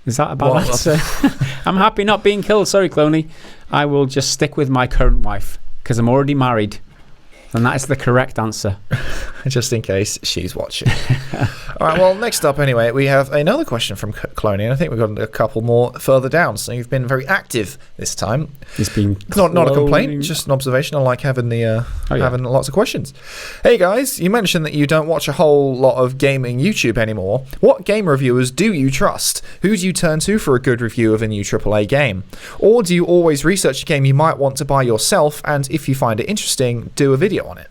Is that a bad answer? I'm happy not being killed. Sorry, Cloney. I will just stick with my current wife because I'm already married. And that is the correct answer. Just in case she's watching. All right, well, next up, anyway, we have another question from Cloney, and I think we've got a couple more further down. So you've been very active this time. It's been not a complaint, just an observation. I like having having lots of questions. Hey, guys, you mentioned that you don't watch a whole lot of gaming YouTube anymore. What game reviewers do you trust? Who do you turn to for a good review of a new AAA game? Or do you always research a game you might want to buy yourself, and if you find it interesting, do a video on it?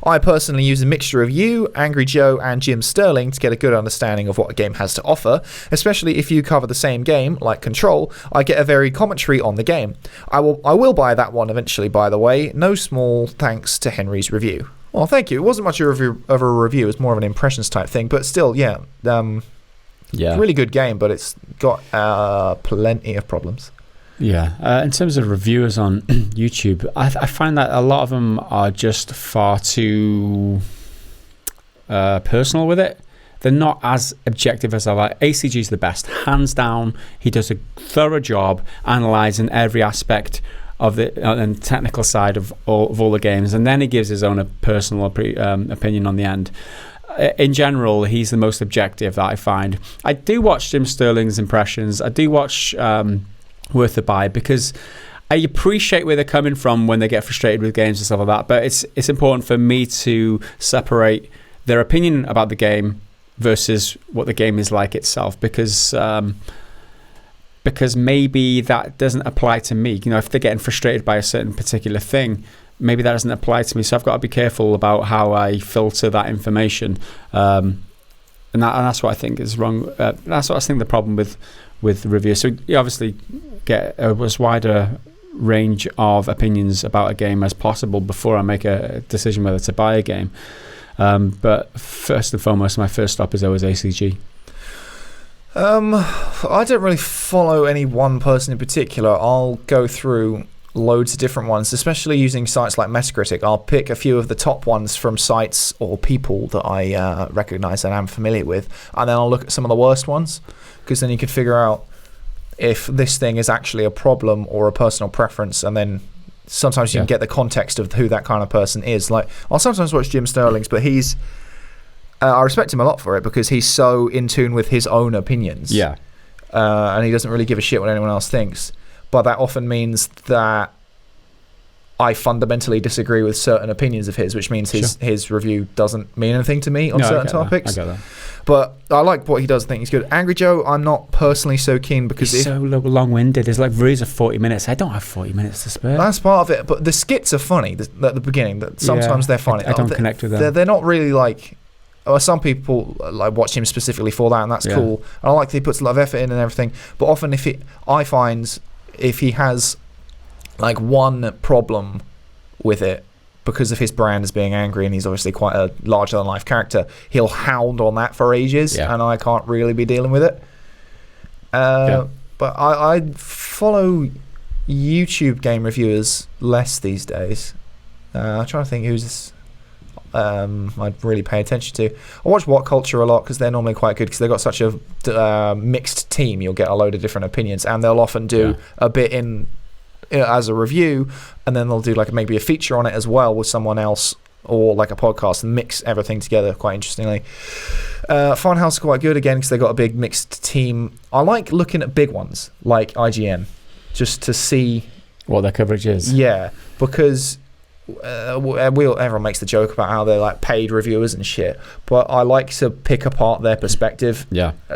I personally use a mixture of you, Angry Joe, and Jim Sterling to get a good understanding of what a game has to offer, especially if you cover the same game, like Control. I get a varied commentary on the game. I will buy that one eventually, by the way. No small thanks to Henry's review. Well, thank you. It wasn't much of a review. It was more of an impressions type thing, but still, really good game, but it's got plenty of problems. Yeah, in terms of reviewers on YouTube, I find that a lot of them are just far too personal with it. They're not as objective as I like. ACG's the best, hands down. He does a thorough job analysing every aspect of the and technical side of all the games, and then he gives his own personal opinion on the end. In general, he's the most objective that I find. I do watch Jim Sterling's impressions. I do watch Worth a Buy because I appreciate where they're coming from when they get frustrated with games and stuff like that, but it's important for me to separate their opinion about the game versus what the game is like itself, because maybe that doesn't apply to me. You know, if they're getting frustrated by a certain particular thing, maybe that doesn't apply to me, so I've got to be careful about how I filter that information, and that's what I think is wrong. That's what I think the problem with the review. So you obviously get as wider range of opinions about a game as possible before I make a decision whether to buy a game. But first and foremost, my first stop is always ACG. I don't really follow any one person in particular. I'll go through loads of different ones, especially using sites like Metacritic. I'll pick a few of the top ones from sites or people that I recognise and am familiar with, and then I'll look at some of the worst ones, because then you can figure out if this thing is actually a problem or a personal preference, and then sometimes you can get the context of who that kind of person is. Like, I'll sometimes watch Jim Sterling's, but he's I respect him a lot for it because he's so in tune with his own opinions. Yeah. And he doesn't really give a shit what anyone else thinks. But that often means that I fundamentally disagree with certain opinions of his, which means his review doesn't mean anything to me on certain topics. I get that. But I like what he does. I think he's good. Angry Joe, I'm not personally so keen because he's so long-winded. There's like reviews of 40 minutes. I don't have 40 minutes to spare. That's part of it. But the skits are funny at the beginning. That sometimes they're funny. I don't connect with them. They're not really like. Some people like watch him specifically for that, and that's cool. And I like that he puts a lot of effort in and everything. But often, I find if he has like one problem with it because of his brand as being angry, and he's obviously quite a larger than life character, he'll hound on that for ages, and I can't really be dealing with it. But I follow YouTube game reviewers less these days. I'm trying to think who's I'd really pay attention to. I watch What Culture a lot because they're normally quite good because they've got such a mixed team. You'll get a load of different opinions, and they'll often do a bit in as a review, and then they'll do like maybe a feature on it as well with someone else, or like a podcast, and mix everything together quite interestingly. Funhouse is quite good again because they've got a big mixed team. I like looking at big ones like IGN just to see what their coverage is. Yeah, because everyone makes the joke about how they're like paid reviewers and shit, but I like to pick apart their perspective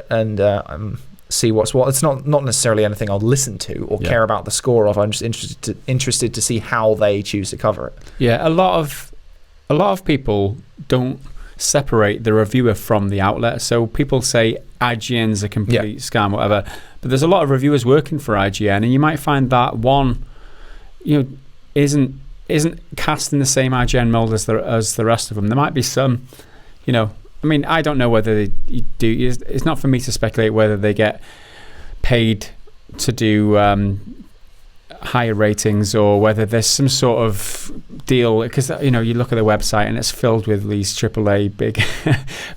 and see what's what. It's not necessarily anything I'll listen to or care about the score of. I'm just interested to see how they choose to cover it. Yeah, a lot of people don't separate the reviewer from the outlet. So people say IGN's a complete scam, whatever, but there's a lot of reviewers working for IGN, and you might find that one, isn't cast in the same IGN mold as the rest of them. There might be some, I mean, I don't know whether they do. It's not for me to speculate whether they get paid to do higher ratings or whether there's some sort of deal, because you look at the website and it's filled with these AAA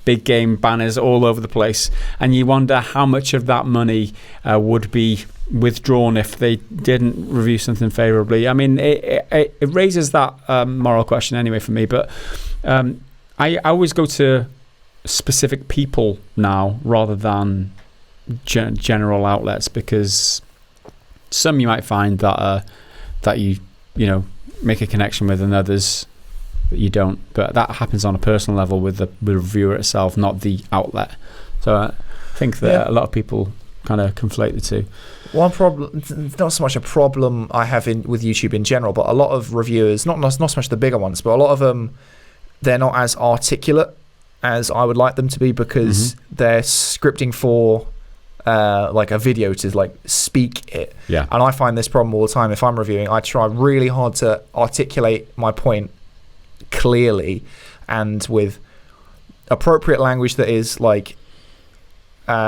big game banners all over the place, and you wonder how much of that money would be withdrawn if they didn't review something favorably. I mean, it raises that moral question anyway for me, but I always go to specific people now rather than general outlets, because some you might find that you make a connection with, and others that you don't. But that happens on a personal level with the reviewer itself, not the outlet. So I think that a lot of people kind of conflate the two. One problem, not so much a problem I have with YouTube in general, but a lot of reviewers, not so much the bigger ones, but a lot of them, they're not as articulate as I would like them to be, because they're scripting for like a video to like speak it. Yeah. And I find this problem all the time. If I'm reviewing, I try really hard to articulate my point clearly and with appropriate language that is like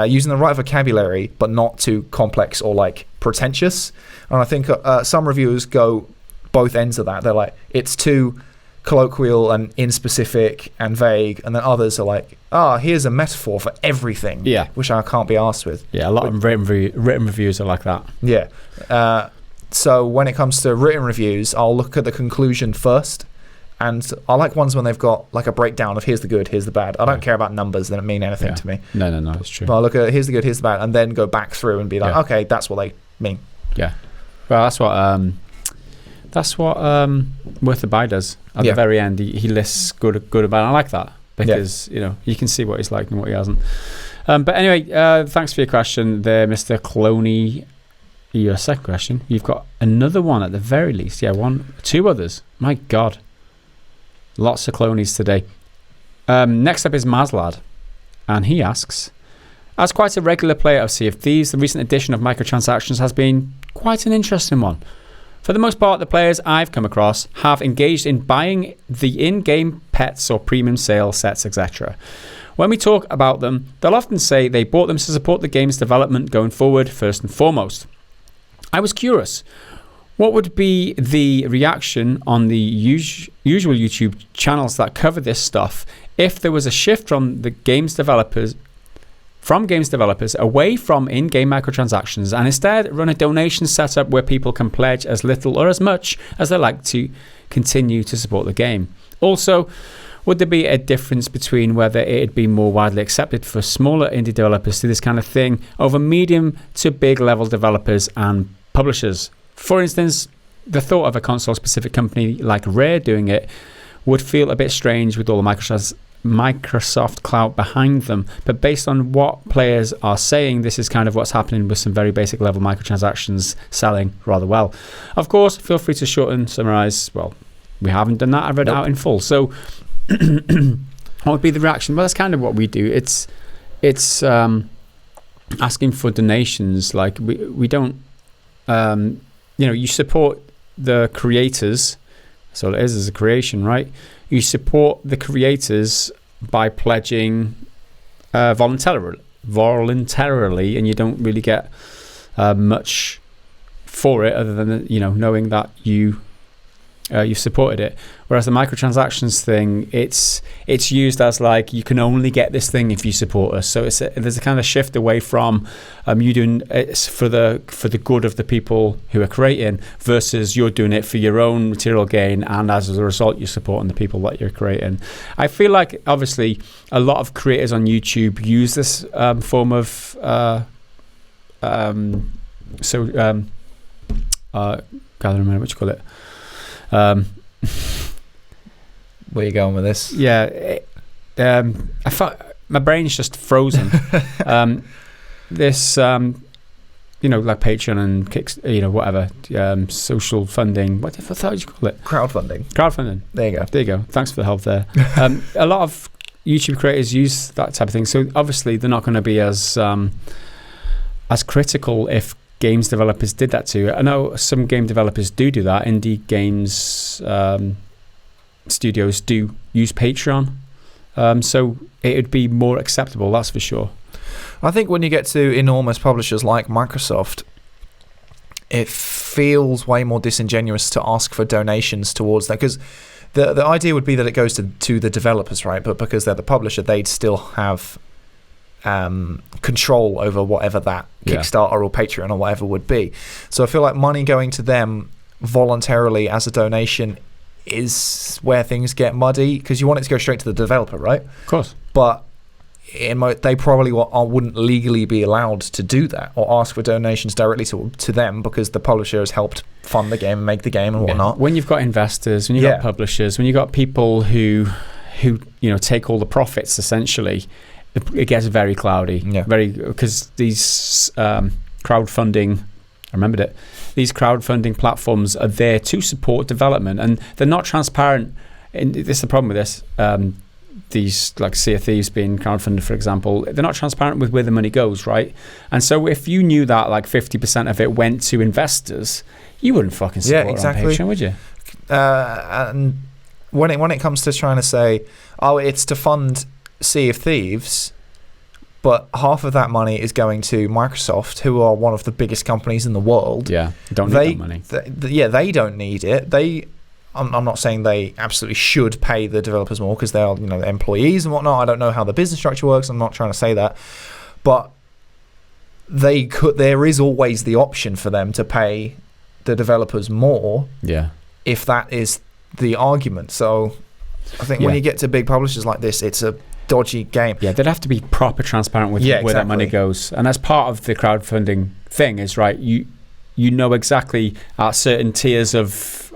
using the right vocabulary, but not too complex or like pretentious. And I think some reviewers go both ends of that. They're like, it's too colloquial and inspecific and vague, and then others are like, here's a metaphor for everything, which I can't be arsed with. A lot of written reviews are like that. So when it comes to written reviews, I'll look at the conclusion first, and I like ones when they've got like a breakdown of here's the good, here's the bad. I don't care about numbers, they don't mean anything to me. No, it's true. But I look at here's the good, here's the bad, and then go back through and be like, okay, that's what they mean. Well, that's what Worth the Buy does at the very end. He lists good and bad. I like that, because you can see what he's like and what he hasn't. But anyway, thanks for your question there, Mr. Cloney. Your second question, you've got another one at the very least. Two others. My God, lots of Clonies today. Next up is Mazlad, and he asks, as quite a regular player of Sea of Thieves, the recent addition of microtransactions has been quite an interesting one. For the most part, the players I've come across have engaged in buying the in-game pets or premium sale sets, etc. When we talk about them, they'll often say they bought them to support the game's development going forward, first and foremost. I was curious, what would be the reaction on the usual YouTube channels that cover this stuff if there was a shift from games developers away from in-game microtransactions and instead run a donation setup where people can pledge as little or as much as they like to continue to support the game? Also, would there be a difference between whether it'd be more widely accepted for smaller indie developers to do this kind of thing over medium to big level developers and publishers? For instance, the thought of a console-specific company like Rare doing it would feel a bit strange with all the Microsoft clout behind them, but based on what players are saying, this is kind of what's happening with some very basic level microtransactions selling rather well. Of course, feel free to shorten, summarize. Well, we haven't done that. I've read it out in full. So what would be the reaction? Well, that's kind of what we do. It's asking for donations. Like we don't you support the creators, so it is as a creation, right? You support the creators by pledging voluntarily, and you don't really get much for it other than knowing that you supported it. Whereas the microtransactions thing, it's used as like you can only get this thing if you support us. So there's a kind of shift away from you doing it for the good of the people who are creating versus you're doing it for your own material gain, and as a result you're supporting the people that you're creating. I feel like obviously a lot of creators on YouTube use this form of can't remember what you call it. Where are you going with this? I thought my brain's just frozen. This like Patreon and Kicks, whatever, social funding. What the fuck did you call it? Crowdfunding. Crowdfunding. There you go. Thanks for the help there. A lot of YouTube creators use that type of thing. So obviously they're not going to be as critical if games developers did that too. I know some game developers do that. Indie games studios do use Patreon. So it would be more acceptable, that's for sure. I think when you get to enormous publishers like Microsoft, it feels way more disingenuous to ask for donations towards that, because the idea would be that it goes to the developers, right? But because they're the publisher, they'd still have control over whatever that Kickstarter or Patreon or whatever would be. So I feel like money going to them voluntarily as a donation is where things get muddy, because you want it to go straight to the developer, right? Of course. But they probably wouldn't legally be allowed to do that or ask for donations directly to them, because the publisher has helped fund the game and make the game and whatnot. When you've got investors, when you've got publishers, when you've got people who take all the profits, essentially, it gets very cloudy. Because these crowdfunding, I remembered it, these crowdfunding platforms are there to support development, and they're not transparent. And this is the problem with this. These, like Sea of Thieves being crowdfunded, for example, they're not transparent with where the money goes, right? And so if you knew that like 50% of it went to investors, you wouldn't fucking support it on Patreon, would you? And when it comes to trying to say, oh, it's to fund Sea of Thieves, but half of that money is going to Microsoft, who are one of the biggest companies in the world. Yeah, don't need that money. They don't need it. I'm not saying they absolutely should pay the developers more, because they are, employees and whatnot. I don't know how the business structure works. I'm not trying to say that, but they could. There is always the option for them to pay the developers more. Yeah. If that is the argument. So I think when you get to big publishers like this, it's a dodgy game. Yeah, they'd have to be proper transparent with where that money goes, and that's part of the crowdfunding thing. Is right. You know exactly at certain tiers of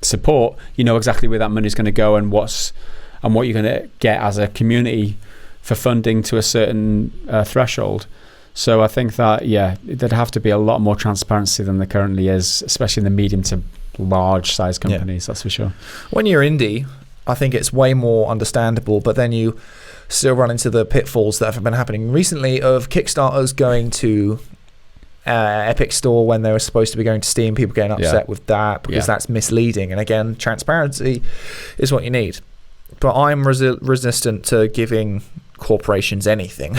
support, you know exactly where that money is going to go and what you're going to get as a community for funding to a certain threshold. So I think that there'd have to be a lot more transparency than there currently is, especially in the medium to large size companies. That's for sure. When you're indie, I think it's way more understandable, but then you still run into the pitfalls that have been happening recently of Kickstarters going to Epic Store when they were supposed to be going to Steam, people getting upset with that because that's misleading. And again, transparency is what you need. But I'm resistant to giving corporations anything.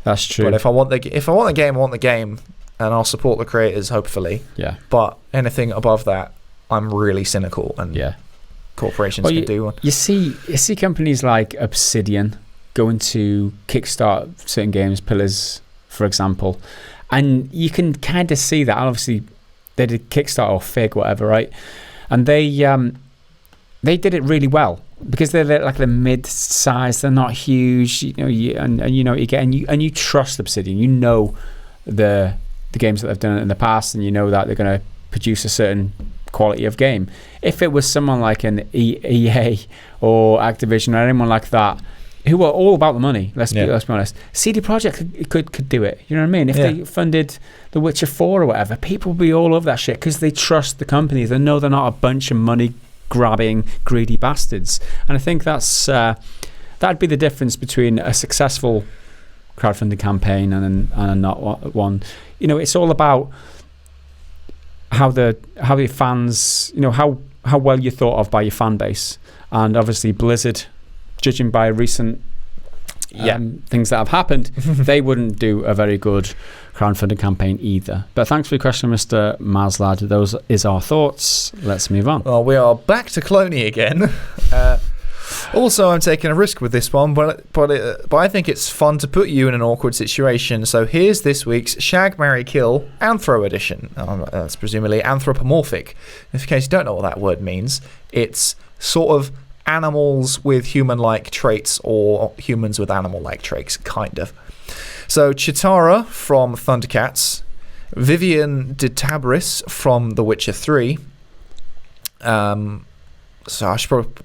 That's true. But if I want the game, I want the game, and I'll support the creators, hopefully. Yeah. But anything above that, I'm really cynical, and corporations can do one. You see companies like Obsidian going to kickstart certain games, Pillars, for example. And you can kind of see that. Obviously, they did Kickstarter or Fig, whatever, right? And they did it really well, because they're like the mid-size. They're not huge, and you know what you get, and you trust Obsidian. You know the games that they've done in the past, and you know that they're going to produce a certain quality of game. If it was someone like an EA or Activision or anyone like that, who are all about the money, let's be honest. CD Projekt could do it. You know what I mean? If they funded The Witcher 4 or whatever, people would be all over that shit, because they trust the company. They know they're not a bunch of money-grabbing, greedy bastards. And I think that'd be the difference between a successful crowdfunding campaign and a not one. It's all about how the fans, how well you're thought of by your fan base. And obviously Blizzard, judging by recent things that have happened, they wouldn't do a very good crowdfunding campaign either. But thanks for your question, Mr. Maslad. Those is our thoughts. Let's move on. Well, we are back to Cloney again. Also, I'm taking a risk with this one, but I think it's fun to put you in an awkward situation. So here's this week's Shag, Marry, Kill Anthro edition. That's presumably anthropomorphic. In case you don't know what that word means, it's sort of animals with human-like traits or humans with animal-like traits, kind of. So Chitara from Thundercats, Vivian de Tabris from The Witcher 3, so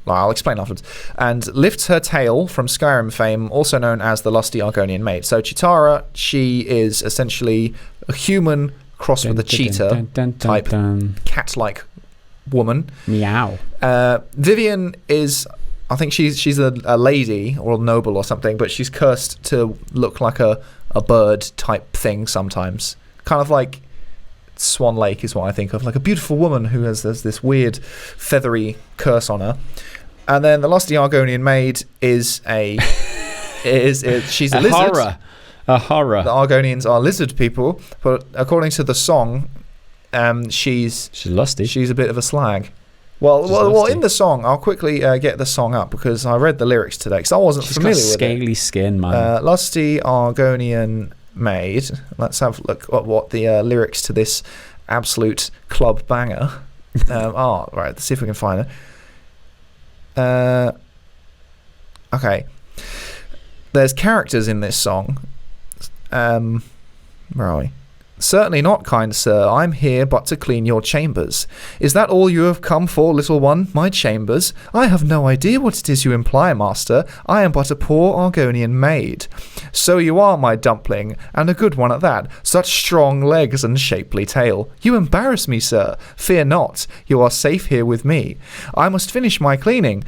I'll explain afterwards, and Lifts Her Tail from Skyrim fame, also known as the Lusty Argonian Maid. So Chitara, she is essentially a human crossed with a cheetah type cat-like woman. Meow. Vivian is I think she's a lady or a noble or something, but she's cursed to look like a bird type thing sometimes. Kind of like Swan Lake is what I think of, like a beautiful woman who has this weird feathery curse on her. And then the lusty Argonian maid is she's a lizard. A horror. The Argonians are lizard people, but according to the song, she's lusty. She's a bit of a slag. Well, in the song, I'll quickly get the song up because I read the lyrics today because I wasn't familiar with it. She's got scaly skin, man. Lusty Argonian maid. Let's have a look at what the lyrics to this absolute club banger are. Right, let's see if we can find it. Okay. There's characters in this song. Where are we? Certainly not, kind sir. I'm here but to clean your chambers. Is that all you have come for, little one? My chambers? I have no idea what it is you imply, master. I am but a poor Argonian maid. So you are, my dumpling, and a good one at that. Such strong legs and shapely tail. You embarrass me, sir. Fear not. You are safe here with me. I must finish my cleaning,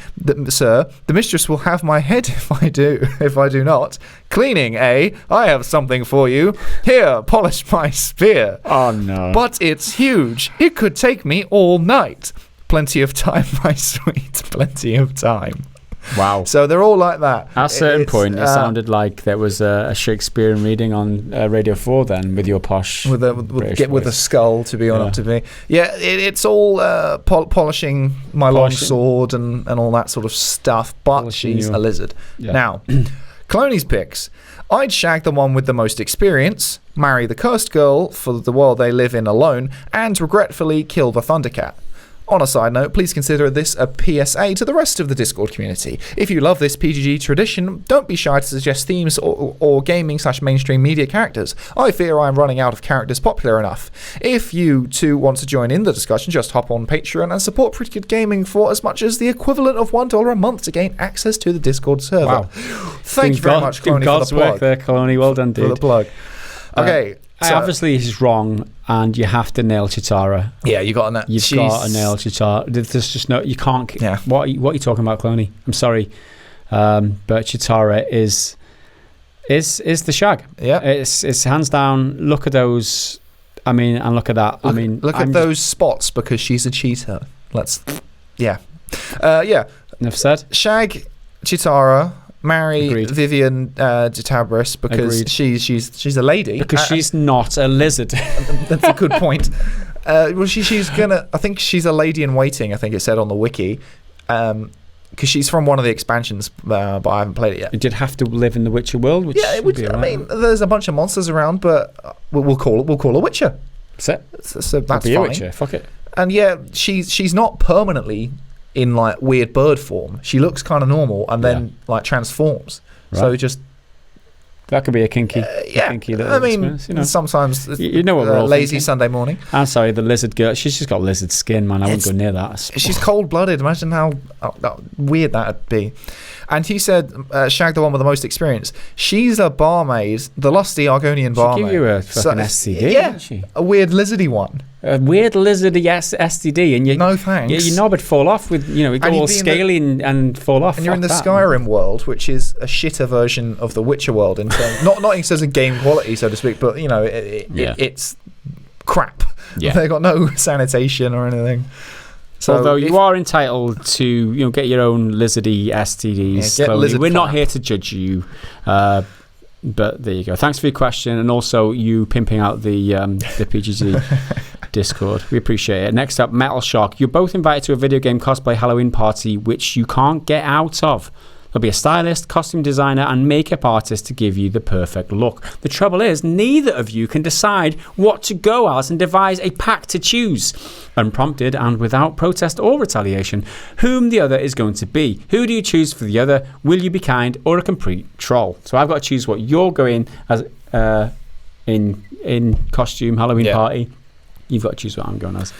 sir. The mistress will have my head if I do not. Cleaning, eh? I have something for you. Here, polish my spear. Oh, no. But it's huge. It could take me all night. Plenty of time, my sweet. Plenty of time. Wow. So they're all like that. At a certain point, it sounded like there was a Shakespearean reading on Radio 4 then, with your posh with a skull to be on up to be. Yeah, it's all polishing my long sword and all that sort of stuff, but polishing she's a lizard. Yeah. Now, Cloney's picks. I'd shag the one with the most experience, marry the cursed girl for the world they live in alone, and regretfully kill the Thundercat. On a side note, please consider this a PSA to the rest of the Discord community. If you love this PGG tradition, don't be shy to suggest themes or gaming/mainstream media characters. I fear I am running out of characters popular enough. If you too want to join in the discussion, just hop on Patreon and support Pretty Good Gaming for as much as the equivalent of $1 a month to gain access to the Discord server. Wow. Thank you very much, Cloney, for the plug. Work there, Cloney. Well done, dude. For the plug. Okay. So, obviously, he's wrong, and you have to nail Chitara. Yeah, you got to nail. You've got to nail Chitara. There's just no. You can't. Yeah. What are you talking about, Cloney? I'm sorry, but Chitara is the shag. Yeah. It's hands down. Look at those. I mean, and look at that. Look at those spots because she's a cheater. Yeah. Enough said. Shag Chitara. Marry Vivian Detabris because she's a lady. Because she's not a lizard. That's a good point. Well, she's gonna. I think she's a lady in waiting. I think it said on the wiki, because she's from one of the expansions, but I haven't played it yet. You did have to live in the Witcher world, which it would. I mean, there's a bunch of monsters around, but we'll call a Witcher. So that's fine. Witcher. Fuck it. And yeah, she's not permanently in like weird bird form. She looks kind of normal and then like transforms. Right. So just that could be a kinky, kinky little experience, sometimes you know what we're all lazy thinking. Sunday morning. I'm sorry, the lizard girl. She's just got lizard skin, man. I wouldn't go near that. She's cold-blooded. Imagine how weird that'd be. And he said, shag the one with the most experience. She's a barmaid, the lusty Argonian barmaid. She give you a fucking STD, didn't she? A weird lizardy one. A weird lizardy STD, and no thanks. Yeah, your knob would fall off with, it go all scaly and fall off. And you're in the Skyrim world, which is a shitter version of the Witcher world in terms, not in terms of game quality, so to speak, but it's crap. Yeah. They got no sanitation or anything. So although you are entitled to, get your own lizardy STDs, we're not here to judge you. But there you go. Thanks for your question, and also you pimping out the PGG Discord. We appreciate it. Next up, Metal Shark. You're both invited to a video game cosplay Halloween party, which you can't get out of. There'll be a stylist, costume designer, and makeup artist to give you the perfect look. The trouble is, neither of you can decide what to go as and devise a pack to choose, unprompted and without protest or retaliation, whom the other is going to be. Who do you choose for the other? Will you be kind or a complete troll? So I've got to choose what you're going as in costume Halloween party. You've got to choose what I'm going as.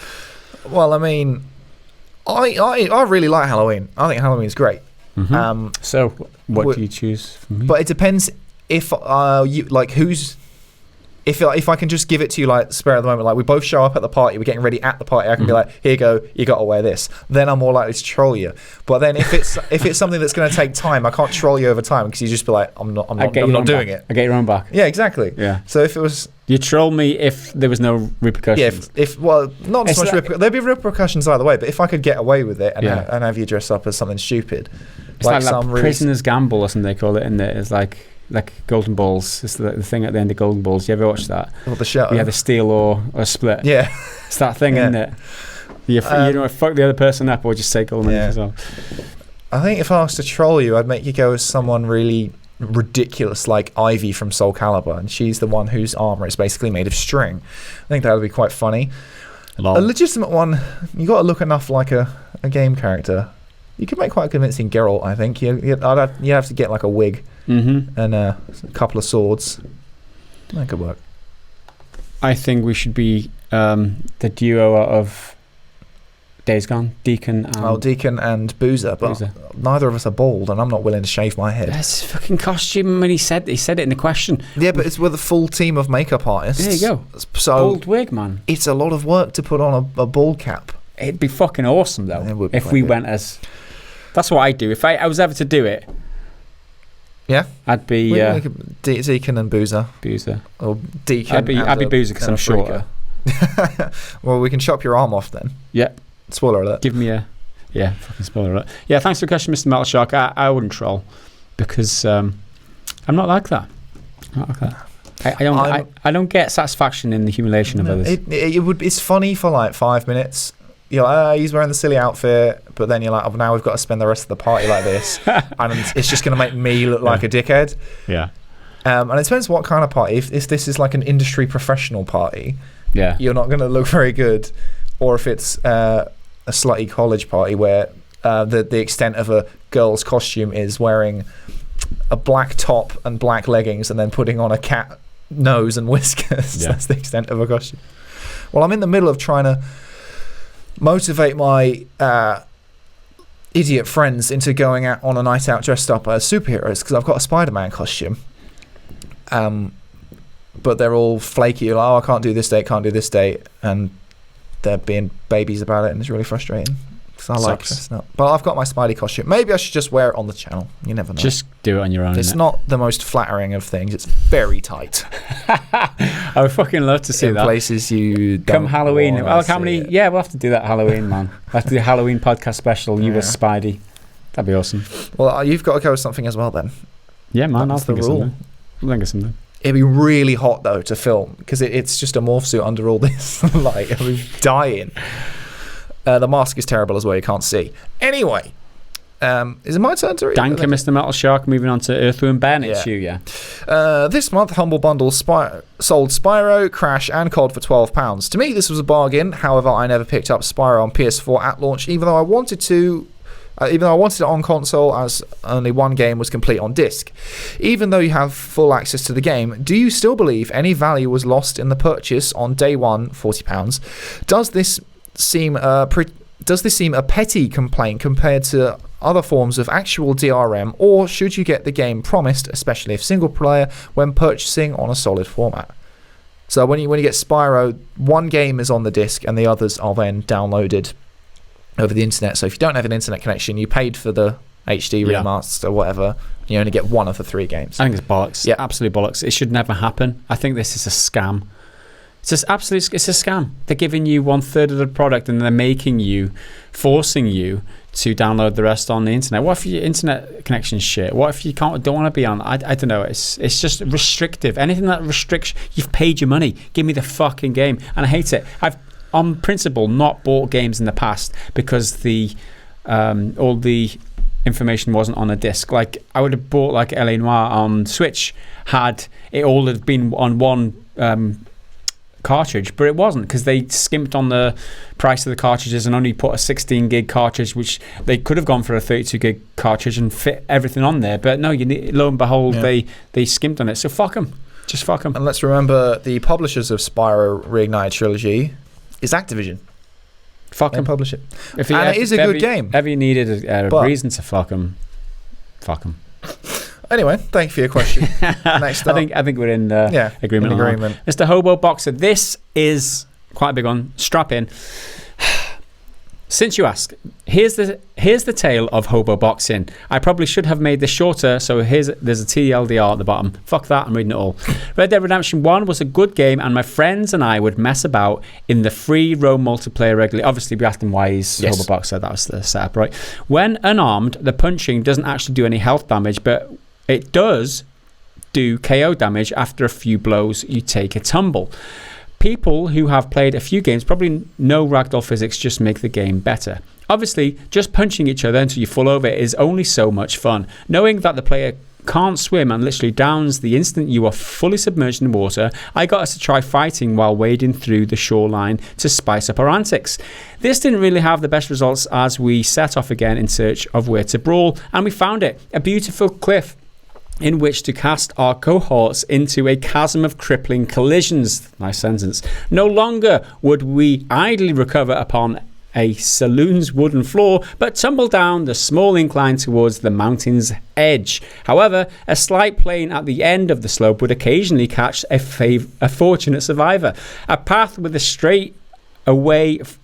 Well, I mean, I really like Halloween. I think Halloween's great. Mm-hmm. So what do you choose for me? But it depends if you like who's if I can just give it to you like spare at the moment, like we both show up at the party, we're getting ready at the party, I can be like, here you go, you got to wear this. Then I'm more likely to troll you. But then if it's something that's going to take time, I can't troll you over time because you just be like, I'm not doing it. I get your own back. Yeah, exactly. Yeah. So if it was, you troll me if there was no repercussions. Yeah, if well, not so much there'd be repercussions either way. But if I could get away with it and have you dress up as something stupid, it's like Prisoner's Gamble or something they call it in there. It's like Golden Balls. It's the thing at the end of Golden Balls. You ever watch that? Or the show? Yeah, the steal or split. Yeah, it's that thing, isn't it? You fuck the other person up or just take all the money as well. I think if I was to troll you, I'd make you go as someone really ridiculous like Ivy from Soul Calibur, and she's the one whose armor is basically made of string. I think that would be quite funny. Lol. A legitimate one, you got to look enough like a game character. You could make quite a convincing Geralt, I think. You have to get like a wig and a couple of swords. That could work. I think we should be the duo of Days Gone, Deacon and Boozer, but neither of us are bald, and I'm not willing to shave my head. That's fucking costume. When he said it in the question. Yeah, but it's with a full team of makeup artists. There you go. So bald wig, man. It's a lot of work to put on a bald cap. It'd be fucking awesome though if we went as. That's what I'd do if I was ever to do it. Yeah, I'd be Deacon and Boozer. Or Deacon. I'd be Boozer because I'm shorter. Well, we can chop your arm off then. Yeah. Spoiler alert. Give me fucking spoiler alert. Yeah, thanks for the question, Mr. Metal Shark. I wouldn't troll because I'm not like that. I don't get satisfaction in the humiliation of others. It's funny for like 5 minutes. You're like, he's wearing the silly outfit, but then you're like, now we've got to spend the rest of the party like this, and it's just going to make me look like a dickhead. Yeah. And it depends what kind of party. If this is like an industry professional party, you're not going to look very good. Or if it's a slutty college party where the extent of a girl's costume is wearing a black top and black leggings and then putting on a cat nose and whiskers. That's the extent of a costume. Well, I'm in the middle of trying to motivate my idiot friends into going out on a night out dressed up as superheroes because I've got a Spider-Man costume. But they're all flaky. Like, I can't do this date, and they're being babies about it, and it's really frustrating. Because I like dressing up. But I've got my Spidey costume. Maybe I should just wear it on the channel. You never know. Just do it on your own. It's not the most flattering of things. It's very tight. I would fucking love to see that. Places you don't come Halloween. We'll have to do that Halloween, man. We'll have to do a Halloween podcast special. You were Spidey. That'd be awesome. Well, you've got to go with something as well then. Yeah, man. I'll think of something. It'd be really hot though to film because it's just a morph suit under all this light. I'd be dying. The mask is terrible as well. You can't see. Anyway, is it my turn to read? Danker, Mr. Metal Shark. Moving on to Earthworm Ben. It's you, this month, Humble Bundle sold Spyro, Crash, and COD for £12. To me, this was a bargain. However, I never picked up Spyro on PS4 at launch, even though I wanted it on console, as only one game was complete on disc. Even though you have full access to the game, do you still believe any value was lost in the purchase on day one, £40? Does this seem a petty complaint compared to other forms of actual DRM, or should you get the game promised, especially if single player, when purchasing on a solid format? So when you get Spyro, one game is on the disc and the others are then downloaded over the internet. So if you don't have an internet connection, you paid for the HD remaster or whatever, you only get one of the 3 games. I think it's bollocks. Yeah, absolute bollocks. It should never happen. I think this is a scam. It's a scam. They're giving you 1/3 of the product and they're forcing you to download the rest on the internet. What if your internet connection's shit? What if you don't want to be on? I don't know. It's just restrictive. Anything that restricts, you've paid your money. Give me the fucking game. And I hate it. I've, on principle, not bought games in the past because all the information wasn't on a disc. Like I would have bought like LA Noire on Switch had it all had been on one cartridge, but it wasn't because they skimped on the price of the cartridges and only put a 16 gig cartridge, which they could have gone for a 32 gig cartridge and fit everything on there. But no, lo and behold, they skimped on it. So fuck them. Just fuck them. And let's remember the publishers of Spyro Reignited Trilogy is Activision. Fuck them. Publish it. It is a good game. If you needed a reason to fuck them, fuck them. Anyway, thank you for your question. Next up. I think we're in agreement. In agreement. Mr. Hobo Boxer, this is quite a big one. Strap in. Since you ask, here's the tale of hobo boxing. I probably should have made this shorter, so there's a TLDR at the bottom. Fuck that, I'm reading it all. Red Dead Redemption 1 was a good game, and my friends and I would mess about in the free roam multiplayer regularly. Obviously, we asked him why he's hobo boxer. That was the setup, right? When unarmed, the punching doesn't actually do any health damage, but it does do KO damage after a few blows. You take a tumble. People who have played a few games probably know ragdoll physics just make the game better. Obviously, just punching each other until you fall over is only so much fun. Knowing that the player can't swim and literally downs the instant you are fully submerged in water, I got us to try fighting while wading through the shoreline to spice up our antics. This didn't really have the best results as we set off again in search of where to brawl, and we found it, a beautiful cliff in which to cast our cohorts into a chasm of crippling collisions. Nice sentence. No longer would we idly recover upon a saloon's wooden floor, but tumble down the small incline towards the mountain's edge. However, a slight plane at the end of the slope would occasionally catch a fortunate survivor. A path with a straight away for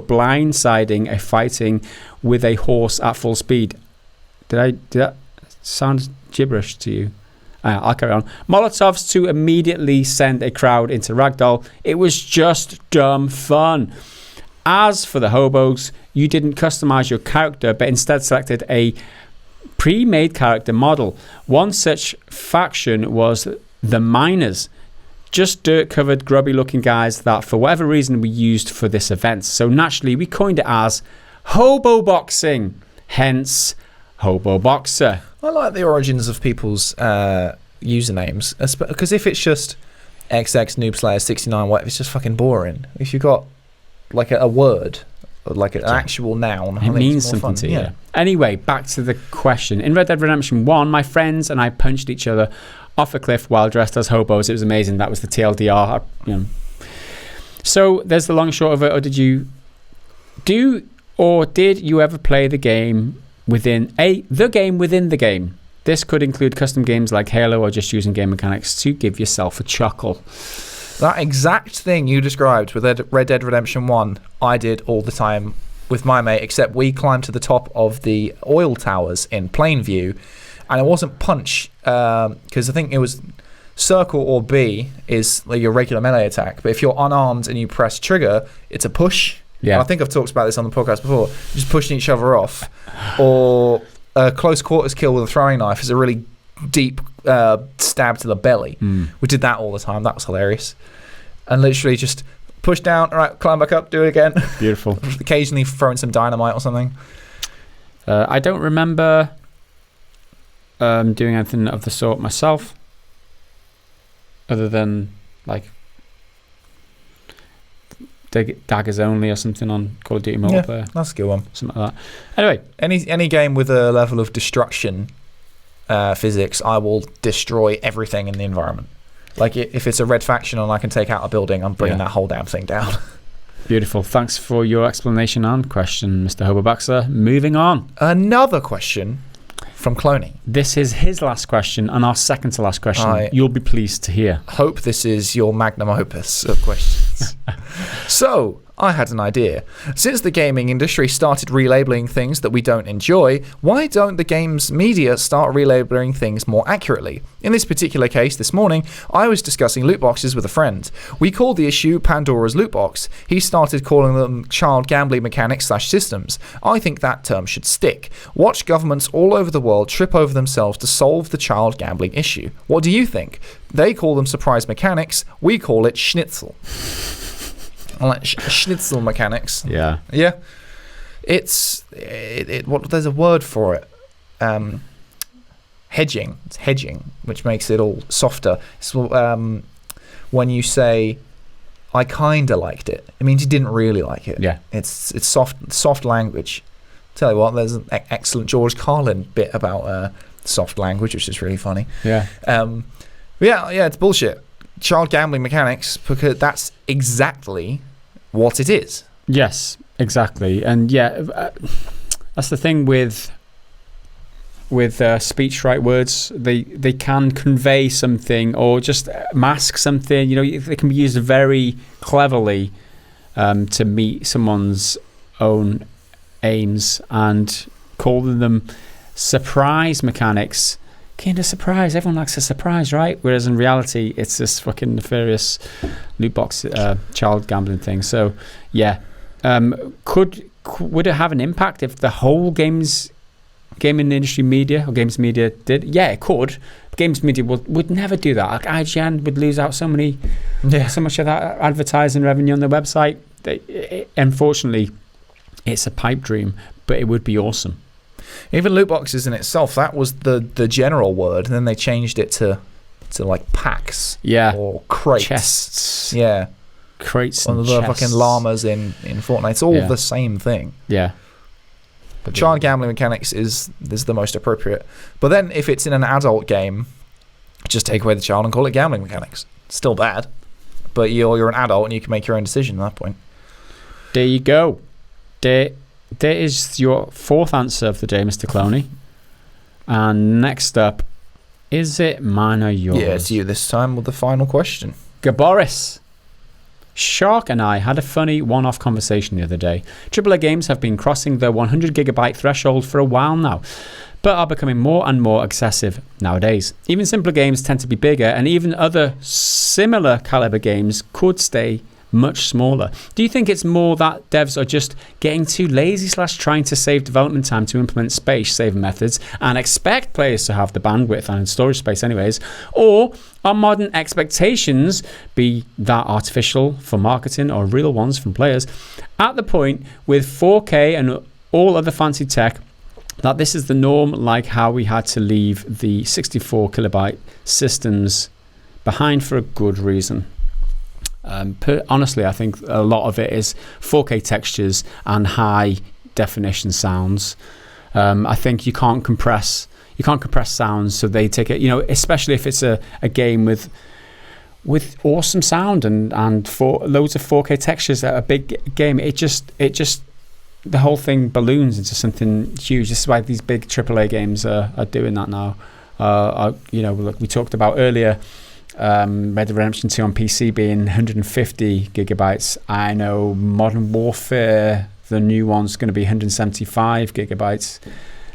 blindsiding a fighting with a horse at full speed. Did that sound gibberish to you? I'll carry on. Molotovs to immediately send a crowd into ragdoll. It was just dumb fun. As for the hobos, you didn't customize your character, but instead selected a pre-made character model. One such faction was the Miners. Just dirt-covered, grubby-looking guys that, for whatever reason, we used for this event. So naturally, we coined it as hobo boxing. Hence, Hobo Boxer. I like the origins of people's usernames, because if it's just XX Noob Slayer 69, what, it's just fucking boring. If you've got like a word, or like an actual noun, it means something to you. Anyway, back to the question. In Red Dead Redemption 1, my friends and I punched each other off a cliff while dressed as hobos. It was amazing. That was the TLDR. So there's the long and short of it. Or did you ever play the game within the game? This could include custom games like Halo or just using game mechanics to give yourself a chuckle. That exact thing you described with Red Dead Redemption 1, I did all the time with my mate, except we climbed to the top of the oil towers in Plainview, and it wasn't punch, because I think it was circle or B is like your regular melee attack, but if you're unarmed and you press trigger, it's a push. Yeah, and I think I've talked about this on the podcast before. Just pushing each other off, or a close quarters kill with a throwing knife is a really deep stab to the belly. We did that all the time. That was hilarious. And literally just push down, all right, climb back up, do it again. Beautiful. Occasionally throwing some dynamite or something. I don't remember doing anything of the sort myself, other than like daggers only or something on Call of Duty multiplayer. Yeah, that's a good one. Something like that. Anyway, any game with a level of destruction physics, I will destroy everything in the environment. Like if it's a red faction and I can take out a building, I'm bringing that whole damn thing down. Beautiful. Thanks for your explanation and question, Mr. Hoberbaxer. Moving on. Another question from Cloney. This is his last question and our second to last question. You'll be pleased to hear. Hope this is your magnum opus of questions. So, I had an idea. Since the gaming industry started relabeling things that we don't enjoy, why don't the games media start relabeling things more accurately? In this particular case, this morning, I was discussing loot boxes with a friend. We called the issue Pandora's Loot Box. He started calling them child gambling mechanics/systems. I think that term should stick. Watch governments all over the world trip over themselves to solve the child gambling issue. What do you think? They call them surprise mechanics. We call it schnitzel. Like schnitzel mechanics. Yeah. There's a word for it. Hedging. It's hedging, which makes it all softer. So, when you say, I kinda liked it, it means you didn't really like it. Yeah. It's soft language. Tell you what, there's an excellent George Carlin bit about soft language, which is really funny. Yeah. It's bullshit. Child gambling mechanics, because that's exactly what it is. Yes, exactly. And that's the thing with speech right words. They can convey something or just mask something. They can be used very cleverly to meet someone's own aims, and calling them surprise mechanics. Kind of surprise. Everyone likes a surprise, right? Whereas in reality, it's this fucking nefarious loot box child gambling thing. So, yeah. Would it have an impact if the whole gaming industry media or games media did? Yeah, it could. Games media would never do that. Like IGN would lose out so much of that advertising revenue on their website. Unfortunately, it's a pipe dream, but it would be awesome. Even loot boxes in itself, that was the general word, and then they changed it to like packs, or crates, chests, crates, and the fucking llamas in Fortnite. It's all the same thing. Yeah, but child gambling mechanics is the most appropriate. But then if it's in an adult game, just take away the child and call it gambling mechanics. Still bad, but you're an adult and you can make your own decision at that point. There you go. There is your fourth answer of the day, Mr. Cloney. And next up, is it mine or yours? Yeah, it's you this time with the final question. Gaboris. Shark and I had a funny one-off conversation the other day. AAA games have been crossing the 100 gigabyte threshold for a while now, but are becoming more and more excessive nowadays. Even simpler games tend to be bigger, and even other similar caliber games could stay much smaller. Do you think it's more that devs are just getting too lazy / trying to save development time to implement space saving methods and expect players to have the bandwidth and storage space anyways? Or are modern expectations, be that artificial for marketing or real ones from players, at the point with 4K and all other fancy tech that this is the norm, like how we had to leave the 64 kilobyte systems behind for a good reason? Honestly, I think a lot of it is 4K textures and high definition sounds. I think you can't compress sounds, so they take it. Especially if it's a game with awesome sound and for loads of 4K textures at a big game. It just the whole thing balloons into something huge. This is why these big AAA games are doing that now. Like we talked about earlier. Red Dead Redemption 2 on PC being 150 gigabytes. I know Modern Warfare, the new one's going to be 175 gigabytes.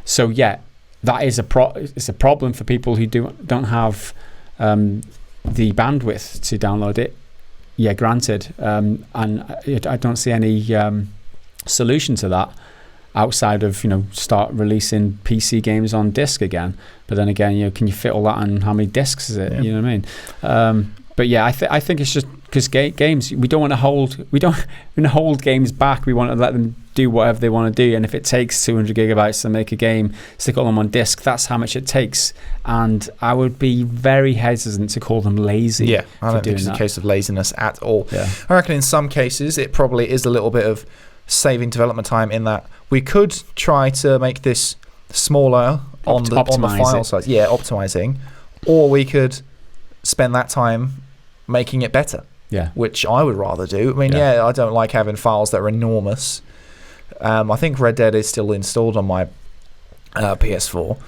So yeah, that is it's a problem for people who don't have the bandwidth to download it. Yeah, granted, and I don't see any solution to that outside of start releasing PC games on disc again. But then again, can you fit all that on how many discs is it? You know what I mean? But yeah, I think it's just because games, we don't want to hold games back. We want to let them do whatever they want to do. And if it takes 200 gigabytes to make a game, stick all them on disc, that's how much it takes. And I would be very hesitant to call them lazy. Yeah, I don't think it's a case of laziness at all. Yeah. I reckon in some cases it probably is a little bit of saving development time, in that we could try to make this smaller on the file size. Yeah, optimizing. Or we could spend that time making it better. Yeah. Which I would rather do. I mean, I don't like having files that are enormous. I think Red Dead is still installed on my PS4,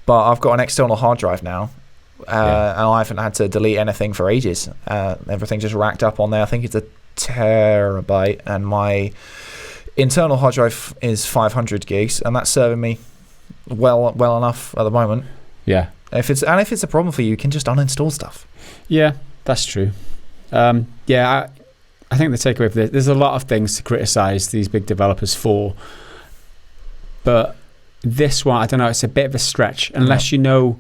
but I've got an external hard drive now, and I haven't had to delete anything for ages. Everything just racked up on there. I think it's a terabyte, and my internal hard drive is 500 gigs, and that's serving me well enough at the moment. Yeah. If it's a problem for you, you can just uninstall stuff. Yeah, that's true. I think the takeaway for this, there's a lot of things to criticize these big developers for, but this one, I don't know, it's a bit of a stretch unless you know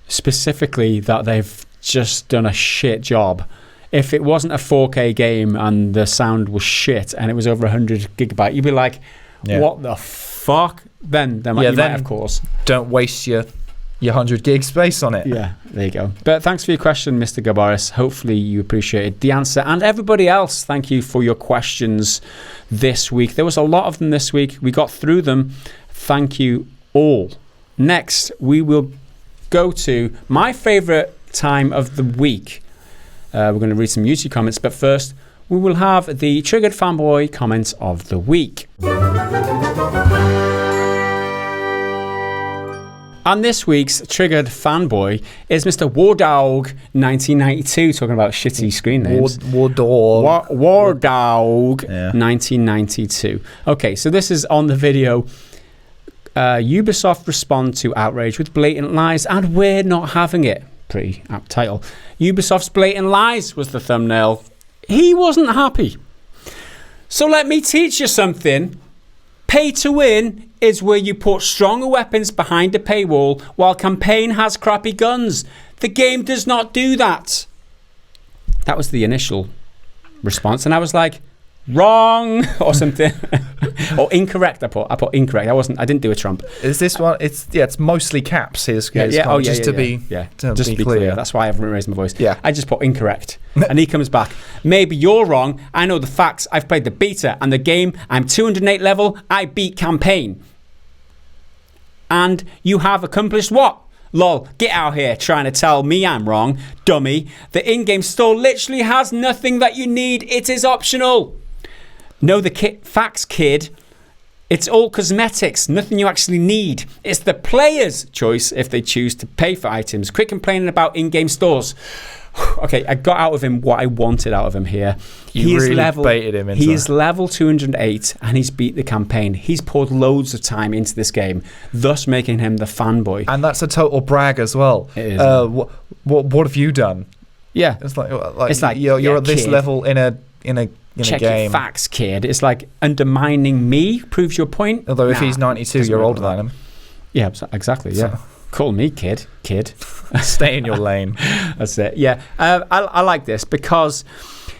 specifically that they've just done a shit job. If it wasn't a 4K game and the sound was shit and it was over 100 gigabyte, you'd be like, what the fuck? Then you might, of course. Don't waste your 100 gig space on it. Yeah, there you go. But thanks for your question, Mr. Gabaris. Hopefully you appreciated the answer. And everybody else, thank you for your questions this week. There was a lot of them this week. We got through them. Thank you all. Next, we will go to my favorite time of the week. We're going to read some YouTube comments, but first we will have the Triggered Fanboy comments of the week. And this week's triggered fanboy is Mr. Wardog1992, talking about shitty screen names. Wardog. Wardog 1992. Okay, so this is on the video. Ubisoft respond to outrage with blatant lies, and we're not having it. Pretty apt title. Ubisoft's blatant lies was the thumbnail. He wasn't happy. So let me teach you something. Pay to win is where you put stronger weapons behind a paywall while campaign has crappy guns. The game does not do that. That was the initial response, and I was like, wrong or something. Or incorrect. I put incorrect. I didn't do a trump. Is this one? It's mostly caps. Just to be clear. That's why I haven't raised my voice. Yeah. I just put incorrect. And he comes back. Maybe you're wrong. I know the facts. I've played the beta and the game. I'm 208 level. I beat campaign. And you have accomplished what? Lol, get out here trying to tell me I'm wrong, dummy. The in-game store literally has nothing that you need. It is optional. Know the facts, kid. It's all cosmetics, nothing you actually need. It's the player's choice if they choose to pay for items. Quit complaining about in-game stores. Okay, I got out of him what I wanted out of him here. You really baited him into He is level 208 and he's beat the campaign. He's poured loads of time into this game, thus making him the fanboy. And that's a total brag as well. It is. What have you done? Yeah. It's like you're at this level in a Check game. Your facts, kid. It's like undermining me proves your point. Although if he's 92, you're older than him. Yeah, exactly. Yeah. So. Call me kid. Stay in your lane. That's it. Yeah. I like this because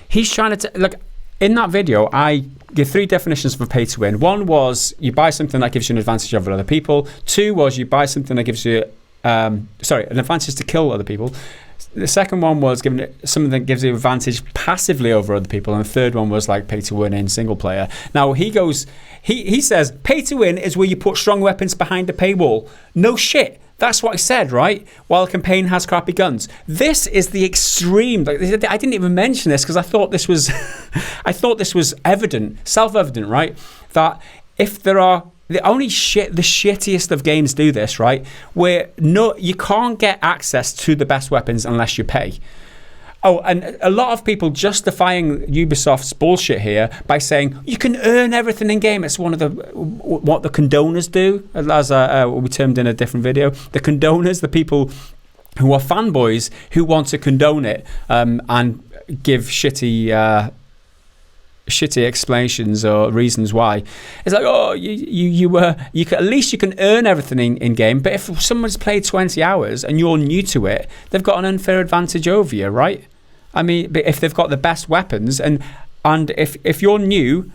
he's trying to look in that video. I give 3 definitions for pay to win. 1 was you buy something that gives you an advantage over other people. 2 was you buy something that gives you an advantage to kill other people. The second one was giving it something that gives you advantage passively over other people, and the third one was like pay to win in single player. Now he says pay to win is where you put strong weapons behind a paywall. No shit. That's what I said, right? While a campaign has crappy guns. This is the extreme. Like, I didn't even mention this because I thought this was evident, self-evident, right? That if there are the shittiest of games do this, right? Where you can't get access to the best weapons unless you pay. Oh, and a lot of people justifying Ubisoft's bullshit here by saying you can earn everything in game. It's what the condoners do, as we termed in a different video. The condoners, the people who are fanboys who want to condone it and give shitty explanations or reasons why. It's like, oh, you can, at least you can earn everything in game, but if someone's played 20 hours and you're new to it, they've got an unfair advantage over you, right? I mean, but if they've got the best weapons and if you're new,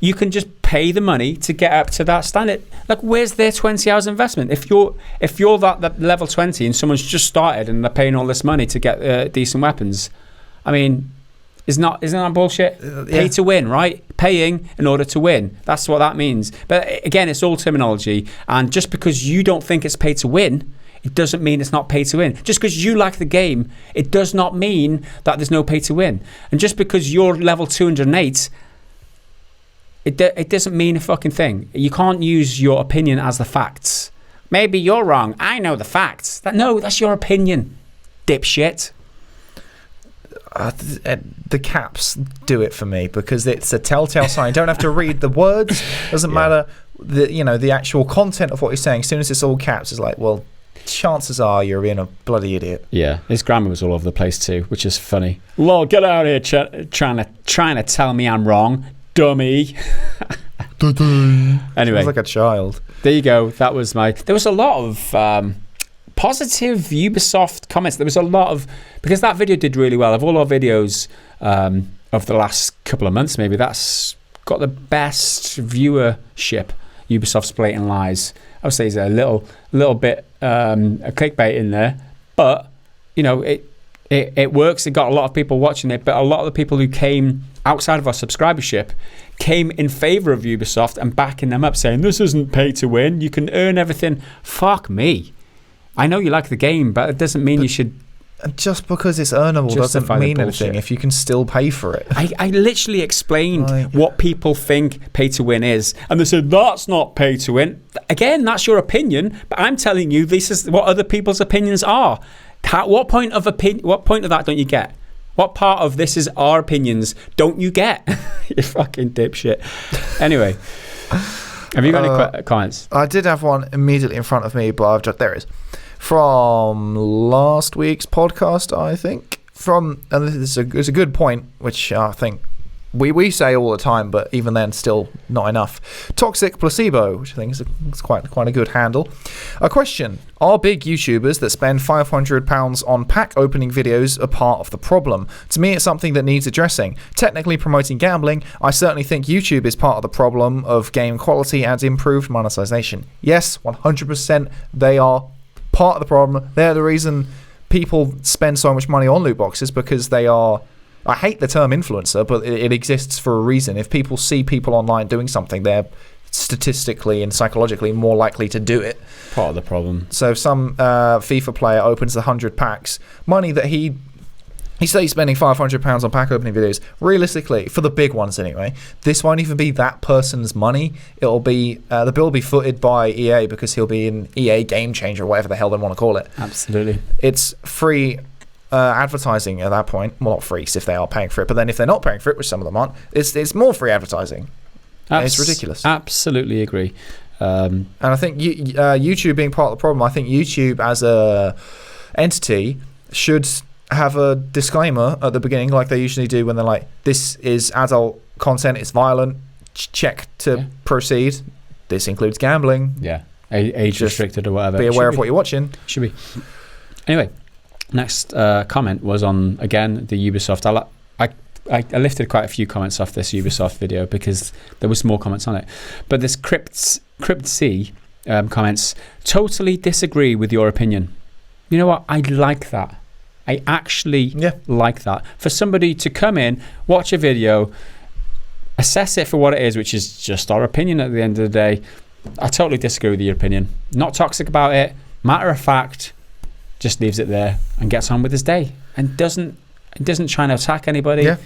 you can just pay the money to get up to that standard. Like, where's their 20 hours investment? If you're that level 20 and someone's just started and they're paying all this money to get decent weapons, I mean, isn't that bullshit? Pay to win, right? Paying in order to win. That's what that means. But again, it's all terminology. And just because you don't think it's pay to win, it doesn't mean it's not pay to win. Just because you like the game, it does not mean that there's no pay to win. And just because you're level 208, it doesn't mean a fucking thing. You can't use your opinion as the facts. Maybe you're wrong. I know the facts. That's your opinion, dipshit. The caps do it for me because it's a telltale sign. You don't have to read the words. Doesn't matter the actual content of what you're saying. As soon as it's all caps, it's like, well, chances are you're being a bloody idiot. Yeah, his grammar was all over the place too, which is funny. Lol, get out of here trying to tell me I'm wrong, dummy. Anyway, sounds like a child. There you go. That was there was a lot of positive Ubisoft comments. There was a lot of, because that video did really well. Of all our videos of the last couple of months, maybe that's got the best viewership. Ubisoft's blatant lies. I would say there's a little bit a clickbait in there, but it works. It got a lot of people watching it, but a lot of the people who came outside of our subscribership came in favor of Ubisoft and backing them up, saying this isn't pay to win. You can earn everything. Fuck me. I know you like the game, but it doesn't mean you should And just because it's earnable doesn't mean anything if you can still pay for it. I literally explained what people think pay to win is, and they said that's not pay to win. Again, that's your opinion, but I'm telling you this is what other people's opinions are. What point of that don't you get? What part of this is our opinions don't you get? You fucking dipshit. Anyway, have you got any comments? I did have one immediately in front of me, but there it is. From last week's podcast, I think. And it's a good point, which I think we say all the time, but even then, still not enough. Toxic placebo, which I think is quite a good handle. A question: are big YouTubers that spend £500 on pack opening videos a part of the problem? To me, it's something that needs addressing. Technically promoting gambling, I certainly think YouTube is part of the problem of game quality and improved monetization. Yes, 100%, they are part of the problem. They're the reason people spend so much money on loot boxes, because they are, I hate the term influencer, but it exists for a reason. If people see people online doing something, they're statistically and psychologically more likely to do it. Part of the problem. So if some FIFA player opens 100 packs, money that he's spending £500 on pack opening videos, realistically, for the big ones anyway, this won't even be that person's money. It'll be, the bill will be footed by EA, because he'll be in EA Game Changer, or whatever the hell they want to call it. Absolutely. It's free advertising at that point. Well, not free if they are paying for it, but then if they're not paying for it, which some of them aren't, it's more free advertising. It's ridiculous. Absolutely agree. And I think YouTube being part of the problem, I think YouTube as a entity should have a disclaimer at the beginning, like they usually do when they're like, this is adult content, it's violent, check to proceed. This includes gambling. Yeah. Age restricted or whatever. Be aware of what you're watching. Should be. Anyway, next comment was on, again, the Ubisoft. I lifted quite a few comments off this Ubisoft video because there was more comments on it. But this Crypt C comments, totally disagree with your opinion. You know what? I like that. I actually like that. For somebody to come in, watch a video, assess it for what it is, which is just our opinion at the end of the day. I totally disagree with your opinion. Not toxic about it. Matter of fact, just leaves it there and gets on with his day and doesn't try and attack anybody. Yeah.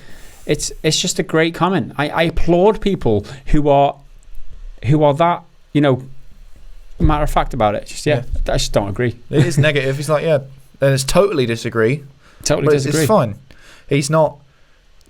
It's just a great comment. I applaud people who are that, matter of fact about it. I just don't agree. It is negative. He's like, then it's totally disagree. Totally disagree. It's fine. He's not.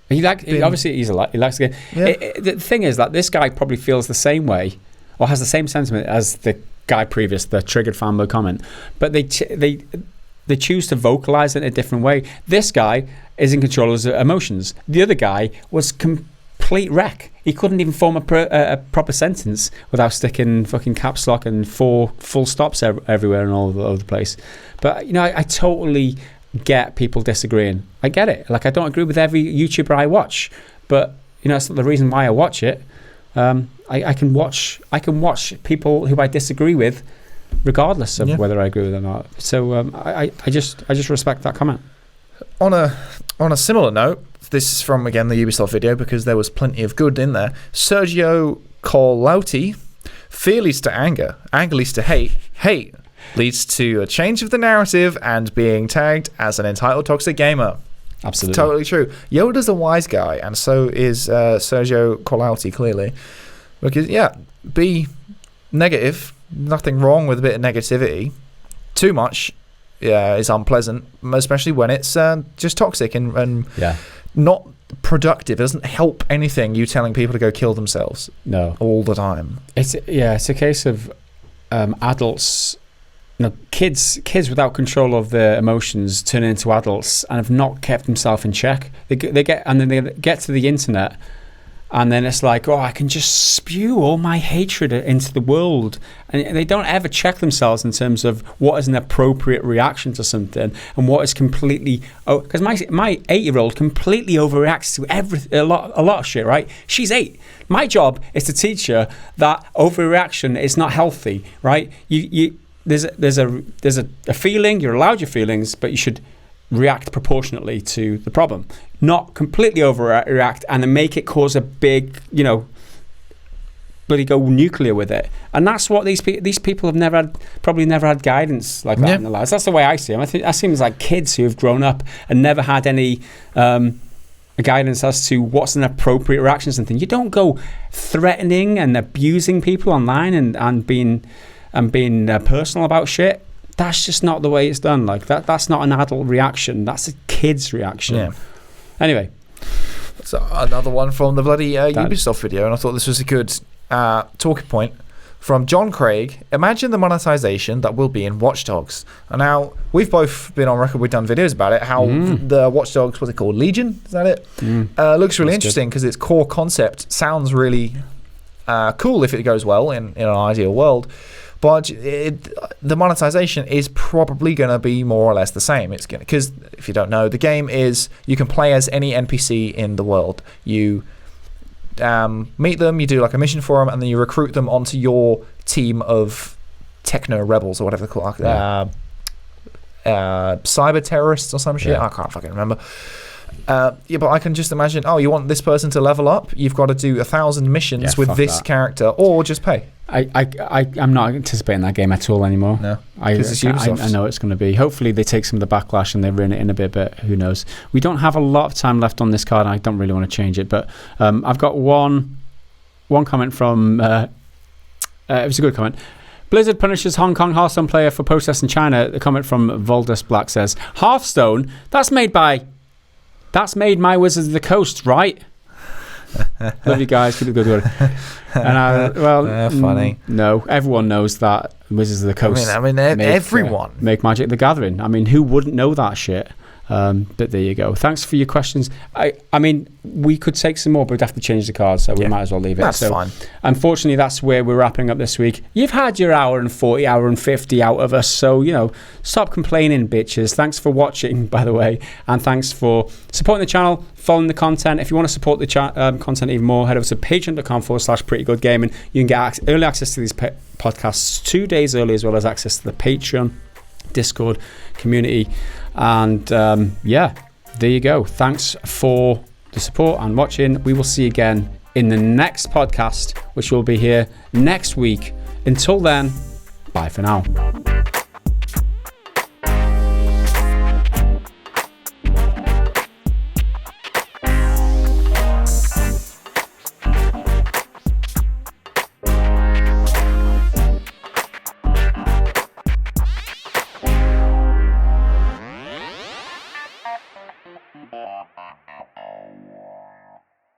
He likes the game. Yeah. The thing is that this guy probably feels the same way, or has the same sentiment as the guy previous, the triggered fanboy comment. But they choose to vocalize it in a different way. This guy is in control of his emotions. The other guy was complete wreck. He couldn't even form a proper sentence without sticking fucking caps lock and 4 full stops everywhere and all over the place. But I totally get people disagreeing. I get it. Like, I don't agree with every YouTuber I watch, but it's not the reason why I watch it. I can watch people who I disagree with, regardless of whether I agree with them or not. So I just respect that comment. On a similar note, this is from, again, the Ubisoft video, because there was plenty of good in there. Sergio Colauti, fear leads to anger leads to hate leads to a change of the narrative and being tagged as an entitled toxic gamer. Absolutely. It's totally true. Yoda's a wise guy, and so is Sergio Colauti, clearly. Because, be negative. Nothing wrong with a bit of negativity. Too much is unpleasant, especially when it's just toxic and not productive. It doesn't help anything, you telling people to go kill themselves all the time. It's a case of adults, kids without control of their emotions turning into adults and have not kept themselves in check. They get to the internet, and then it's like, I can just spew all my hatred into the world. And they don't ever check themselves in terms of what is an appropriate reaction to something and what is completely... Because my 8-year-old completely overreacts to a lot of shit, right? She's 8. My job is to teach her that overreaction is not healthy, right? There's a feeling, you're allowed your feelings, but you should react proportionately to the problem, not completely overreact and then make it cause a big, bloody go nuclear with it. And that's what these people have probably never had guidance like that in their lives. That's the way I see them. I think that seems like kids who have grown up and never had any guidance as to what's an appropriate reaction to something. You don't go threatening and abusing people online and being personal about shit. That's just not the way it's done. Like that's not an adult reaction. That's a kid's reaction. Yeah. Anyway. So another one from the bloody Ubisoft video, and I thought this was a good talking point from John Craig. Imagine the monetization that will be in Watch Dogs. And now we've both been on record, we've done videos about it, how the Watch Dogs, what's it called, Legion, is that it? Looks really interesting because its core concept sounds really cool if it goes well in an ideal world. But the monetization is probably going to be more or less the same. It's going because if you don't know, the game is you can play as any NPC in the world. You meet them, you do like a mission for them, and then you recruit them onto your team of techno rebels or whatever they're called, cyber terrorists or some shit. I can't fucking remember. But I can just imagine. Oh, you want this person to level up? You've got to do 1,000 missions with this character, or just pay. I'm not anticipating that game at all anymore. No, because it's Ubisoft. I know it's going to be. Hopefully they take some of the backlash and they rein it in a bit, but who knows? We don't have a lot of time left on this card, and I don't really want to change it. But I've got one comment from. It was a good comment. Blizzard punishes Hong Kong Hearthstone player for protesting China. The comment from Voldus Black says, "Hearthstone. That's made my Wizards of the Coast, right?" Love you guys. Keep it good. And funny. No, everyone knows that Wizards of the Coast. I mean, everyone make Magic the Gathering. I mean, who wouldn't know that shit? But there you go. Thanks for your questions. I mean, we could take some more, but we'd have to change the card, so we might as well leave it. That's fine. Unfortunately, that's where we're wrapping up this week. You've had your hour and 40, hour and 50 out of us, so, stop complaining, bitches. Thanks for watching, by the way, and thanks for supporting the channel, following the content. If you want to support the content even more, head over to patreon.com/prettygoodgaming. You can get early access to these podcasts 2 days early, as well as access to the Patreon, Discord community. And there you go. Thanks for the support and watching. We will see you again in the next podcast, which will be here next week. Until then, bye for now.